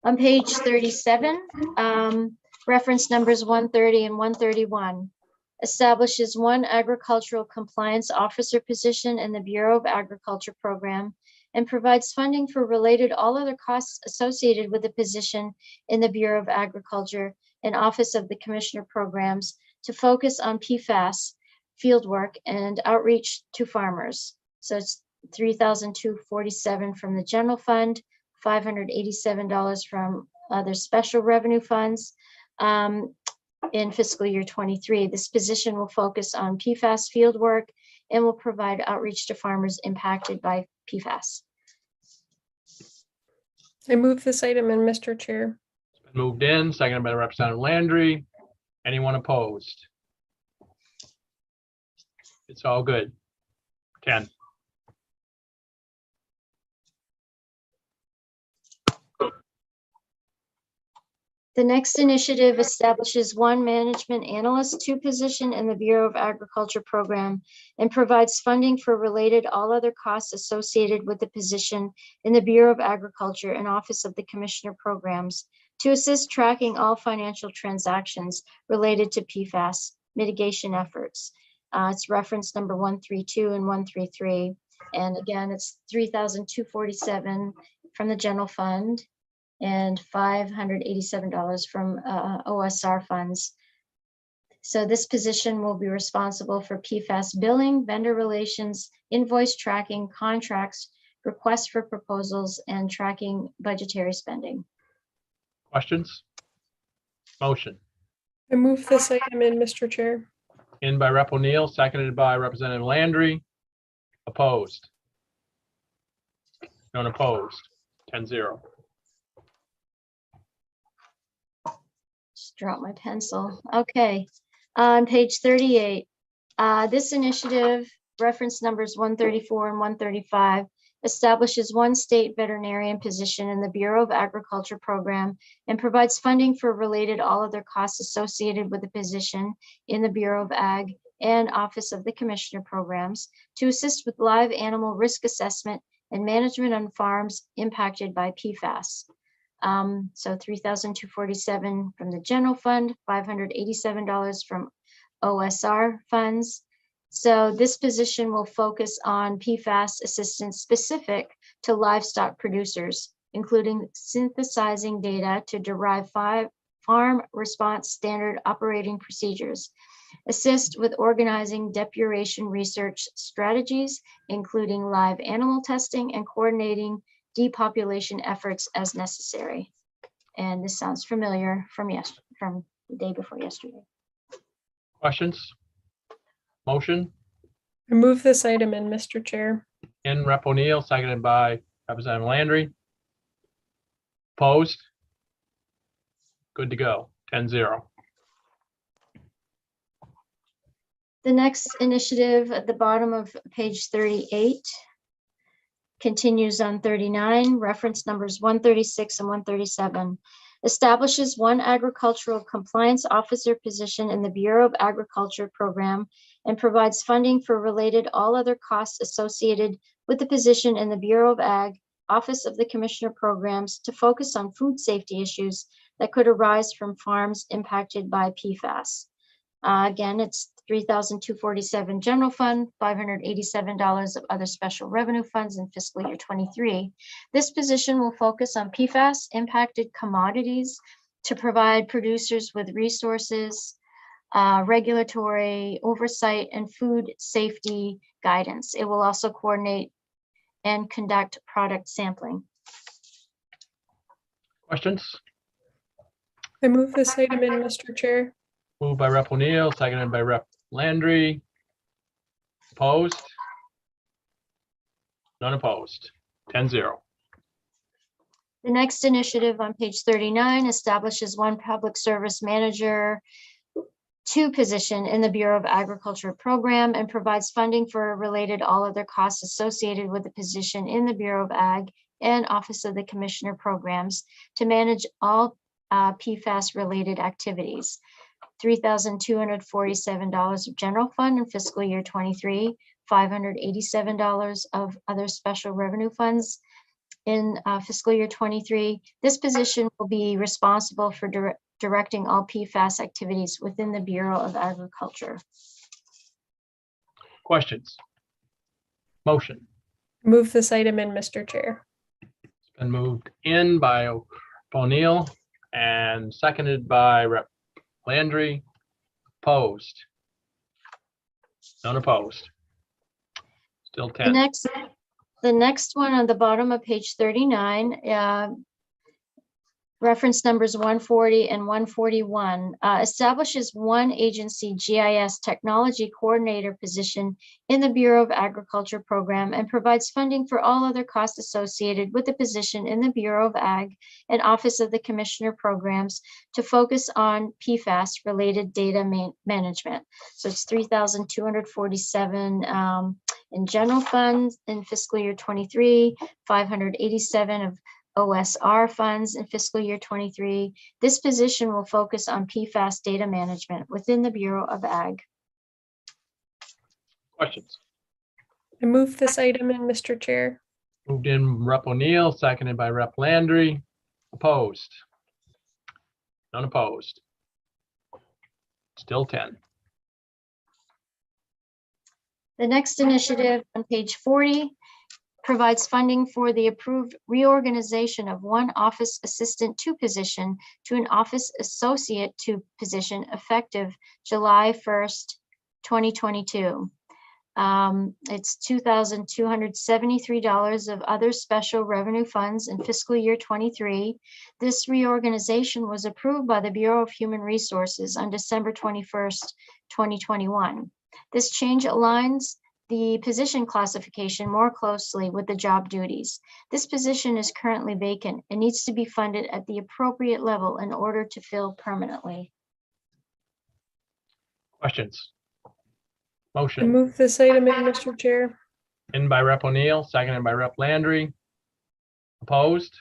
On page 37, reference numbers 130 and 131. Establishes 1 agricultural compliance officer position in the Bureau of Agriculture program and provides funding for related all other costs associated with the position in the Bureau of Agriculture and Office of the Commissioner Programs to focus on PFAS fieldwork and outreach to farmers. So it's $3,247 from the general fund, $587 from other special revenue funds. In fiscal year 23, this position will focus on PFAS fieldwork and will provide outreach to farmers impacted by PFAS. I move this item in, Mr. Chair. It's been moved in, seconded by Representative Landry. Anyone opposed? It's all good. Ken. The next initiative establishes one management analyst 2 position in the Bureau of Agriculture program and provides funding for related all other costs associated with the position in the Bureau of Agriculture and Office of the Commissioner programs to assist tracking all financial transactions related to PFAS mitigation efforts. It's reference number 132 and 133. And again, it's $3,247 from the general fund and $587 from OSR funds. So this position will be responsible for PFAS billing, vendor relations, invoice tracking, contracts, requests for proposals, and tracking budgetary spending. Questions? Motion. I move this item in, Mr. Chair. In by Rep. O'Neill, seconded by Representative Landry. Opposed? None opposed. 10-0. Just drop my pencil. Okay, on page 38, this initiative, reference numbers 134 and 135, establishes one state veterinarian position in the Bureau of Agriculture program and provides funding for related all other costs associated with the position in the Bureau of Ag and Office of the Commissioner programs to assist with live animal risk assessment and management on farms impacted by PFAS. So $3,247 from the general fund, $587 from OSR funds. So this position will focus on PFAS assistance specific to livestock producers, including synthesizing data to derive farm response standard operating procedures, assist with organizing depuration research strategies, including live animal testing and coordinating depopulation efforts as necessary. And this sounds familiar from the day before yesterday. Questions? Motion. I move this item in, Mr. Chair. In Rep. O'Neill, seconded by Representative Landry. Opposed? Good to go. 10-0. The next initiative at the bottom of page 38 continues on 39, reference numbers 136 and 137, establishes one agricultural compliance officer position in the Bureau of Agriculture program and provides funding for related all other costs associated with the position in the Bureau of Ag, Office of the Commissioner programs to focus on food safety issues that could arise from farms impacted by PFAS. Again, it's $3,247 general fund, $587 of other special revenue funds in fiscal year 23. This position will focus on PFAS impacted commodities to provide producers with resources, regulatory oversight, and food safety guidance. It will also coordinate and conduct product sampling. Questions? I move this item in, Mr. Chair. Moved by Rep. O'Neill, seconded by Rep. Landry. Opposed? None opposed. 10-0. The next initiative on page 39 establishes one public service manager 2 position in the Bureau of Agriculture program and provides funding for related all other costs associated with the position in the Bureau of Ag and Office of the Commissioner programs to manage all PFAS related activities. $3,247 of general fund in fiscal year 23, $587 of other special revenue funds in fiscal year 23. This position will be responsible for directing all PFAS activities within the Bureau of Agriculture. Questions? Motion. Move this item in, Mr. Chair. It's been moved in by O'Neill and seconded by Rep. Landry. Opposed? None opposed. Still The 10. next one on the bottom of page 39, reference numbers 140 and 141, establishes one agency GIS technology coordinator position in the Bureau of Agriculture program and provides funding for all other costs associated with the position in the Bureau of Ag and Office of the Commissioner programs to focus on PFAS related data management. So it's 3,247 in general funds in fiscal year 23, 587 of OSR funds in fiscal year 23. This position will focus on PFAS data management within the Bureau of Ag. Questions? I move this item in, Mr. Chair. Moved in Rep. O'Neill, seconded by Rep. Landry. Opposed? None opposed. Still 10. The next initiative on page 40 provides funding for the approved reorganization of one office assistant 2 position to an office associate 2 position effective July 1st, 2022. It's $2,273 of other special revenue funds in fiscal year 23. This reorganization was approved by the Bureau of Human Resources on December 21st, 2021. This change aligns the position classification more closely with the job duties. This position is currently vacant and needs to be funded at the appropriate level in order to fill permanently. Questions? I Motion. move this item in, Mr. Chair. In by Rep. O'Neill, seconded by Rep. Landry. Opposed?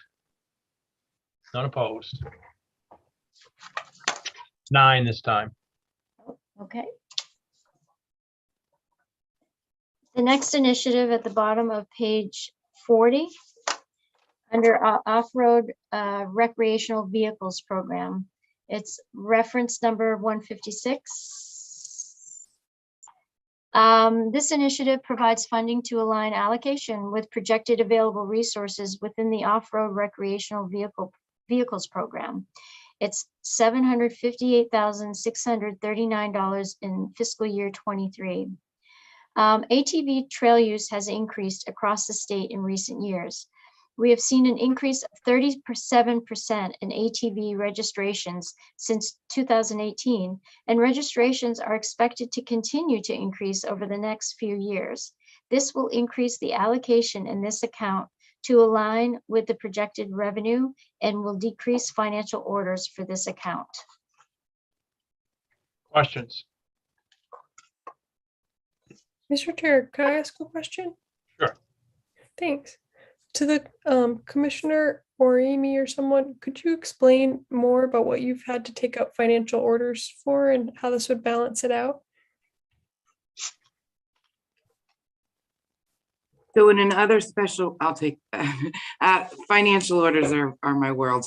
None opposed. 9 this time. Okay. The next initiative at the bottom of page 40, under off-road recreational vehicles program. It's reference number 156. This initiative provides funding to align allocation with projected available resources within the off-road recreational vehicles program. It's $758,639 in fiscal year 23. ATV trail use has increased across the state in recent years. We have seen an increase of 37% in ATV registrations since 2018, and registrations are expected to continue to increase over the next few years. This will increase the allocation in this account to align with the projected revenue and will decrease financial orders for this account. Questions? Mr. Chair, could I ask a question? Sure. Thanks. To the Commissioner or Amy or someone, could you explain more about what you've had to take out financial orders for and how this would balance it out? So in another special, I'll take that. Financial orders are my world.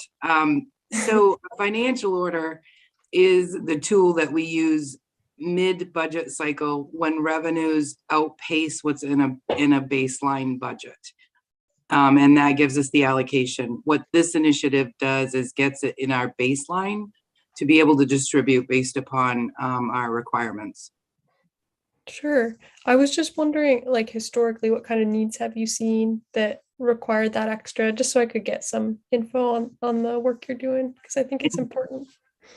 So a financial order is the tool that we use mid-budget cycle when revenues outpace what's in a baseline budget. And that gives us the allocation. What this initiative does is gets it in our baseline to be able to distribute based upon our requirements. Sure. I was just wondering, like, historically, what kind of needs have you seen that required that extra, just so I could get some info on the work you're doing, because I think it's important.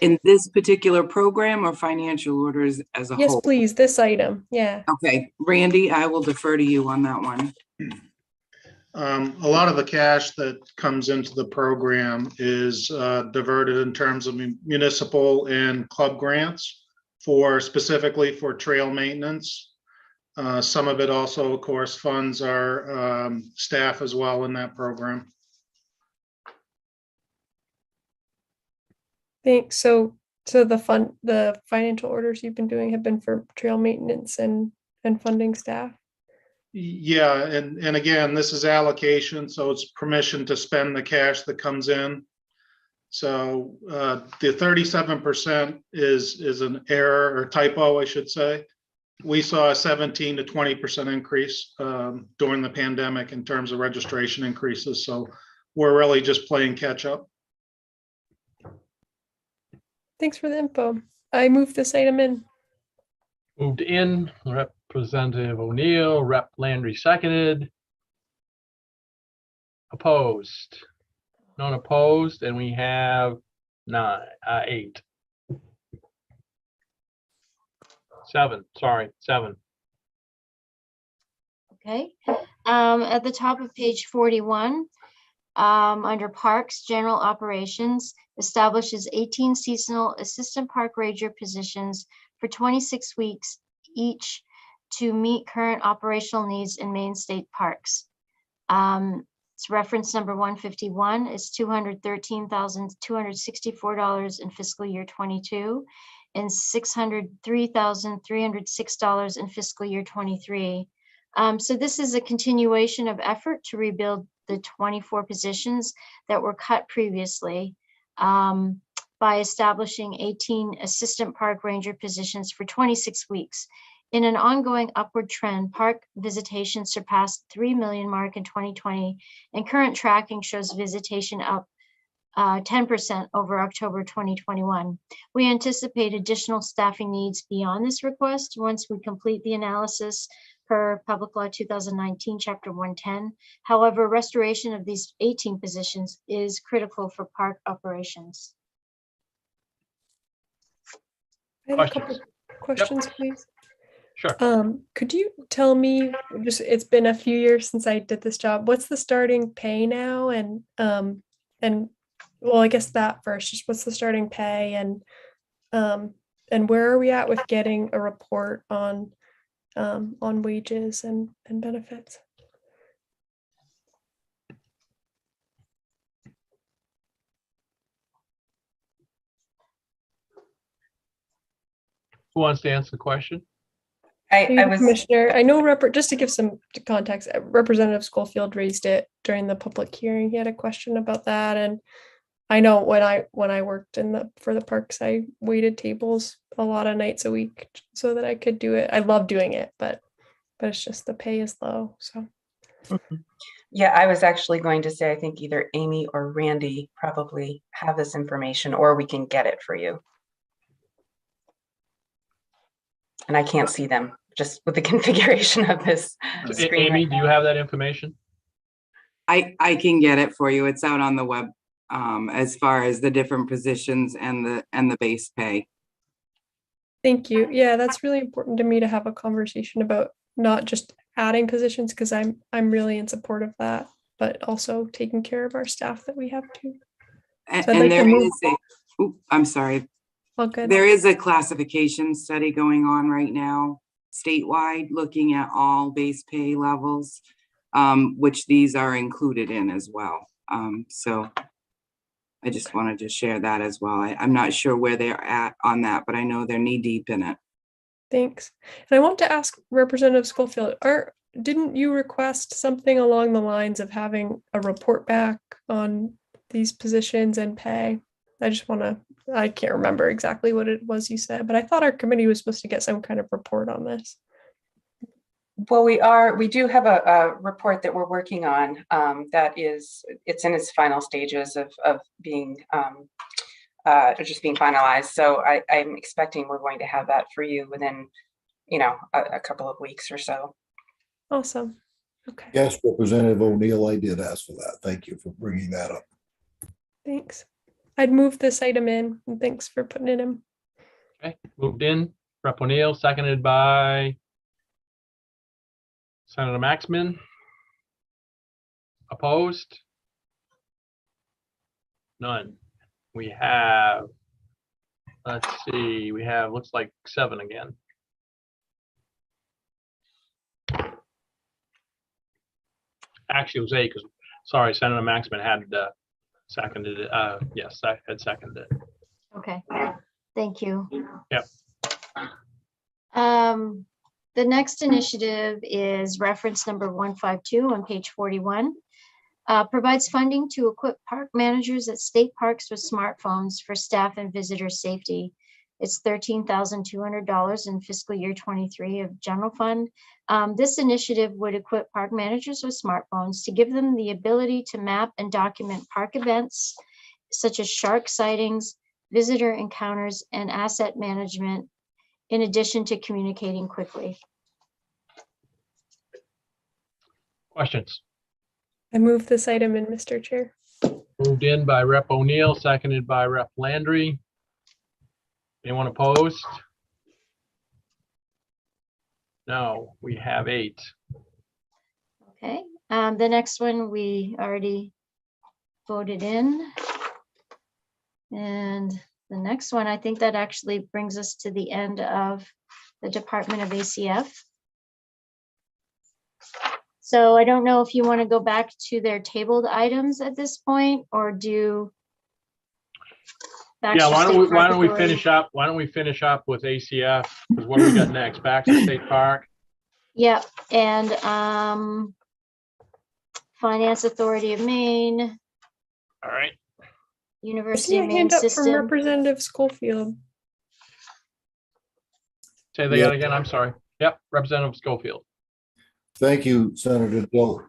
In this particular program or financial orders as a whole? Yes, please, this item, yeah. Okay, Randy, I will defer to you on that one. A lot of the cash that comes into the program is diverted in terms of municipal and club grants specifically for trail maintenance. Some of it also, of course, funds our staff as well in that program. Thanks. So the financial orders you've been doing have been for trail maintenance and funding staff? Yeah, and again, this is allocation, so it's permission to spend the cash that comes in. So the 37% is an error or typo, I should say. We saw a 17 to 20% increase during the pandemic in terms of registration increases. So we're really just playing catch up. Thanks for the info. I moved this item in. Moved in, Representative O'Neill, Rep. Landry seconded. Opposed? None opposed, and we have 8. 7, sorry, 7. Okay. At the top of page 41, under Parks, General Operations, establishes 18 seasonal assistant park ranger positions for 26 weeks each to meet current operational needs in Maine state parks. It's reference number 151 is $213,264 in fiscal year 22 and $603,306 in fiscal year 23. So this is a continuation of effort to rebuild the 24 positions that were cut previously by establishing 18 assistant park ranger positions for 26 weeks. In an ongoing upward trend, park visitation surpassed 3 million mark in 2020, and current tracking shows visitation up 10% over October 2021. We anticipate additional staffing needs beyond this request once we complete the analysis per Public Law 2019, Chapter 110. However, restoration of these 18 positions is critical for park operations. I have a couple questions, please. Sure. Could you tell me, just it's been a few years since I did this job, what's the starting pay now? And well, I guess that first, just what's the starting pay and where are we at with getting a report on wages and benefits? Who wants to answer the question? I was Commissioner. I know just to give some context, Representative Schofield raised it during the public hearing. He had a question about that, and I know when I worked for the parks, I waited tables a lot of nights a week so that I could do it. I love doing it, but it's just the pay is low. So yeah, I was actually going to say I think either Amy or Randy probably have this information, or we can get it for you. And I can't see them just with the configuration of this screen. Amy, do you have that information? I can get it for you. It's out on the web as far as the different positions and the base pay. thank you. Yeah, that's really important to me to have a conversation about not just adding positions, because I'm really in support of that, but also taking care of our staff that we have too. And, So and there is I'm sorry. good. There is a classification study going on right now statewide, looking at all base pay levels, which these are included in as well. So I just wanted to share that as well. I'm not sure where they're at on that, but I know they're knee deep in it. Thanks. And I want to ask Representative Schofield, didn't you request something along the lines of having a report back on these positions and pay? I can't remember exactly what it was you said, but I thought our committee was supposed to get some kind of report on this. Well, we do have a report that we're working on it's in its final stages of being just being finalized. So I'm expecting we're going to have that for you within, a couple of weeks or so. Awesome. Okay. Yes, Representative O'Neill, I did ask for that. Thank you for bringing that up. Thanks. I'd move this item in, and thanks for putting it in. Okay, moved in, Rep. O'Neill, seconded by Senator Maxman. Opposed? None. We have, let's see, looks like 7 again. Actually, it was 8 because, sorry, Senator Maxman had seconded it. Yes, I had seconded it. Okay, thank you. Yep. The next initiative is reference number 152 on page 41. Provides funding to equip park managers at state parks with smartphones for staff and visitor safety. It's $13,200 in fiscal year 23 of general fund. This initiative would equip park managers with smartphones to give them the ability to map and document park events such as shark sightings, visitor encounters, and asset management, in addition to communicating quickly. Questions? I move this item in, Mr. Chair. Moved in by Rep. O'Neill, seconded by Rep. Landry. Anyone opposed? No, we have 8. Okay, the next one we already voted in. And the next one, I think that actually brings us to the end of the Department of ACF. So I don't know if you want to go back to their tabled items at this point, or do. Yeah, why don't we Authority. finish up? Why don't we finish up with ACF? Because what do we got next? Baxter State Park. Yep, and Finance Authority of Maine. All right. University I of see a Maine hand up from System. Representative Schofield. Say that again. I'm sorry. Yep, Representative Schofield. Thank you, Senator Dill.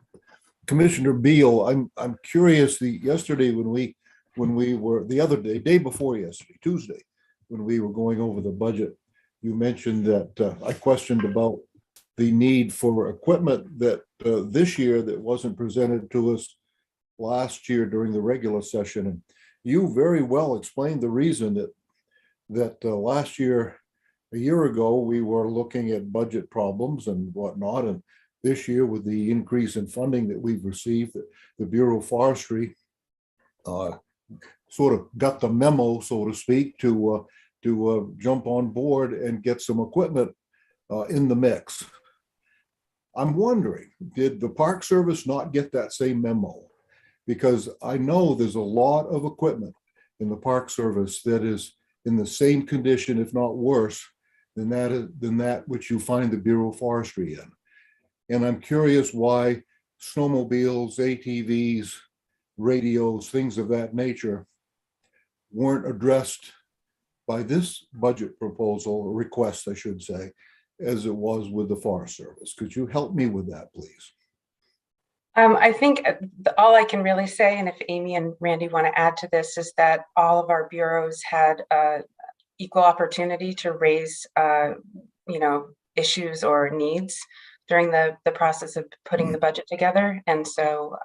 Commissioner Beal, I'm curious. Yesterday when we were the other day before yesterday, Tuesday, when we were going over the budget, you mentioned that I questioned about the need for equipment that this year that wasn't presented to us last year during the regular session. And you very well explained the reason that last year, a year ago, we were looking at budget problems and whatnot. And this year, with the increase in funding that we've received, the Bureau of Forestry sort of got the memo, so to speak, to jump on board and get some equipment in the mix. I'm wondering, did the Park Service not get that same memo? Because I know there's a lot of equipment in the Park Service that is in the same condition, if not worse, than that which you find the Bureau of Forestry in. And I'm curious why snowmobiles, ATVs, radios, things of that nature weren't addressed by this budget proposal, or request, I should say, as it was with the Forest Service. Could you help me with that, please? I think all I can really say, and if Amy and Randy want to add to this, is that all of our bureaus had equal opportunity to raise, issues or needs during the process of putting the budget together. And so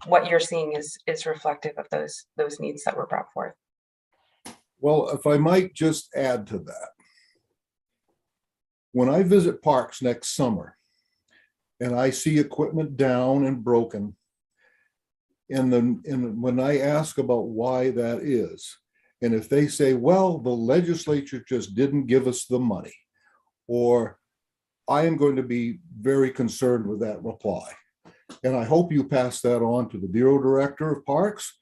what you're seeing is reflective of those needs that were brought forth. Well, if I might just add to that, when I visit parks next summer and I see equipment down and broken, and when I ask about why that is, and if they say, well, the legislature just didn't give us the money, or I am going to be very concerned with that reply. And I hope you pass that on to the Bureau Director of Parks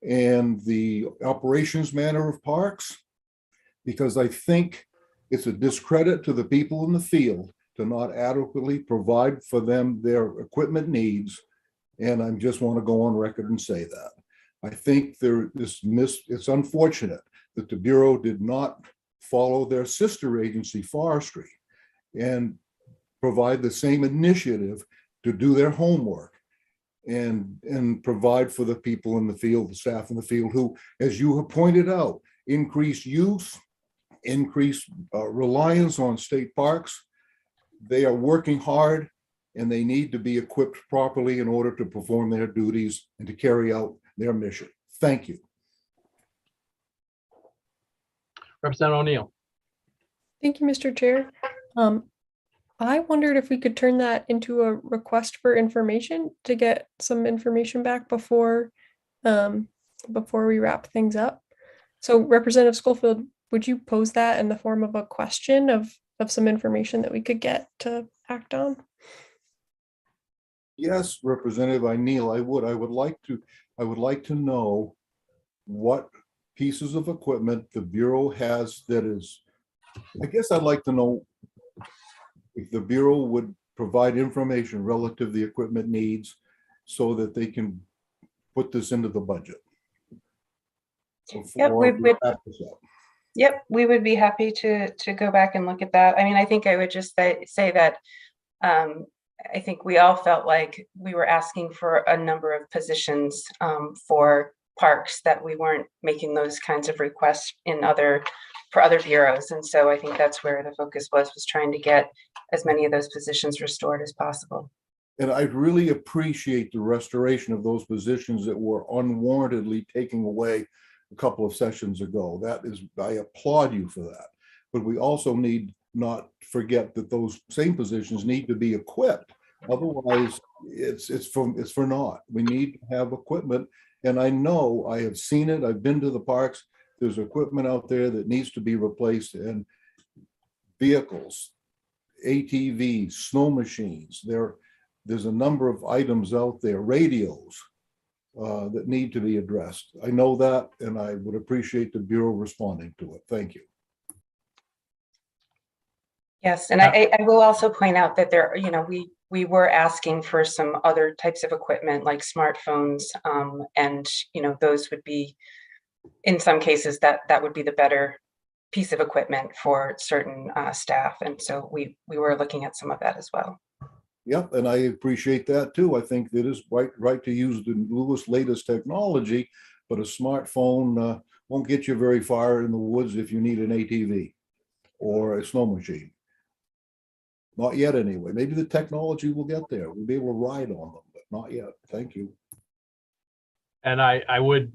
and the Operations Manager of Parks, because I think it's a discredit to the people in the field to not adequately provide for them their equipment needs. And I just want to go on record and say that. I think it's unfortunate that the Bureau did not follow their sister agency, Forestry, and provide the same initiative to do their homework and provide for the people in the field, the staff in the field, who, as you have pointed out, increase use, increase reliance on state parks. They are working hard and they need to be equipped properly in order to perform their duties and to carry out their mission. Thank you. Representative O'Neill. Thank you, Mr. Chair. I wondered if we could turn that into a request for information to get some information back before we wrap things up. So Representative Schofield, would you pose that in the form of a question of some information that we could get to act on? Yes, Representative O'Neill, I would. I would like to know what pieces of equipment the Bureau has that is, I guess I'd like to know if the Bureau would provide information relative to the equipment needs so that they can put this into the budget. Yep, we would be happy to go back and look at that. I mean, I think I would just say that I think we all felt like we were asking for a number of positions for parks, that we weren't making those kinds of requests for other bureaus. And so I think that's where the focus was trying to get as many of those positions restored as possible. And I really appreciate the restoration of those positions that were unwarrantedly taken away a couple of sessions ago. I applaud you for that. But we also need not forget that those same positions need to be equipped. Otherwise, it's for naught. We need to have equipment. And I know, I have seen it, I've been to the parks, there's equipment out there that needs to be replaced, and vehicles, ATVs, snow machines, there's a number of items out there, radios, that need to be addressed. I know that, and I would appreciate the Bureau responding to it. Thank you. Yes, and I will also point out that there, we were asking for some other types of equipment like smartphones, and those would be, in some cases, that would be the better piece of equipment for certain staff, and so we were looking at some of that as well. Yep, and I appreciate that too. I think it is right to use the newest, latest technology, but a smartphone won't get you very far in the woods if you need an ATV or a snow machine. Not yet, anyway. Maybe the technology will get there. We'll be able to ride on them, but not yet. Thank you. And I would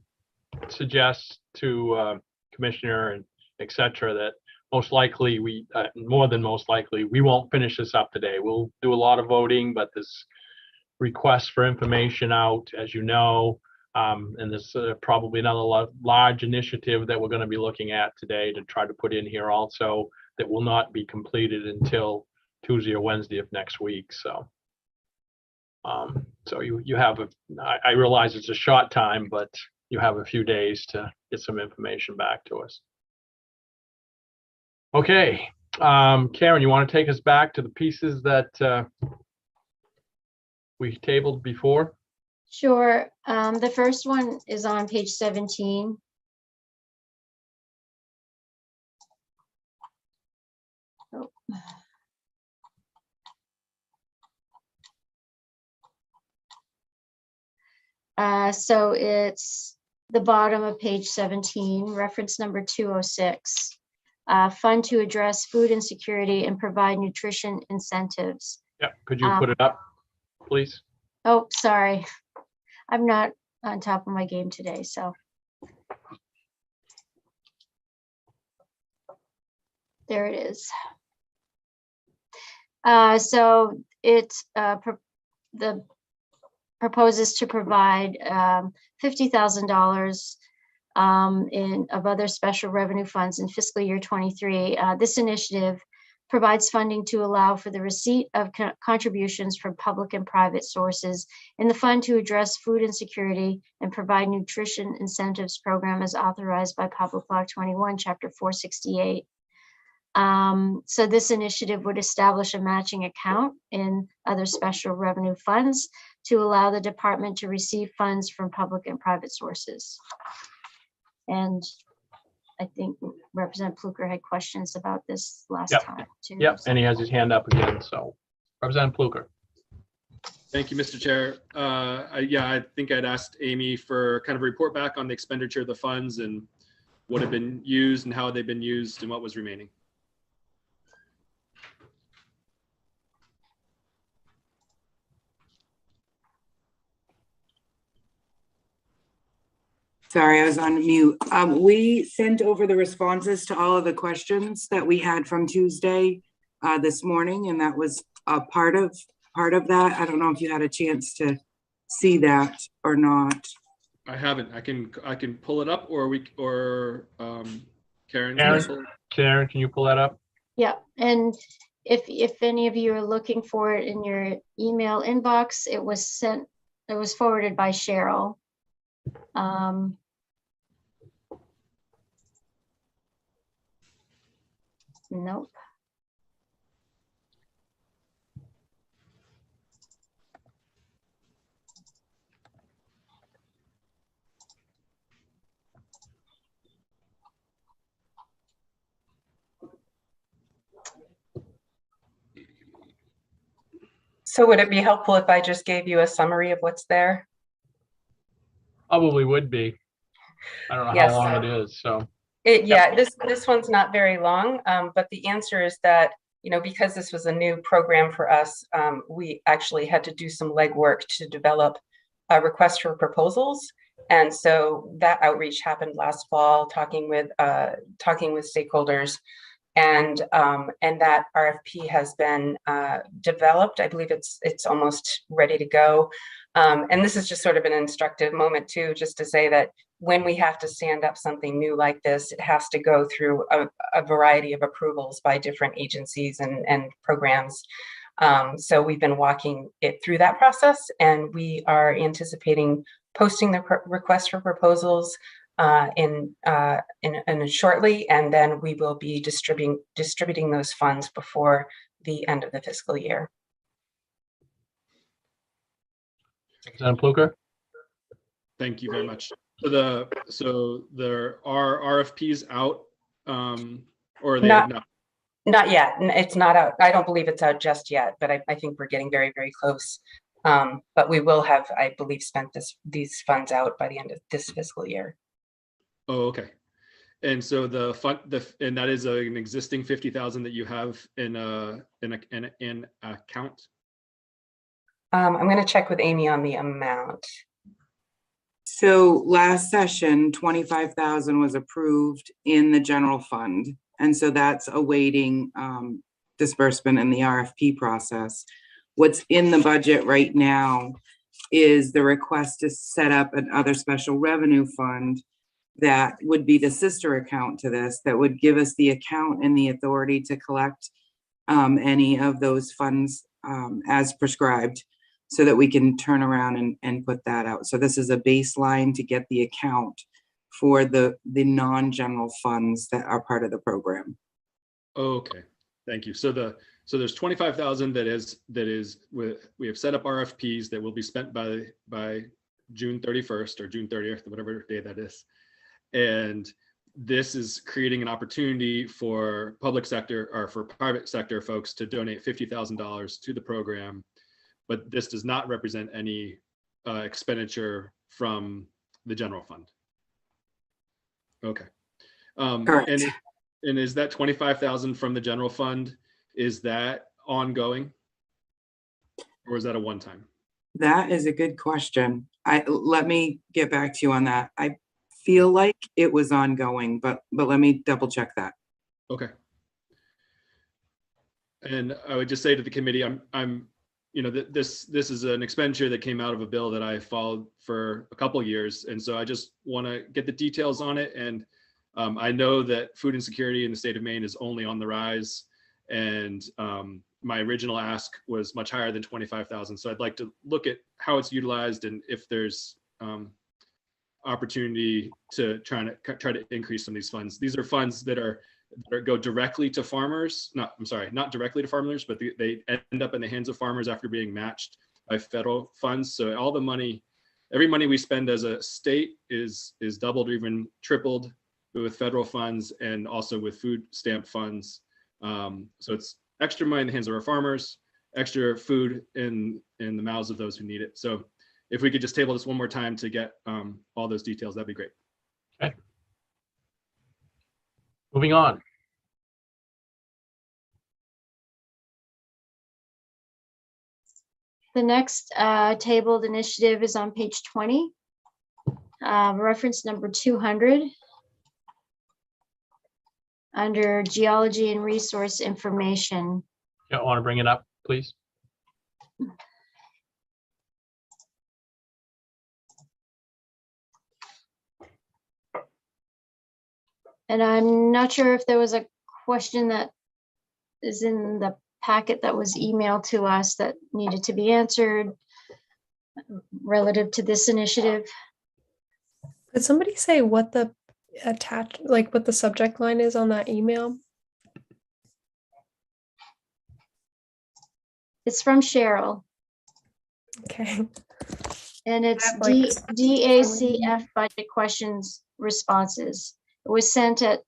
suggest to Commissioner and et cetera that most likely more than most likely, we won't finish this up today. We'll do a lot of voting, but this request for information out, as you know, and there's probably another large initiative that we're going to be looking at today to try to put in here also that will not be completed until Tuesday or Wednesday of next week. So you have I realize it's a short time, but you have a few days to get some information back to us. Okay, Karen, you want to take us back to the pieces that we tabled before? Sure. The first one is on page 17. Oh. So it's the bottom of page 17, reference number 206. Fund to address food insecurity and provide nutrition incentives. Yeah, could you put it up, please? Oh, sorry. I'm not on top of my game today, so. There it is. So it proposes to provide $50,000 of other special revenue funds in fiscal year 23. This initiative provides funding to allow for the receipt of contributions from public and private sources in the fund to address food insecurity and provide nutrition incentives program as authorized by Public Law 21, Chapter 468. So this initiative would establish a matching account in other special revenue funds to allow the department to receive funds from public and private sources. And I think Representative Pluker had questions about this last time too. Yep, and he has his hand up again. So Representative Pluker. Thank you, Mr. Chair. I think I'd asked Amy for kind of a report back on the expenditure of the funds and what had been used and how they've been used and what was remaining. Sorry, I was on mute. We sent over the responses to all of the questions that we had from Tuesday this morning, and that was a part of that. I don't know if you had a chance to see that or not. I haven't. I can pull it up, or Karen. Karen, can you pull that up? Yeah, and if any of you are looking for it in your email inbox, it was forwarded by Cheryl. Nope. So would it be helpful if I just gave you a summary of what's there? Probably would be. I don't know Yes. how long it is, so. Yeah, this one's not very long, but the answer is that, because this was a new program for us, we actually had to do some legwork to develop a request for proposals. And so that outreach happened last fall, talking with stakeholders, and that RFP has been developed. I believe it's almost ready to go. And this is just sort of an instructive moment too, just to say that when we have to stand up something new like this, it has to go through a variety of approvals by different agencies and programs. So we've been walking it through that process, and we are anticipating posting the request for proposals in shortly, and then we will be distributing those funds before the end of the fiscal year. Representative Pluker? Thank you very much. So there are RFPs out, or are they Not- not? Not yet. It's not out. I don't believe it's out just yet, but I think we're getting very, very close. But we will have, I believe, spent these funds out by the end of this fiscal year. Oh, okay. And so the fund, and that is an existing 50,000 that you have in account. I'm going to check with Amy on the amount. So last session, 25,000 was approved in the general fund. And so that's awaiting disbursement in the RFP process. What's in the budget right now is the request to set up another special revenue fund that would be the sister account to this, that would give us the account and the authority to collect any of those funds as prescribed, so that we can turn around and put that out. So this is a baseline to get the account for the non-general funds that are part of the program. Okay, thank you. So there's 25,000 that is we have set up RFPs that will be spent by June 31st or June 30th, whatever day that is. And this is creating an opportunity for public sector or for private sector folks to donate $50,000 to the program. But this does not represent any expenditure from the general fund. Okay. Correct. And is that 25,000 from the general fund, is that ongoing? Or is that a one-time? That is a good question. Let me get back to you on that. I feel like it was ongoing, but let me double check that. Okay. And I would just say to the committee, this is an expenditure that came out of a bill that I followed for a couple of years. And so I just want to get the details on it. And I know that food insecurity in the state of Maine is only on the rise. And my original ask was much higher than 25,000. So I'd like to look at how it's utilized and if there's opportunity to try to increase some of these funds. These are funds that go directly to farmers. Not directly to farmers, but they end up in the hands of farmers after being matched by federal funds. So all the money, every money we spend as a state is doubled or even tripled with federal funds and also with food stamp funds. So it's extra money in the hands of our farmers, extra food in the mouths of those who need it. So if we could just table this one more time to get all those details, that'd be great. Okay. Moving on. The next tabled initiative is on page 20, reference number 200. Under geology and resource information. Yeah, I want to bring it up, please. And I'm not sure if there was a question that is in the packet that was emailed to us that needed to be answered relative to this initiative. Could somebody say what the what the subject line is on that email? It's from Cheryl. Okay. And it's DACF budget questions responses. It was sent at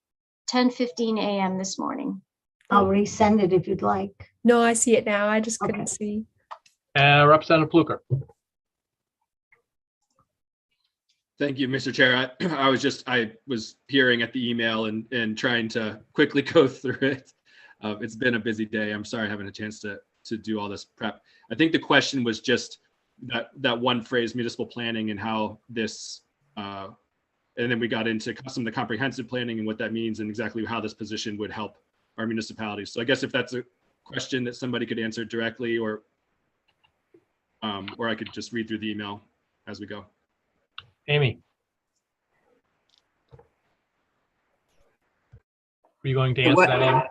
10:15 a.m. this morning. I'll resend it if you'd like. No, I see it now. I just couldn't see. Representative Pluker. Thank you, Mr. Chair. I was peering at the email and trying to quickly go through it. It's been a busy day. I'm sorry I haven't had a chance to do all this prep. I think the question was just that one phrase, municipal planning, and how this, and then we got into some of the comprehensive planning and what that means and exactly how this position would help our municipalities. So I guess if that's a question that somebody could answer directly, or I could just read through the email as we go. Amy. Were you going to answer that, Amy?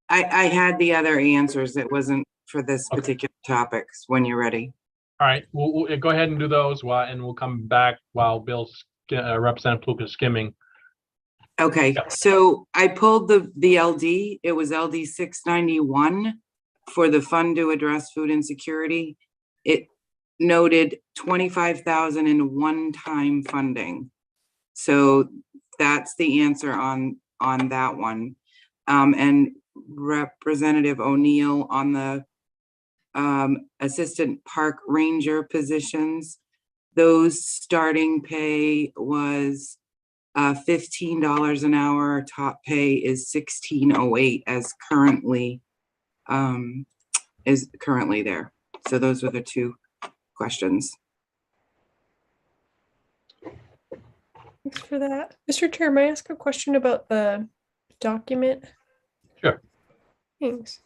I had the other answers. It wasn't for this particular topics when you're ready. All right, we'll go ahead and do those and we'll come back while Representative Pluka is skimming. Okay, so I pulled the LD. It was LD 691 for the fund to address food insecurity. It noted 25,000 in one-time funding. So that's the answer on that one. And Representative O'Neill on the assistant park ranger positions, those starting pay was $15 an hour. Top pay is $16.08 as currently there. So those are the two questions. Thanks for that. Mr. Chair, may I ask a question about the document? Sure. Thanks.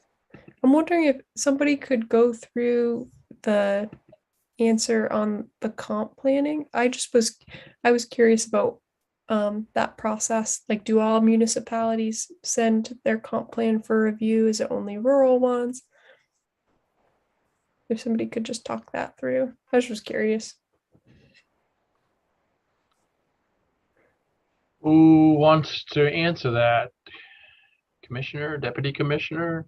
I'm wondering if somebody could go through the answer on the comp planning. I was curious about that process. Like, do all municipalities send their comp plan for review? Is it only rural ones? If somebody could just talk that through. I was just curious. Who wants to answer that? Commissioner, Deputy Commissioner?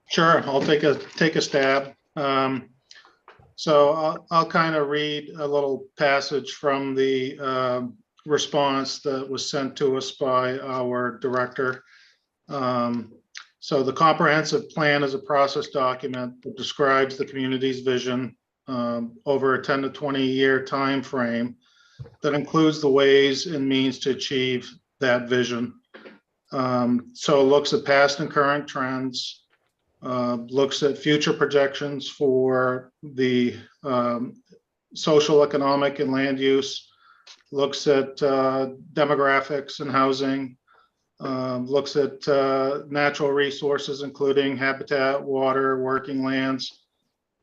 Sure, I'll take a stab. So I'll kind of read a little passage from the response that was sent to us by our director. So the comprehensive plan is a process document that describes the community's vision over a 10 to 20 year time frame that includes the ways and means to achieve that vision. So it looks at past and current trends, looks at future projections for the social, economic, and land use, looks at demographics and housing, looks at natural resources, including habitat, water, working lands,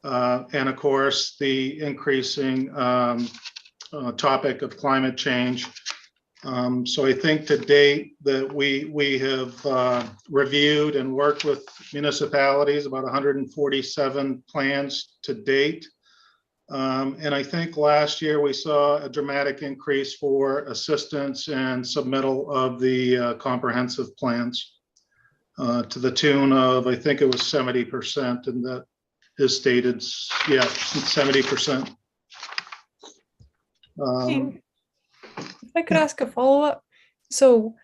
and of course, the increasing topic of climate change. So I think to date that we have reviewed and worked with municipalities, about 147 plans to date. And I think last year we saw a dramatic increase for assistance and submittal of the comprehensive plans to the tune of, I think it was 70%, and that is stated, yeah, 70%. If I could ask a follow-up. So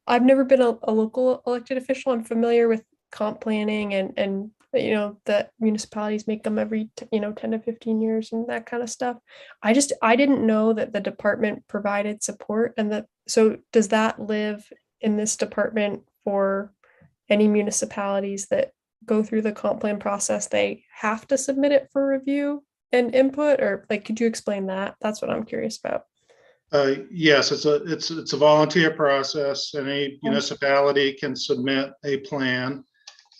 I've never been a local elected official. I'm familiar with comp planning and you know, that municipalities make them every 10 to 15 years and that kind of stuff. I didn't know that the department provided support, and that, so does that live in this department for any municipalities that go through the comp plan process? They have to submit it for review and input, or like, could you explain that? That's what I'm curious about. Yes, it's a volunteer process. Any municipality can submit a plan,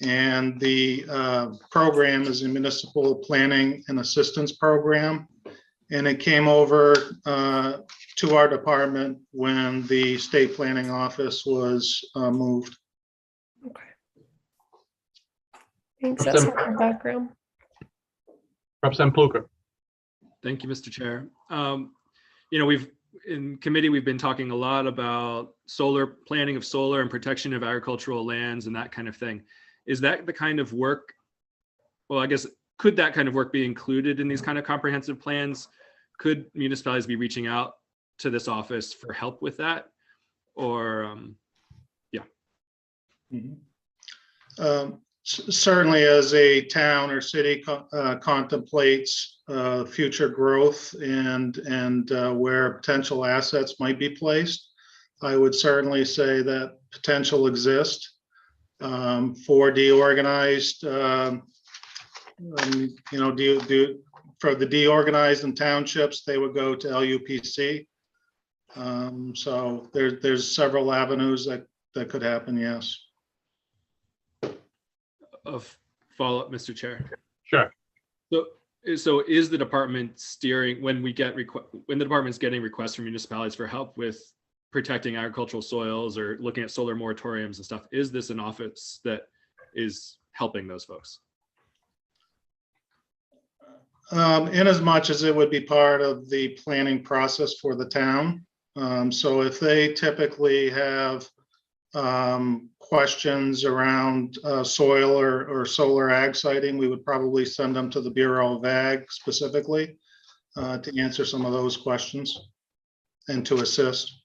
and the program is a municipal planning and assistance program, and it came over to our department when the state planning office was moved. Okay. Thanks. That's my background. Representative Pluka. Thank you, Mr. Chair. You know, in committee, we've been talking a lot about solar, planning of solar and protection of agricultural lands and that kind of thing. Is that the kind of work, well, I guess, could that kind of work be included in these kind of comprehensive plans? Could municipalities be reaching out to this office for help with that? Or, yeah. Certainly as a town or city contemplates future growth and where potential assets might be placed, I would certainly say that potential exists for deorganized, for the deorganized in townships, they would go to LUPC. So there's several avenues that could happen, yes. Of follow-up, Mr. Chair. Sure. So is the department steering when the department's getting requests from municipalities for help with protecting agricultural soils or looking at solar moratoriums and stuff, is this an office that is helping those folks? In as much as it would be part of the planning process for the town. So if they typically have questions around soil or solar ag siting, we would probably send them to the Bureau of Ag specifically to answer some of those questions and to assist.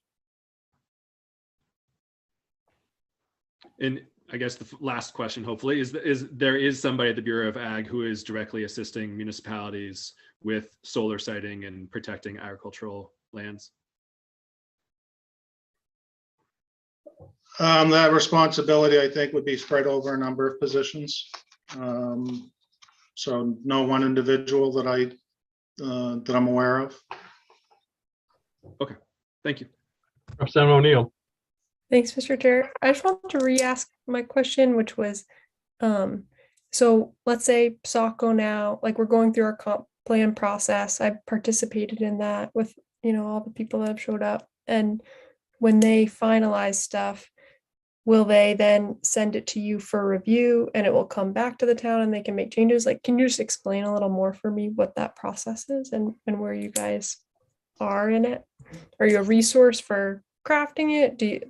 And I guess the last question, hopefully, is there is somebody at the Bureau of Ag who is directly assisting municipalities with solar siting and protecting agricultural lands? That responsibility, I think, would be spread over a number of positions. So no one individual that I'm aware of. Okay, thank you. Representative O'Neill. Thanks, Mr. Chair. I just wanted to re-ask my question, which was, so let's say Saco now, like we're going through our comp plan process. I participated in that with, all the people that have showed up. And when they finalize stuff, will they then send it to you for review and it will come back to the town and they can make changes? Like, can you just explain a little more for me what that process is and where you guys are in it? Are you a resource for crafting it? Do you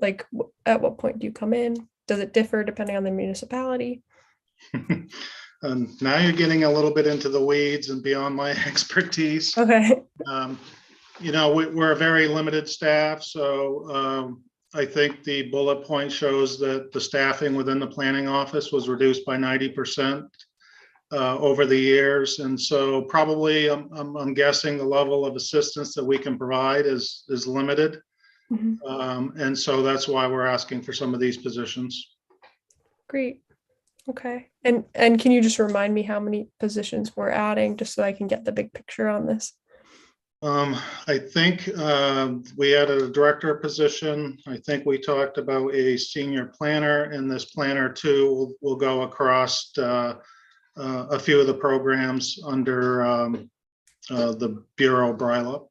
at what point do you come in? Does it differ depending on the municipality? Now you're getting a little bit into the weeds and beyond my expertise. Okay. We're a very limited staff, so I think the bullet point shows that the staffing within the planning office was reduced by 90% over the years, and so probably I'm guessing the level of assistance that we can provide is limited. Mm-hmm. And so that's why we're asking for some of these positions. Great. Okay. And can you just remind me how many positions we're adding just so I can get the big picture on this? I think we added a director position. I think we talked about a senior planner, and this planner too will go across a few of the programs under the Bureau BRILA.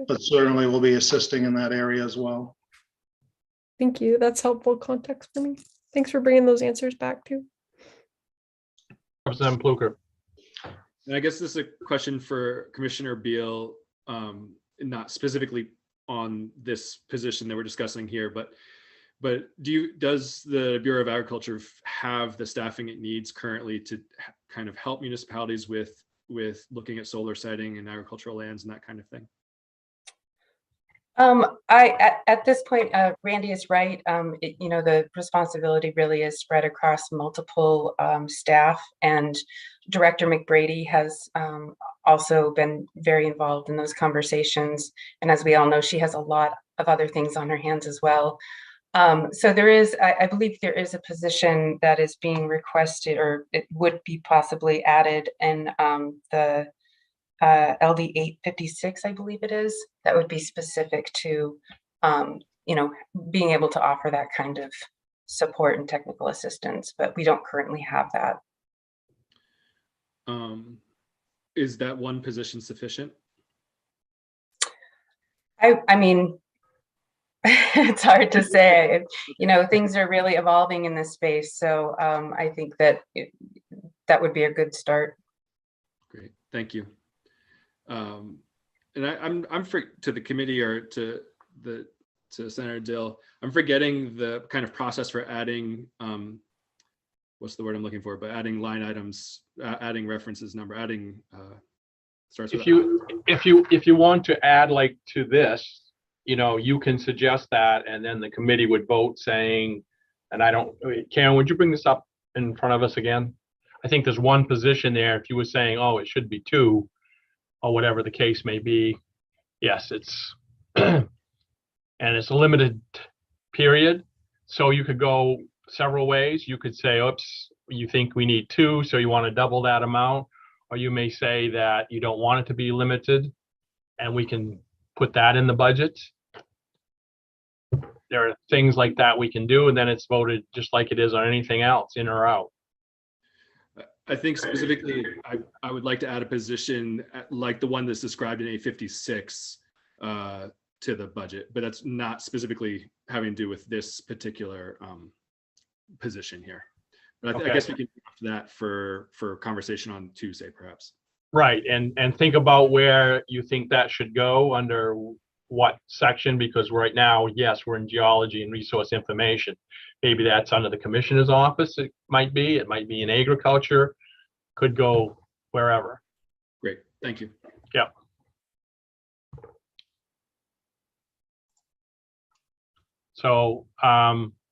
But certainly we'll be assisting in that area as well. Thank you. That's helpful context for me. Thanks for bringing those answers back too. Representative Pluker. And I guess this is a question for Commissioner Beal, not specifically on this position that we're discussing here, but does the Bureau of Agriculture have the staffing it needs currently to kind of help municipalities with looking at solar siting and agricultural lands and that kind of thing? At this point, Randy is right. The responsibility really is spread across multiple staff, and Director McBrady has also been very involved in those conversations. And as we all know, she has a lot of other things on her hands as well. So there is, I believe there is a position that is being requested, or it would be possibly added in the LD 856, I believe it is, that would be specific to, being able to offer that kind of support and technical assistance, but we don't currently have that. Is that one position sufficient? I mean, it's hard to say. Things are really evolving in this space, so I think that that would be a good start. Great, thank you. And I'm to the committee or to Senator Dill, I'm forgetting the kind of process for adding, what's the word I'm looking for, but adding line items, adding references number, adding, starts with if you want to add like to this, you can suggest that, and then the committee would vote saying And I don't, Karen, would you bring this up in front of us again? I think there's one position there. If you were saying, oh, it should be two, or whatever the case may be, yes, it's, and it's a limited period. So you could go several ways. You could say, oops, you think we need two, so you want to double that amount. Or you may say that you don't want it to be limited, and we can put that in the budget. There are things like that we can do, and then it's voted just like it is on anything else, in or out. I think specifically, I would like to add a position like the one that's described in A56 to the budget, but that's not specifically having to do with this particular position here. But I guess we can do that for conversation on Tuesday, perhaps. Right, and think about where you think that should go, under what section, because right now, yes, we're in geology and resource information. Maybe that's under the commissioner's office. It might be in agriculture, could go wherever. Great, thank you. Yeah. So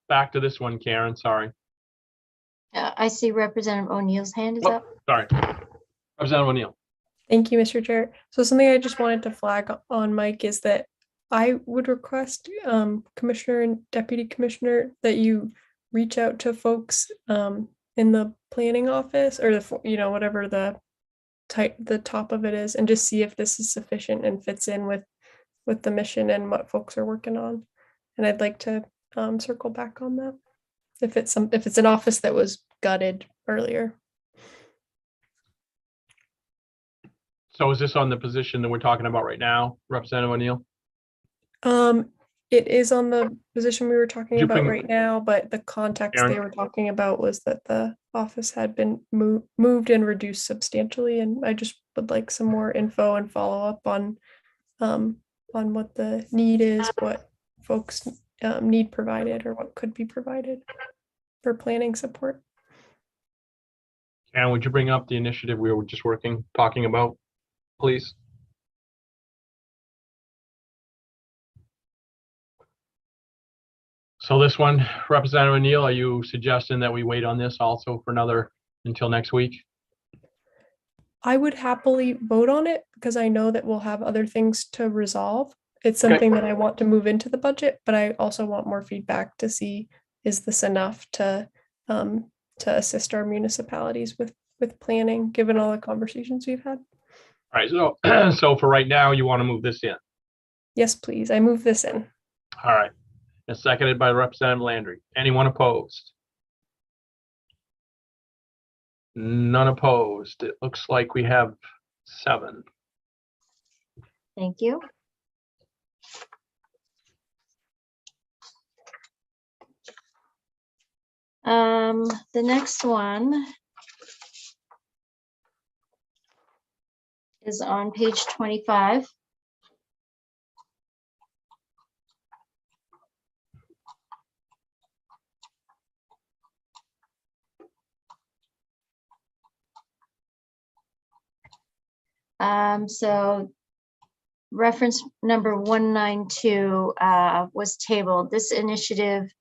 back to this one, Karen, sorry. I see Representative O'Neill's hand is up. Sorry, Representative O'Neill. Thank you, Mr. Chair. So something I just wanted to flag on Mike is that I would request, Commissioner and Deputy Commissioner, that you reach out to folks in the planning office, or the, whatever the top of it is, and just see if this is sufficient and fits in with the mission and what folks are working on. And I'd like to circle back on that if it's an office that was gutted earlier. So is this on the position that we're talking about right now, Representative O'Neill? It is on the position we were talking about right now, but the context they were talking about was that the office had been moved and reduced substantially, and I just would like some more info and follow up on what the need is, what folks need provided, or what could be provided for planning support. And would you bring up the initiative we were just talking about, please? So this one, Representative O'Neill, are you suggesting that we wait on this also for until next week? I would happily vote on it because I know that we'll have other things to resolve. It's something that I want to move into the budget, but I also want more feedback to see, is this enough to assist our municipalities with planning, given all the conversations we've had? All right, so for right now, you want to move this in? Yes, please. I move this in. All right. And seconded by Representative Landry. Anyone opposed? None opposed. It looks like we have 7. Thank you. The next one is on page 25. So reference number 192 was tabled. This initiative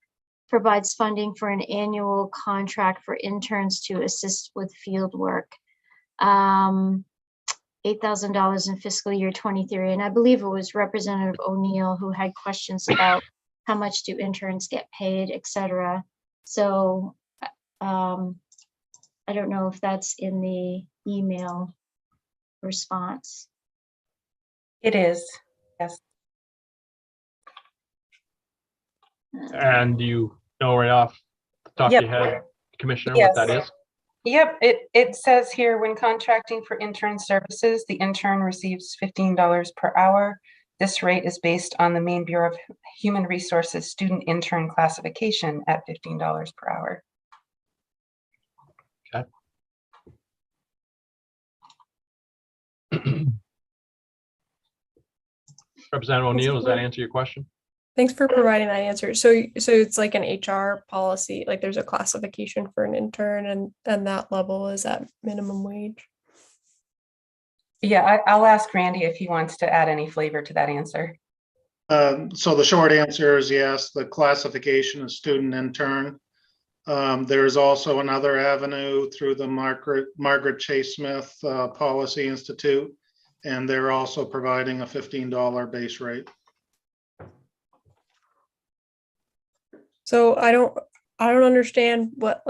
provides funding for an annual contract for interns to assist with field work. $8,000 in fiscal year 23. And I believe it was Representative O'Neill who had questions about how much do interns get paid, et cetera. So I don't know if that's in the email response. It is, yes. And do you know right off the top of your head, Commissioner, Yes. what that is? Yep, it says here, when contracting for intern services, the intern receives $15 per hour. This rate is based on the Maine Bureau of Human Resources student intern classification at $15 per hour. Okay. Representative O'Neill, does that answer your question? Thanks for providing that answer. So it's like an HR policy, like there's a classification for an intern, and that level is at minimum wage. Yeah, I'll ask Randy if he wants to add any flavor to that answer. So the short answer is yes, the classification is student intern, There's also another avenue through the Margaret Chase Smith Policy Institute, and they're also providing a $15 base rate. So I don't understand what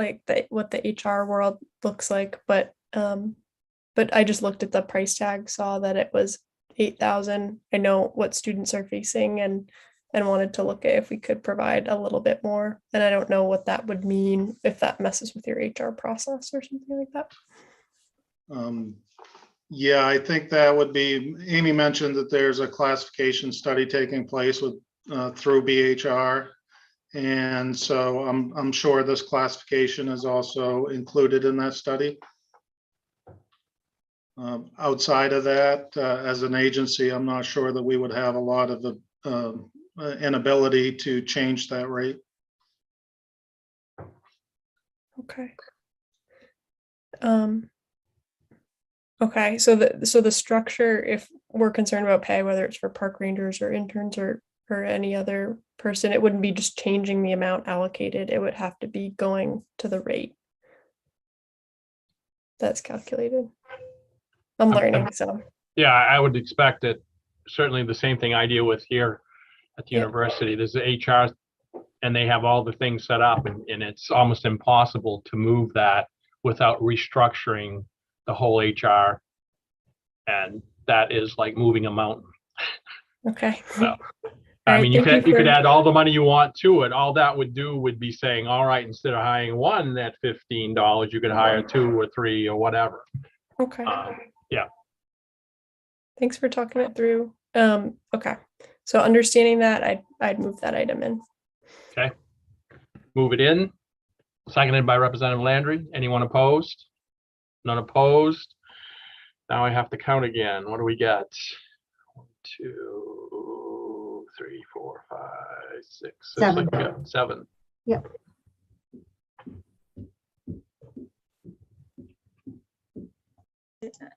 what the HR world looks like, but I just looked at the price tag, saw that it was 8,000. I know what students are facing and wanted to look at if we could provide a little bit more. And I don't know what that would mean, if that messes with your HR process or something like that. Yeah, I think that would be, Amy mentioned that there's a classification study taking place with through BHR. And so I'm sure this classification is also included in that study. Outside of that, as an agency, I'm not sure that we would have a lot of the inability to change that rate. Okay. Okay, so the structure, if we're concerned about pay, whether it's for park rangers or interns or any other person, it wouldn't be just changing the amount allocated. It would have to be going to the rate that's calculated. I'm learning, so. Yeah, I would expect that certainly the same thing I deal with here at the university. There's the HR and they have all the things set up, and it's almost impossible to move that without restructuring the whole HR. And that is like moving a mountain. Okay. So, I mean, you could add all the money you want to it. All that would do would be saying, all right, instead of hiring one at $15, you could hire 2 or 3 or whatever. Okay. Yeah. Thanks for talking it through. Okay. So understanding that, I'd move that item in. Okay. Move it in. Seconded by Representative Landry. Anyone opposed? None opposed. Now I have to count again. What do we get? 1, 2, 3, 4, 5, 6. 7. Like we got 7. Yep.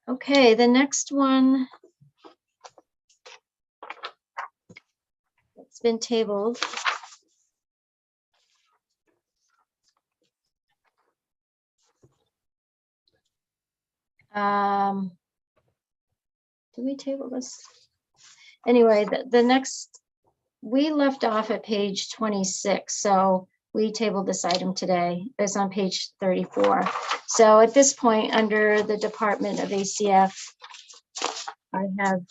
Okay, the next one. It's been tabled. Did we table this? Anyway, the next, we left off at page 26, so we tabled this item today. It's on page 34. So at this point, under the Department of ACF, I have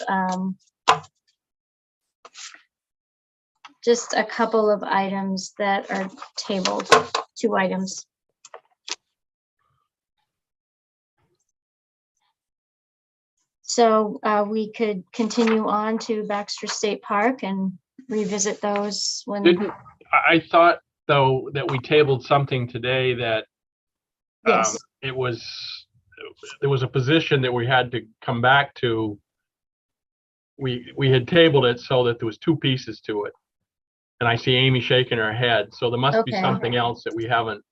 just a couple of items that are tabled, 2 items. So we could continue on to Baxter State Park and revisit those when. I thought though that we tabled something today that yes. There was a position that we had to come back to. We had tabled it so that there was 2 pieces to it. And I see Amy shaking her head. So there must be something else that we haven't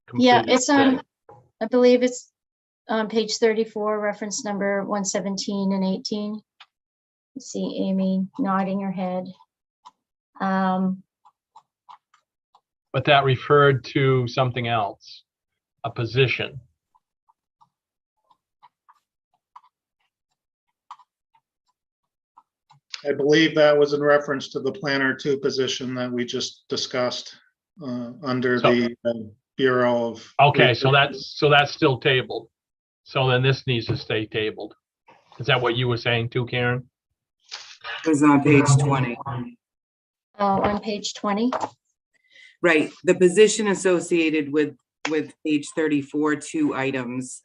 completed. Yeah, it's on, I believe it's on page 34, reference number 117 and 18. You see Amy nodding her head. But that referred to something else, a position. I believe that was in reference to the Planner 2 position that we just discussed under the Bureau of. Okay, so that's still tabled. So then this needs to stay tabled. Is that what you were saying too, Karen? It was on page 20. Oh, on page 20. Right. The position associated with page 34, 2 items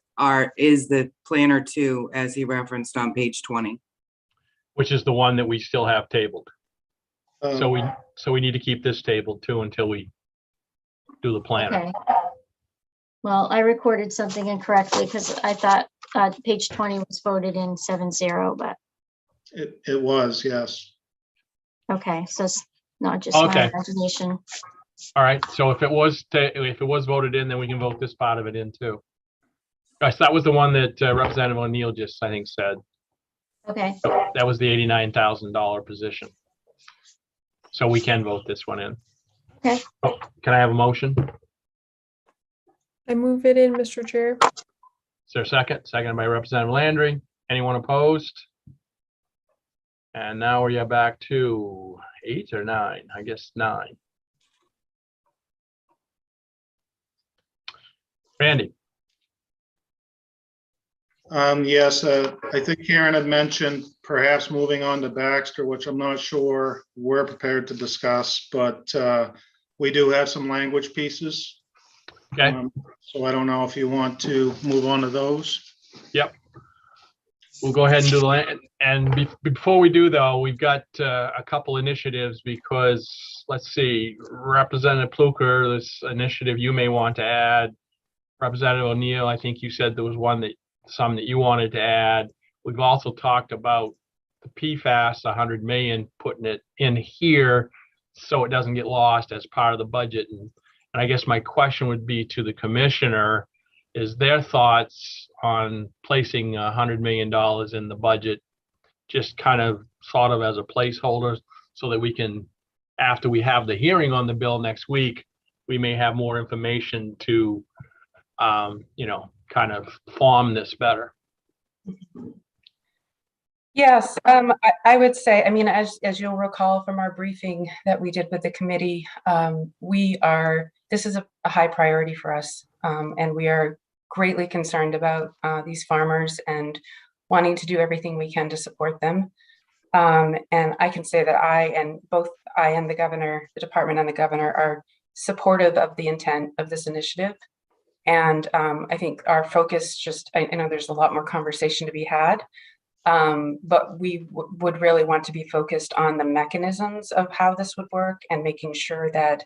is the Planner 2 as he referenced on page 20. Which is the one that we still have tabled. So we need to keep this tabled too until we do the planner. Okay. Well, I recorded something incorrectly because I thought page 20 was voted in 7-0, but. It was, yes. Okay, so it's not just my imagination. All right, so if it was voted in, then we can vote this part of it in too. Gosh, that was the one that Representative O'Neill just, I think, said. Okay. That was the $89,000 position. So we can vote this one in. Okay. Oh, can I have a motion? I move it in, Mr. Chair. Is there a second? Seconded by Representative Landry. Anyone opposed? And now we are back to 8 or 9, I guess 9. Randy, Yes, I think Karen had mentioned perhaps moving on to Baxter, which I'm not sure we're prepared to discuss, but we do have some language pieces. okay, So I don't know if you want to move on to those. yep. We'll go ahead and do the land. And before we do, though, we've got a couple initiatives because, let's see, Representative Pluker, this initiative you may want to add. Representative O'Neill, I think you said there was some that you wanted to add. We've also talked about the PFAS, 100 million, putting it in here so it doesn't get lost as part of the budget. And I guess my question would be to the commissioner, is their thoughts on placing $100 million in the budget, just kind of sort of as a placeholder so that we can, after we have the hearing on the bill next week, we may have more information to, kind of form this better. Yes, I would say, I mean, as you'll recall from our briefing that we did with the committee, this is a high priority for us, and we are greatly concerned about these farmers and wanting to do everything we can to support them. And I can say that both I and the governor, the department and the governor are supportive of the intent of this initiative. And I think our focus I know there's a lot more conversation to be had, but we would really want to be focused on the mechanisms of how this would work and making sure that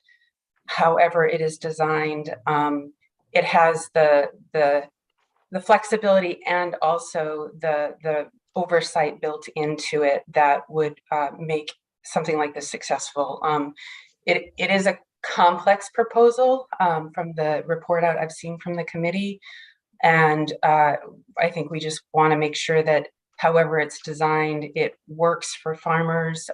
however it is designed, it has the flexibility and also the oversight built into it that would make something like this successful. It is a complex proposal from the report out I've seen from the committee. And I think we just want to make sure that however it's designed, it works for farmers.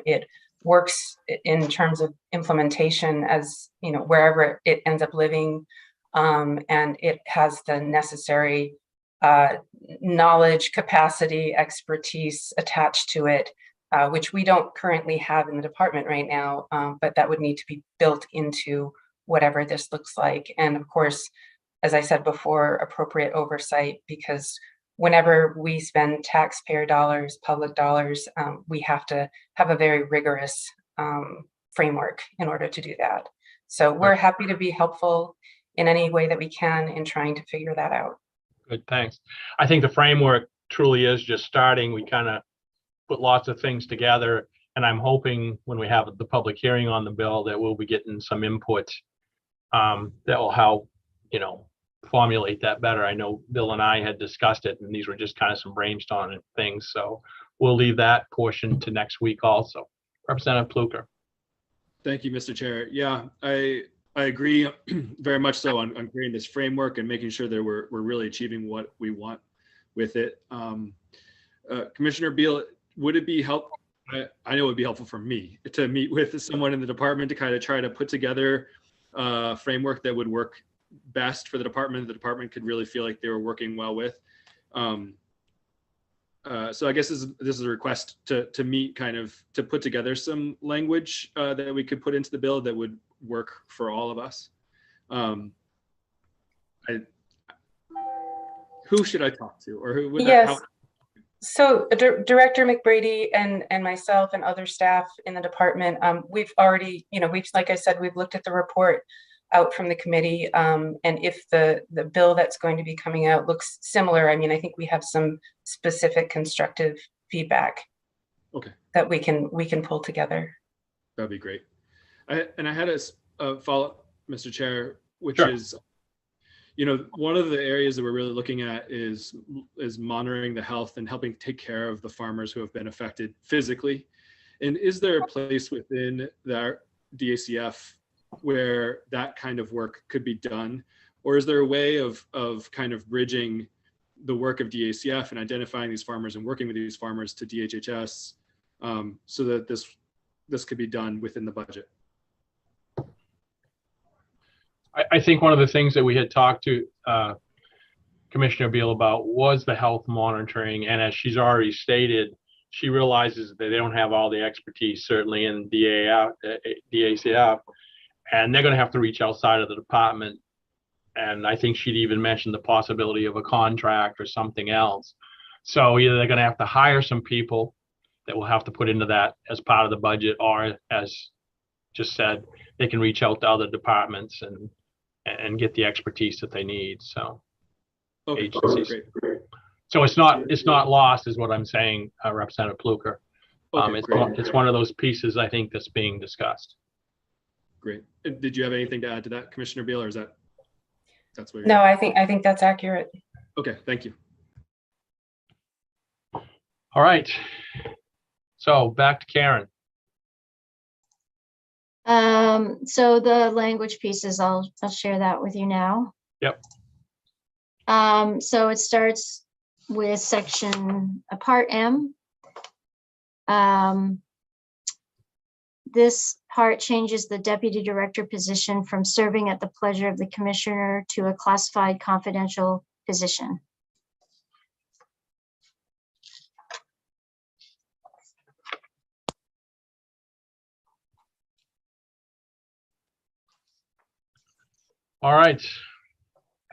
It works in terms of implementation as, wherever it ends up living. And it has the necessary knowledge, capacity, expertise attached to it, which we don't currently have in the department right now, but that would need to be built into whatever this looks like. And of course, as I said before, appropriate oversight, because whenever we spend taxpayer dollars, public dollars, we have to have a very rigorous framework in order to do that. So we're happy to be helpful in any way that we can in trying to figure that out. Good, thanks. I think the framework truly is just starting. We kind of put lots of things together, and I'm hoping when we have the public hearing on the bill that we'll be getting some input that will help, formulate that better. I know Bill and I had discussed it, and these were just kind of some brainstorming things. So we'll leave that portion to next week also. Representative Pluker. Thank you, Mr. Chair. Yeah, I agree very much so on creating this framework and making sure that we're really achieving what we want with it. Commissioner Beal, would it be helpful? I know it would be helpful for me to meet with someone in the department to kind of try to put together a framework that would work best for the department. The department could really feel like they were working well with. So I guess this is a request to meet, kind of to put together some language that we could put into the bill that would work for all of us. Who should I talk to, or who would yes. So Director McBrady and myself and other staff in the department, we've already, like I said, we've looked at the report out from the committee. And if the bill that's going to be coming out looks similar, I mean, I think we have some specific constructive feedback. Okay. That we can pull together. That'd be great. I had a follow-up, Mr. Chair, which Sure. is, one of the areas that we're really looking at is monitoring the health and helping take care of the farmers who have been affected physically. And is there a place within the DACF where that kind of work could be done? Or is there a way of kind of bridging the work of DACF and identifying these farmers and working with these farmers to DHHS so that this could be done within the budget? I think one of the things that we had talked to Commissioner Beal about was the health monitoring. And as she's already stated, she realizes that they don't have all the expertise, certainly in ACF, and they're going to have to reach outside of the department. And I think she'd even mentioned the possibility of a contract or something else. So either they're going to have to hire some people that will have to put into that as part of the budget, or as just said, they can reach out to other departments and get the expertise that they need. So Okay, agencies. great. So it's not lost, is what I'm saying, Representative Pluker. Okay, It's one of those pieces I think that's being discussed. Great. And did you have anything to add to that, Commissioner Beal, or is that's what? No, I think that's accurate. Okay, thank you. All right. So back to Karen. So the language pieces, I'll share that with you now. Yep. So it starts with section part M. This part changes the deputy director position from serving at the pleasure of the commissioner to a classified confidential position. All right.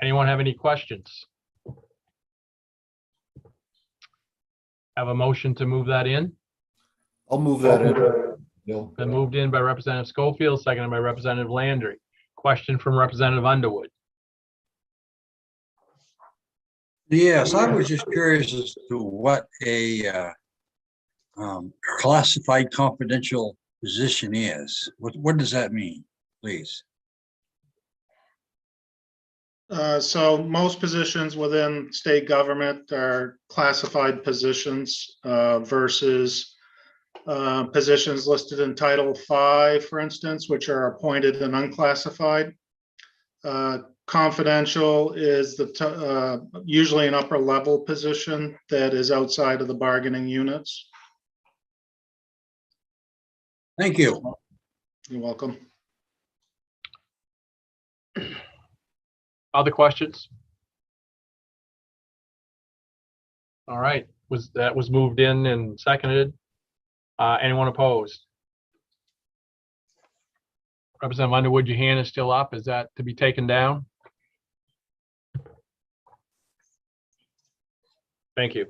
Anyone have any questions? Have a motion to move that in? I'll move that in. Bill. Been moved in by Representative Schofield, seconded by Representative Landry. Question from Representative Underwood. Yes, I was just curious as to what a classified confidential position is. What does that mean, please? So most positions within state government are classified positions versus positions listed in Title V, for instance, which are appointed and unclassified. Confidential is usually an upper level position that is outside of the bargaining units. Thank you. You're welcome. Other questions? All right, that was moved in and seconded. Anyone opposed? Representative Underwood, your hand is still up. Is that to be taken down? Thank you.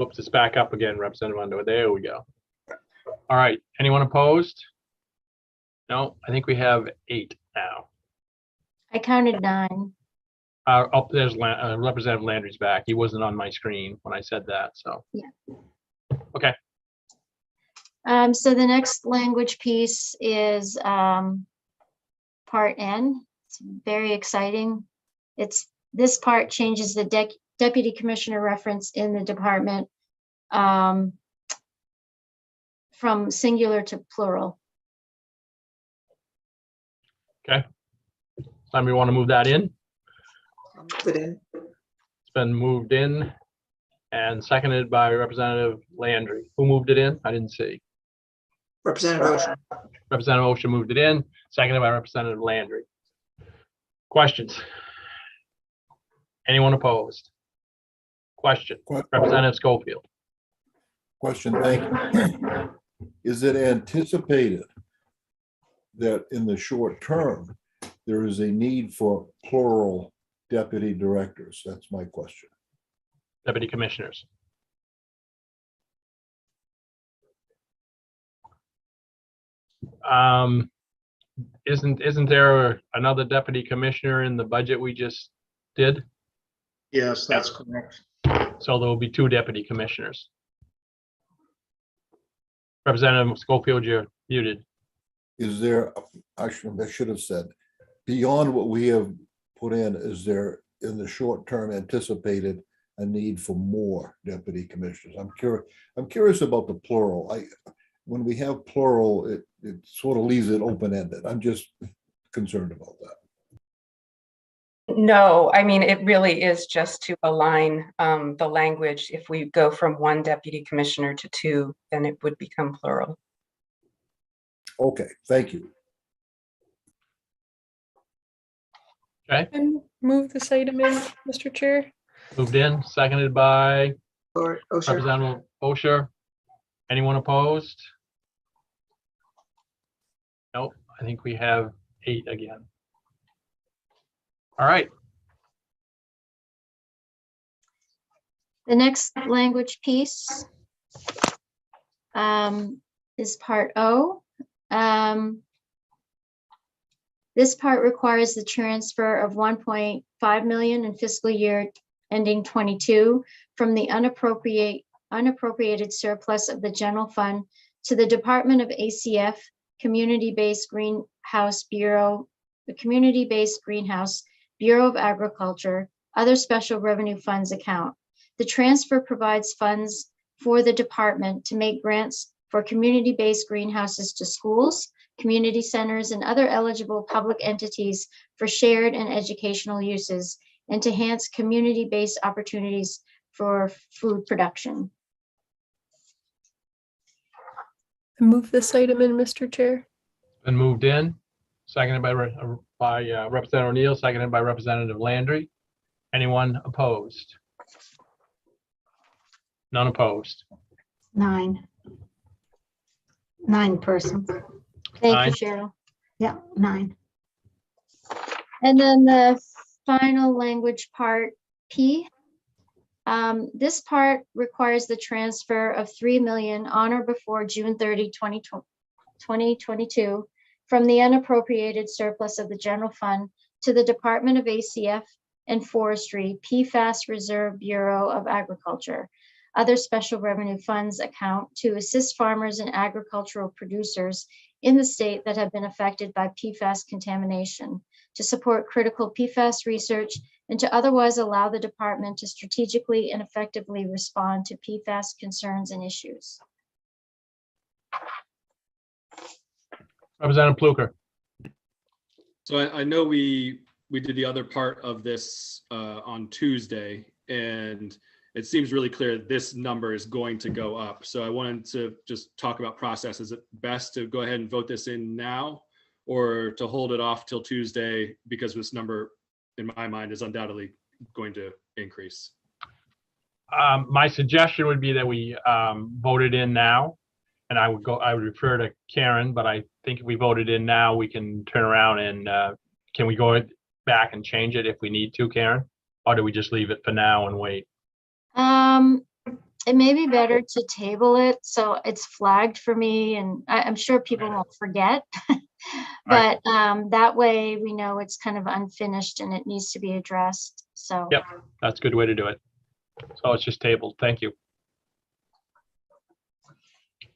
Oops, it's back up again, Representative Underwood. There we go. All right, anyone opposed? No, I think we have 8 now. I counted 9. Oh, there's Representative Landry's back. He wasn't on my screen when I said that, so. Yeah. Okay. So the next language piece is part N. It's very exciting. This part changes the deputy commissioner reference in the department from singular to plural. Okay. Somebody want to move that in? I'll move it in. It's been moved in and seconded by Representative Landry. Who moved it in? I didn't see. Representative Ocean. Representative Ocean moved it in, seconded by Representative Landry. Questions? Anyone opposed? Question. Representative Schofield. Question, thank you. Is it anticipated that in the short term, there is a need for plural deputy directors? That's my question. Deputy commissioners. Isn't there another deputy commissioner in the budget we just did? Yes, that's correct. So there will be 2 deputy commissioners. Representative Schofield, you're muted. Is there, I should have said, beyond what we have put in, is there in the short term anticipated a need for more deputy commissioners? I'm curious about the plural. When we have plural, it sort of leaves it open-ended. I'm just concerned about that. No, I mean, it really is just to align the language. If we go from 1 deputy commissioner to 2, then it would become plural. Okay, thank you. Okay, And move this item in, Mr. Chair. moved in, seconded by Or Osher. Representative Osher. Anyone opposed? Nope, I think we have 8 again. All right, The next language piece is part O. This part requires the transfer of 1.5 million in fiscal year ending 22 from the unappropriated surplus of the general fund to the Department of ACF Community-Based Greenhouse Bureau, the Community-Based Greenhouse Bureau of Agriculture, other special revenue funds account. The transfer provides funds for the department to make grants for community-based greenhouses to schools, community centers, and other eligible public entities for shared and educational uses, and to enhance community-based opportunities for food production. I move this item in, Mr. Chair. been moved in, seconded by Representative O'Neill, seconded by Representative Landry. Anyone opposed? None opposed. 9 persons. Thank 9. you, Cheryl. Yeah, 9. And then the final language part, P. This part requires the transfer of 3 million on or before June 30, 2022 from the unappropriated surplus of the general fund to the Department of ACF and Forestry PFAS Reserve Bureau of Agriculture, other special revenue funds account to assist farmers and agricultural producers in the state that have been affected by PFAS contamination, to support critical PFAS research, and to otherwise allow the department to strategically and effectively respond to PFAS concerns and issues. Representative Pluker. So I know we did the other part of this on Tuesday, and it seems really clear this number is going to go up. So I wanted to just talk about process. Is it best to go ahead and vote this in now, or to hold it off till Tuesday, because this number in my mind is undoubtedly going to increase? My suggestion would be that we voted in now, and I would refer to Karen, but I think if we voted in now, we can turn around and can we go back and change it if we need to, Karen? Or do we just leave it for now and wait? It may be better to table it so it's flagged for me, and I'm sure people won't forget. But that way we know it's kind of unfinished and it needs to be addressed. So Yep, that's a good way to do it. So it's just tabled. Thank you.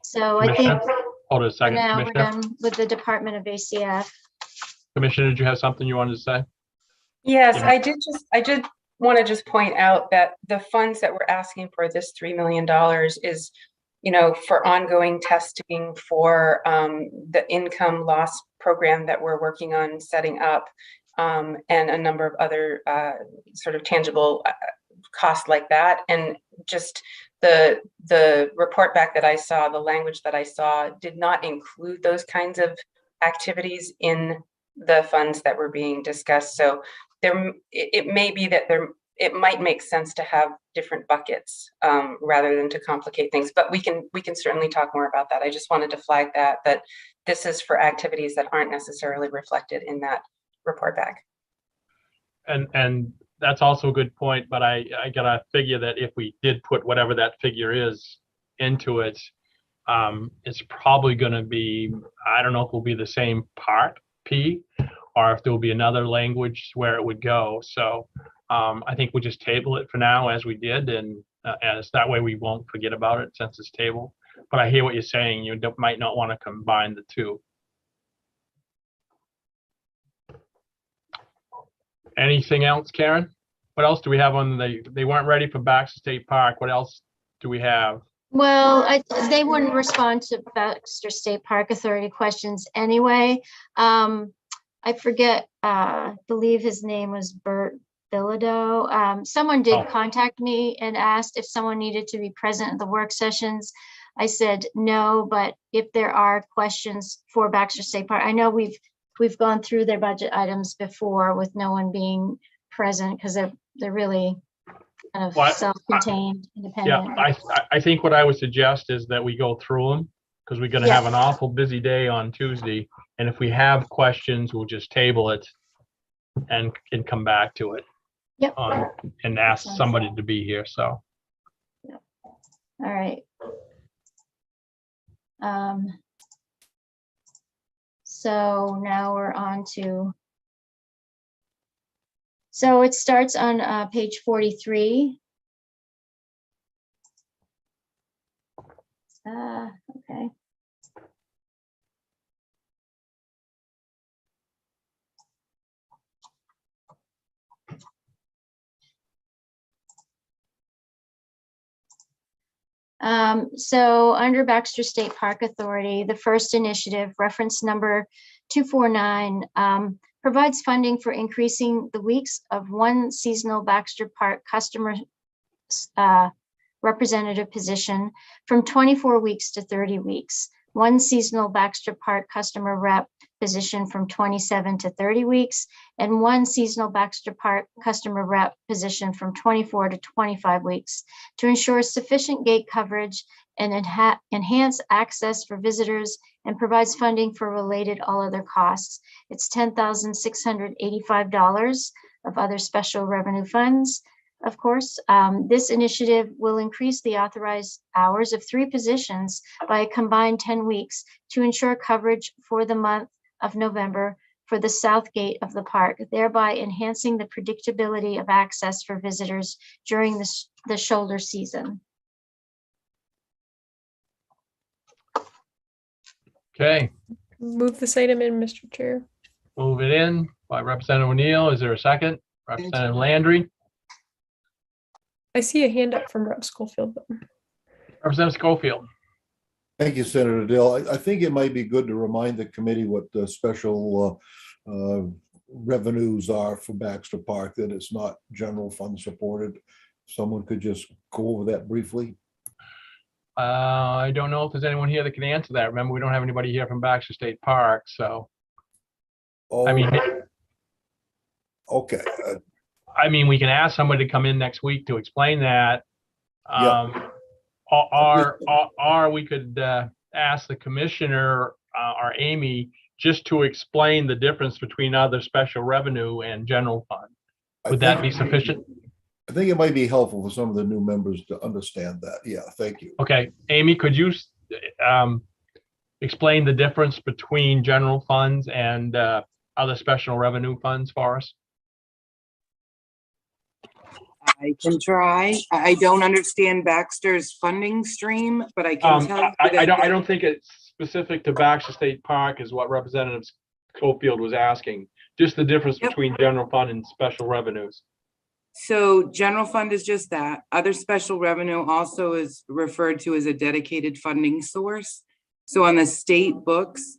So I think Hold on a second, now we're Commissioner. done with the Department of ACF. Commissioner, did you have something you wanted to say? Yes, Yeah. I did want to just point out that the funds that we're asking for, this $3 million, is, for ongoing testing for the income loss program that we're working on setting up, and a number of other sort of tangible costs like that. And just the report back that I saw, the language that I saw did not include those kinds of activities in the funds that were being discussed. So it may be that it might make sense to have different buckets rather than to complicate things, but we can certainly talk more about that. I just wanted to flag that this is for activities that aren't necessarily reflected in that report back. And that's also a good point, but I gotta figure that if we did put whatever that figure is into it, it's probably gonna be, I don't know if it will be the same part, P, or if there will be another language where it would go. So I think we'll just table it for now as we did, and as that way we won't forget about it since it's tabled. But I hear what you're saying. You might not want to combine the two. Anything else, Karen? What else do we have on they weren't ready for Baxter State Park. What else do we have? Well, they wouldn't respond to Baxter State Park Authority questions anyway. I forget, believe his name was Bert Bilodeau. Someone did contact me and asked if someone needed to be present at the work sessions. I said no, but if there are questions for Baxter State Park, I know we've we've gone through their budget items before with no one being present because they're really kind of self-contained, independent. Yeah, I think what I would suggest is that we go through them because we're going to have an awful busy day on Tuesday. And if we have questions, we'll just table it and come back to it. Yep. And ask somebody to be here. So. Yep. All right. So now we're on to. So it starts on page 43. Okay. So under Baxter State Park Authority, the first initiative, reference number 249, provides funding for increasing the weeks of one seasonal Baxter Park customer representative position from 24 weeks to 30 weeks, one seasonal Baxter Park customer rep position from 27 to 30 weeks, and one seasonal Baxter Park customer rep position from 24 to 25 weeks to ensure sufficient gate coverage and enhance access for visitors and provides funding for related all other costs. It's $10,685 of other special revenue funds. Of course, this initiative will increase the authorized hours of 3 positions by a combined 10 weeks to ensure coverage for the month of November for the south gate of the park, thereby enhancing the predictability of access for visitors during the shoulder season. Okay. Move this item in, Mr. Chair. Move it in by Representative O'Neill. Is there a second? Representative Landry. I see a hand up from Rep. Schofield. Representative Schofield. Thank you, Senator Dill. I think it might be good to remind the committee what the special revenues are for Baxter Park, that it's not general fund supported. Someone could just go over that briefly. I don't know if there's anyone here that can answer that. Remember, we don't have anybody here from Baxter State Park, so. Oh, I mean, okay. I mean, we can ask somebody to come in next week to explain that. Or we could ask the commissioner or Amy just to explain the difference between other special revenue and general fund. Would that be sufficient? I think it might be helpful for some of the new members to understand that. Yeah, thank you. Okay, Amy, could you explain the difference between general funds and other special revenue funds for us? I can try. I don't understand Baxter's funding stream, but I can tell you I don't think it's specific to Baxter State Park is what Representative Schofield was asking. Just the difference between general fund and special revenues. So general fund is just that. Other special revenue also is referred to as a dedicated funding source. So on the state books,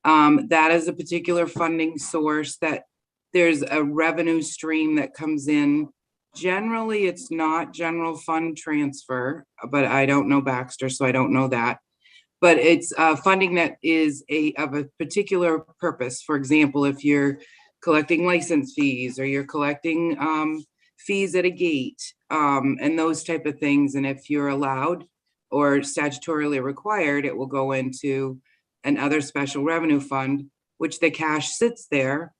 that is a particular funding source that there's a revenue stream that comes in. Generally, it's not general fund transfer, but I don't know Baxter, so I don't know that. But it's funding that is of a particular purpose. For example, if you're collecting license fees or you're collecting fees at a gate and those type of things. And if you're allowed or statutorily required, it will go into another special revenue fund, which the cash sits there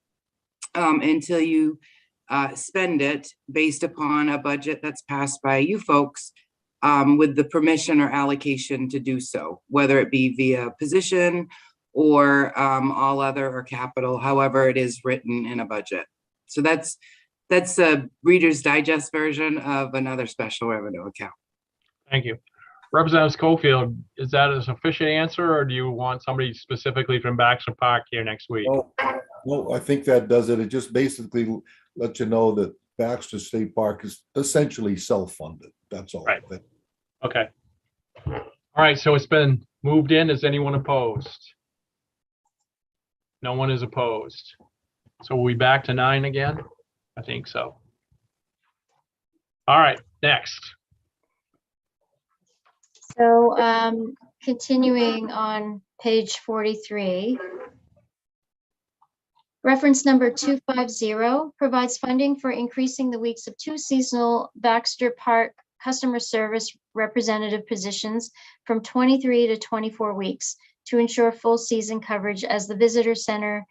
until you spend it based upon a budget that's passed by you folks with the permission or allocation to do so, whether it be via position or all other or capital, however it is written in a budget. So that's a Reader's Digest version of another special revenue account. Thank you. Representative Schofield, is that a sufficient answer, or do you want somebody specifically from Baxter Park here next week? Well, I think that does it. It just basically lets you know that Baxter State Park is essentially self-funded. That's all. Right. Okay. All right, so it's been moved in. Is anyone opposed? No one is opposed. So we'll be back to 9 again? I think so. All right, next. So continuing on page 43. Reference number 250 provides funding for increasing the weeks of 2 seasonal Baxter Park customer service representative positions from 23 to 24 weeks to ensure full season coverage as the visitor center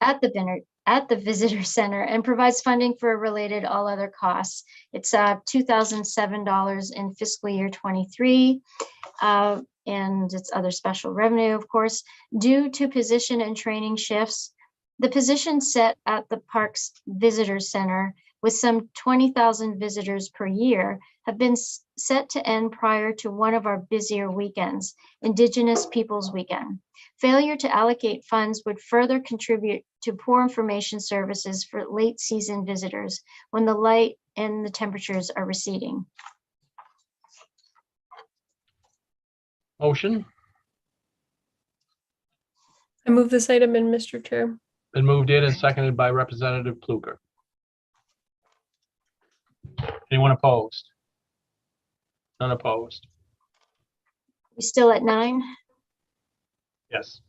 at the visitor center, and provides funding for related all other costs. It's $2,007 in fiscal year 23. And it's other special revenue, of course, due to position and training shifts. The position set at the park's visitor center with some 20,000 visitors per year have been set to end prior to one of our busier weekends, Indigenous Peoples Weekend. Failure to allocate funds would further contribute to poor information services for late season visitors when the light and the temperatures are receding. Motion, I move this item in, Mr. Chair. been moved in and seconded by Representative Pluker. Anyone opposed? None opposed. We still at 9? Yes.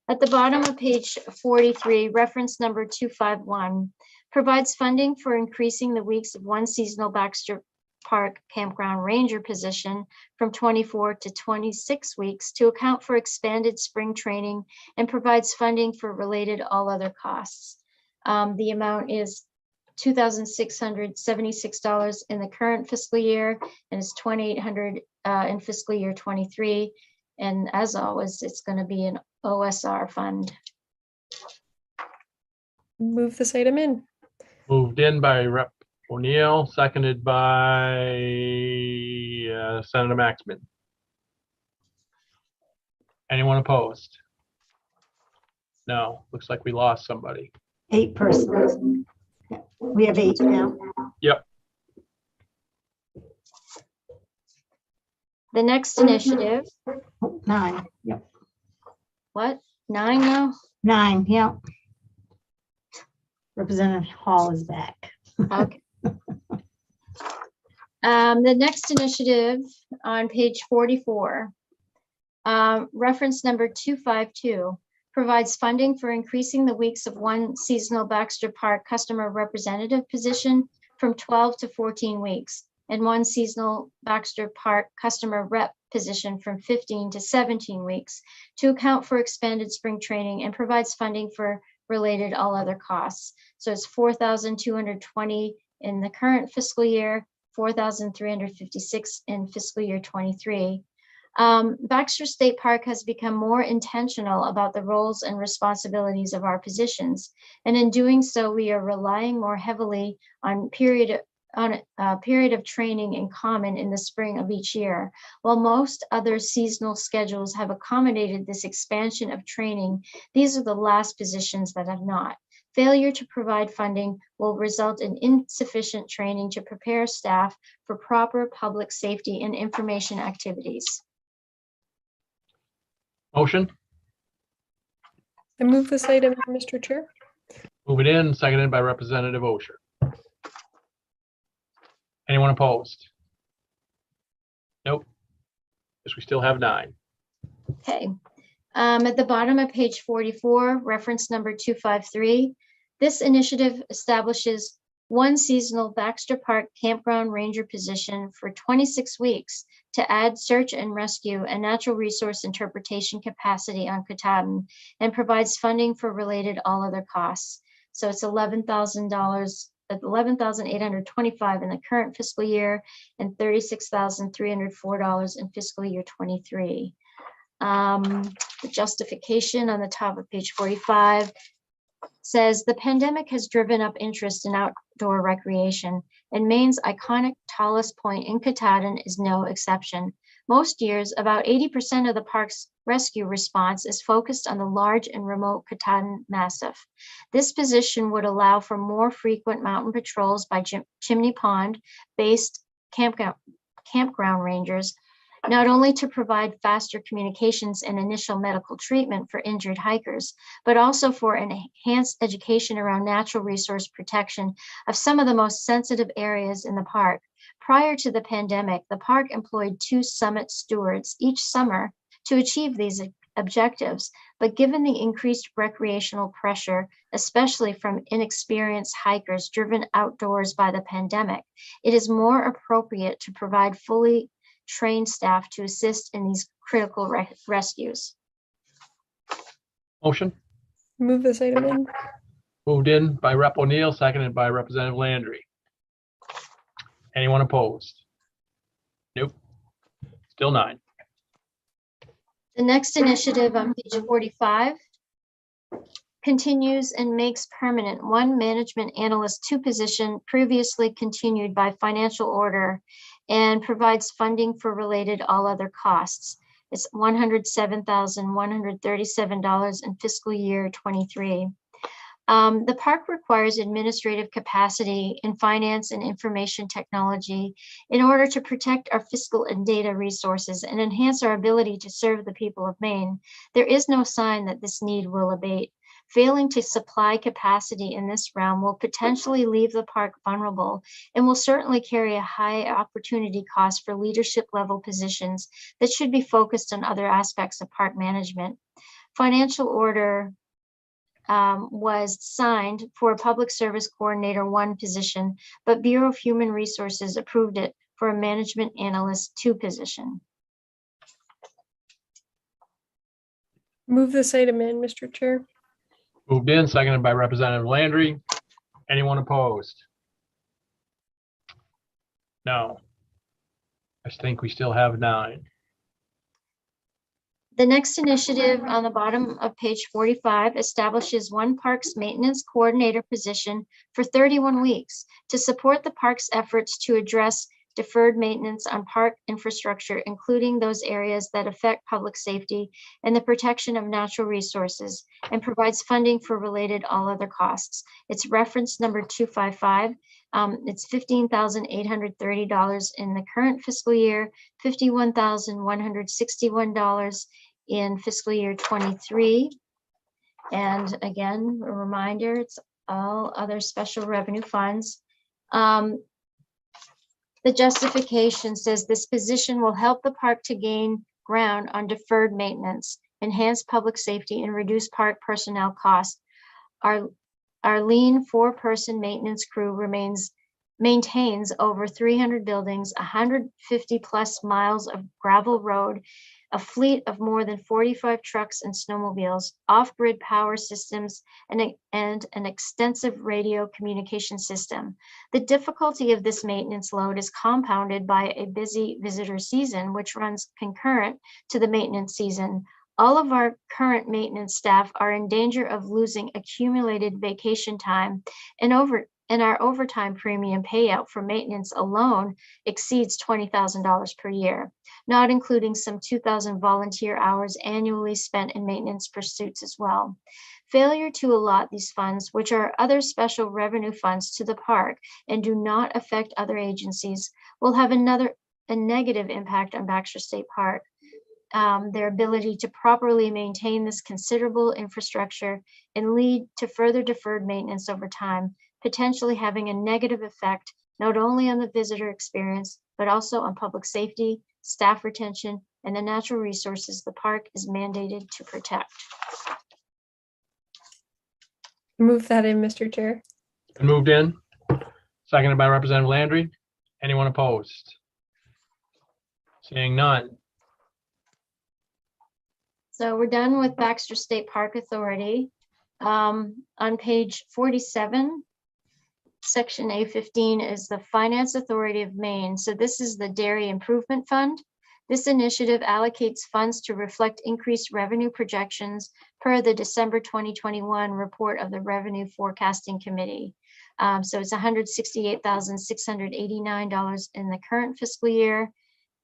At the bottom of page 43, reference number 251 provides funding for increasing the weeks of 1 seasonal Baxter Park Campground Ranger position from 24 to 26 weeks to account for expanded spring training, and provides funding for related all other costs. The amount is $2,676 in the current fiscal year, and it's $2,800 in fiscal year 23. And as always, it's going to be an OSR fund. Move this item in. Moved in by Rep. O'Neill, seconded by Senator Maxman. Anyone opposed? No, looks like we lost somebody. 8 persons. We have 8 now. Yep. The next initiative. 9. Yep. What? 9 now? 9. Yep. Representative Hall is back. Okay. The next initiative on page 44, reference number 252, provides funding for increasing the weeks of 1 seasonal Baxter Park customer representative position from 12 to 14 weeks, and 1 seasonal Baxter Park customer rep position from 15 to 17 weeks to account for expanded spring training, and provides funding for related all other costs. So it's $4,220 in the current fiscal year, $4,356 in fiscal year 23. Baxter State Park has become more intentional about the roles and responsibilities of our positions, and in doing so, we are relying more heavily on a period of training in common in the spring of each year. While most other seasonal schedules have accommodated this expansion of training, these are the last positions that have not. Failure to provide funding will result in insufficient training to prepare staff for proper public safety and information activities. Motion, I move this item, Mr. Chair. move it in, seconded by Representative Osher. Anyone opposed? Nope. Guess we still have 9. Okay. At the bottom of page 44, reference number 253, this initiative establishes 1 seasonal Baxter Park Campground Ranger position for 26 weeks to add search and rescue and natural resource interpretation capacity on Katahdin, and provides funding for related all other costs. So it's $11,825 in the current fiscal year, and $36,304 in fiscal year 23. The justification on the top of page 45 says the pandemic has driven up interest in outdoor recreation, and Maine's iconic tallest point in Katahdin is no exception. Most years, about 80% of the park's rescue response is focused on the large and remote Katahdin Massif. This position would allow for more frequent mountain patrols by Chimney Pond-based campground rangers, not only to provide faster communications and initial medical treatment for injured hikers, but also for enhanced education around natural resource protection of some of the most sensitive areas in the park. Prior to the pandemic, the park employed 2 summit stewards each summer to achieve these objectives, but given the increased recreational pressure, especially from inexperienced hikers driven outdoors by the pandemic, it is more appropriate to provide fully trained staff to assist in these critical rescues. Motion Move this item in. moved in by Rep. O'Neill, seconded by Representative Landry. Anyone opposed? Nope. Still 9. The next initiative on page 45 continues and makes permanent one management analyst 2 position previously continued by financial order and provides funding for related all other costs. It's $107,137 in fiscal year 23. The park requires administrative capacity in finance and information technology in order to protect our fiscal and data resources and enhance our ability to serve the people of Maine. There is no sign that this need will abate. Failing to supply capacity in this realm will potentially leave the park vulnerable and will certainly carry a high opportunity cost for leadership level positions that should be focused on other aspects of park management. Financial order was signed for a Public Service Coordinator 1 position, but Bureau of Human Resources approved it for a Management Analyst 2 position. Move this item in, Mr. Chair. Moved in, seconded by Representative Landry. Anyone opposed? No. I think we still have 9. The next initiative on the bottom of page 45 establishes one parks maintenance coordinator position for 31 weeks to support the park's efforts to address deferred maintenance on park infrastructure, including those areas that affect public safety and the protection of natural resources, and provides funding for related all other costs. It's reference number 255. It's $15,830 in the current fiscal year, $51,161 in fiscal year 23. And again, a reminder, it's all other special revenue funds. The justification says this position will help the park to gain ground on deferred maintenance, enhance public safety, and reduce park personnel costs. Our lean 4-person maintenance crew maintains over 300 buildings, 150 plus miles of gravel road, a fleet of more than 45 trucks and snowmobiles, off-grid power systems, and an extensive radio communication system. The difficulty of this maintenance load is compounded by a busy visitor season, which runs concurrent to the maintenance season. All of our current maintenance staff are in danger of losing accumulated vacation time, and our overtime premium payout for maintenance alone exceeds $20,000 per year, not including some 2,000 volunteer hours annually spent in maintenance pursuits as well. Failure to allot these funds, which are other special revenue funds, to the park and do not affect other agencies, will have a negative impact on Baxter State Park. Their ability to properly maintain this considerable infrastructure and lead to further deferred maintenance over time, potentially having a negative effect not only on the visitor experience, but also on public safety, staff retention, and the natural resources the park is mandated to protect. Move that in, Mr. Chair. Been moved in, seconded by Representative Landry. Anyone opposed? Seeing none. So we're done with Baxter State Park Authority. On page 47, Section A15 is the Finance Authority of Maine. So this is the Dairy Improvement Fund. This initiative allocates funds to reflect increased revenue projections per the December 2021 report of the Revenue Forecasting Committee. So it's $168,689 in the current fiscal year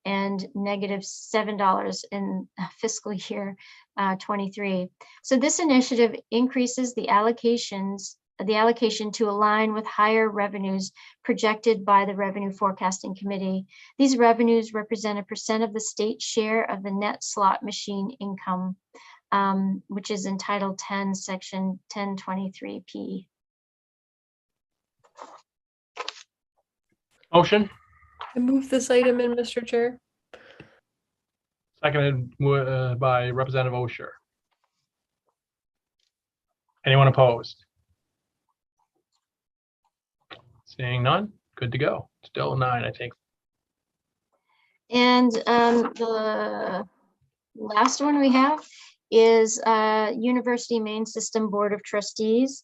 and -$7 in fiscal year 23. So this initiative increases the allocation to align with higher revenues projected by the Revenue Forecasting Committee. These revenues represent a % of the state share of the net slot machine income, which is in Title 10, Section 1023P. Motion? I move this item in, Mr. Chair. Seconded by Representative Osher. Anyone opposed? Seeing none, good to go. Still 9, I think. And the last one we have is University Main System Board of Trustees.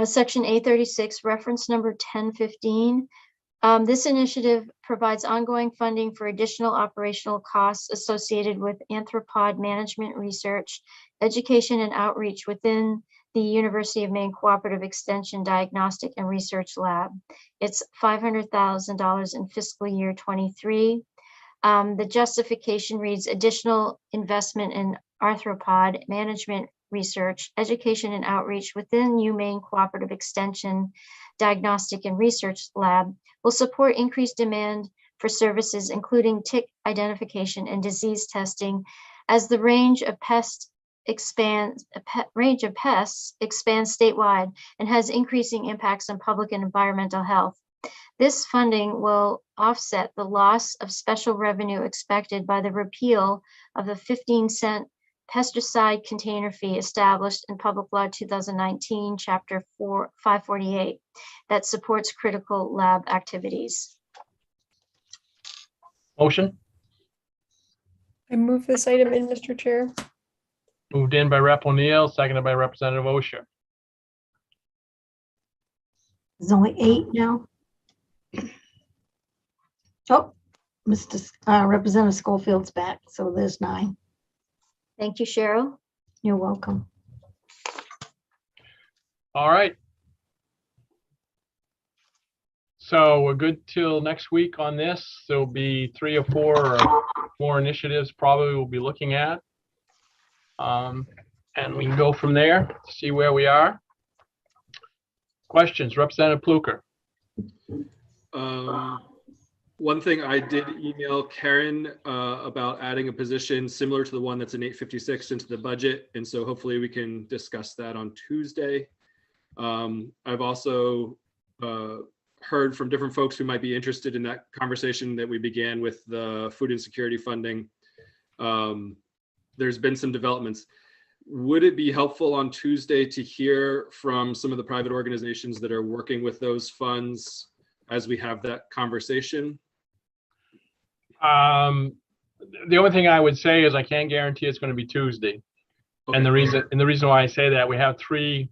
Section A36, reference number 1015. This initiative provides ongoing funding for additional operational costs associated with arthropod management research, education and outreach within the University of Maine Cooperative Extension Diagnostic and Research Lab. It's $500,000 in fiscal year 23. The justification reads additional investment in arthropod management research, education and outreach within UMaine Cooperative Extension Diagnostic and Research Lab will support increased demand for services, including tick identification and disease testing, as the range of pests expands statewide and has increasing impacts on public and environmental health. This funding will offset the loss of special revenue expected by the repeal of the 15-cent pesticide container fee established in Public Law 2019, Chapter 548, that supports critical lab activities. Motion? I move this item in, Mr. Chair. Moved in by Rep. O'Neill, seconded by Representative Osher. There's only 8 now. Oh, Representative Schofield's back, so there's 9. Thank you, Cheryl. You're welcome. All right. So we're good till next week on this. There'll be 3 or 4 or more initiatives probably we'll be looking at. And we can go from there, see where we are. Questions, Representative Pluker. One thing I did email Karen about adding a position similar to the one that's in 856 into the budget. And so hopefully we can discuss that on Tuesday. I've also heard from different folks who might be interested in that conversation that we began with the food insecurity funding. There's been some developments. Would it be helpful on Tuesday to hear from some of the private organizations that are working with those funds as we have that conversation? The only thing I would say is I can't guarantee it's going to be Tuesday. Okay. And the reason why I say that, we have 3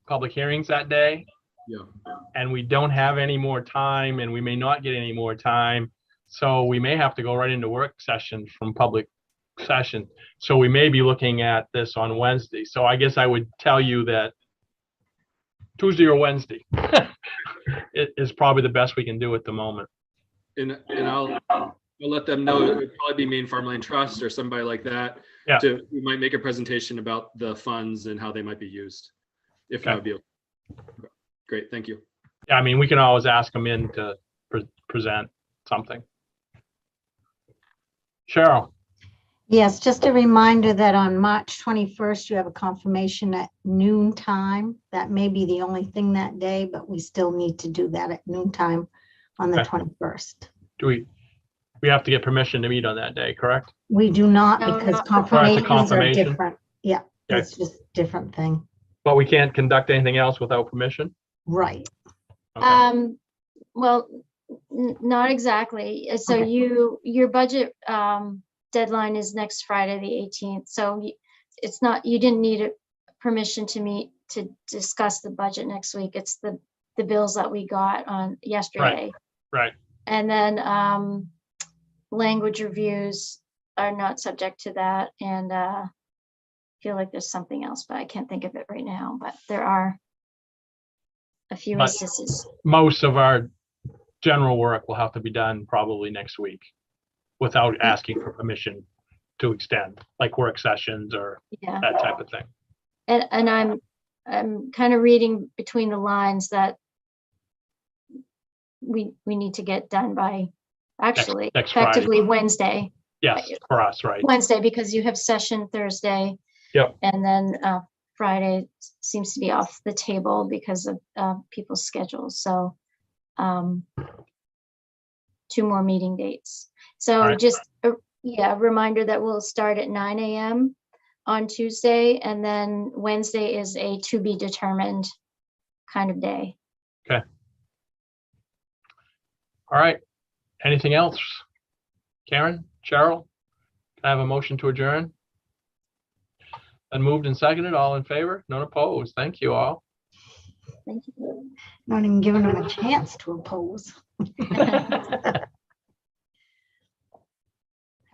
public hearings that day. Yeah. And we don't have any more time, and we may not get any more time. So we may have to go right into work session from public session. So we may be looking at this on Wednesday. So I guess I would tell you that Tuesday or Wednesday it is probably the best we can do at the moment. And I'll let them know. It would probably be Maine Farmland Trust or somebody like that. Yeah. We might make a presentation about the funds and how they might be used, if Okay. that would be okay. Great, thank you. Yeah, I mean, we can always ask them in to present something. Cheryl. Yes, just a reminder that on March 21st, you have a confirmation at noon time. That may be the only thing that day, but we still need to do that at noon time on the 21st. Do we have to get permission to meet on that day, correct? We do not, No, because not- confirmations are confirmation? different. Yeah, Okay. it's just a different thing. But we can't conduct anything else without permission? Right. Okay. Well, not exactly. So Okay. your budget deadline is next Friday, the 18th. So it's not, you didn't need a permission to meet to discuss the budget next week. It's the bills that we got on yesterday. Right. And then language reviews are not subject to that. And I feel like there's something else, but I can't think of it right now. But there are a few But instances. most of our general work will have to be done probably next week without asking for permission to extend, like work sessions or Yeah. that type of thing. And I'm kind of reading between the lines that we need to get done by actually Next Friday. effectively Wednesday. Yes, for us, right? Wednesday, because you have session Thursday. Yep. And then Friday seems to be off the table because of people's schedules. So 2 more meeting dates. So All right. just Yeah, a reminder that we'll start at 9 a.m. on Tuesday, and then Wednesday is a to be determined kind of day. Okay. All right. Anything else? Karen, Cheryl, can I have a motion to adjourn? And moved and seconded, all in favor? None opposed. Thank you all. Thank you. Not even giving them a chance to oppose.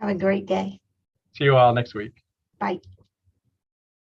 Have a great day. See you all next week. Bye.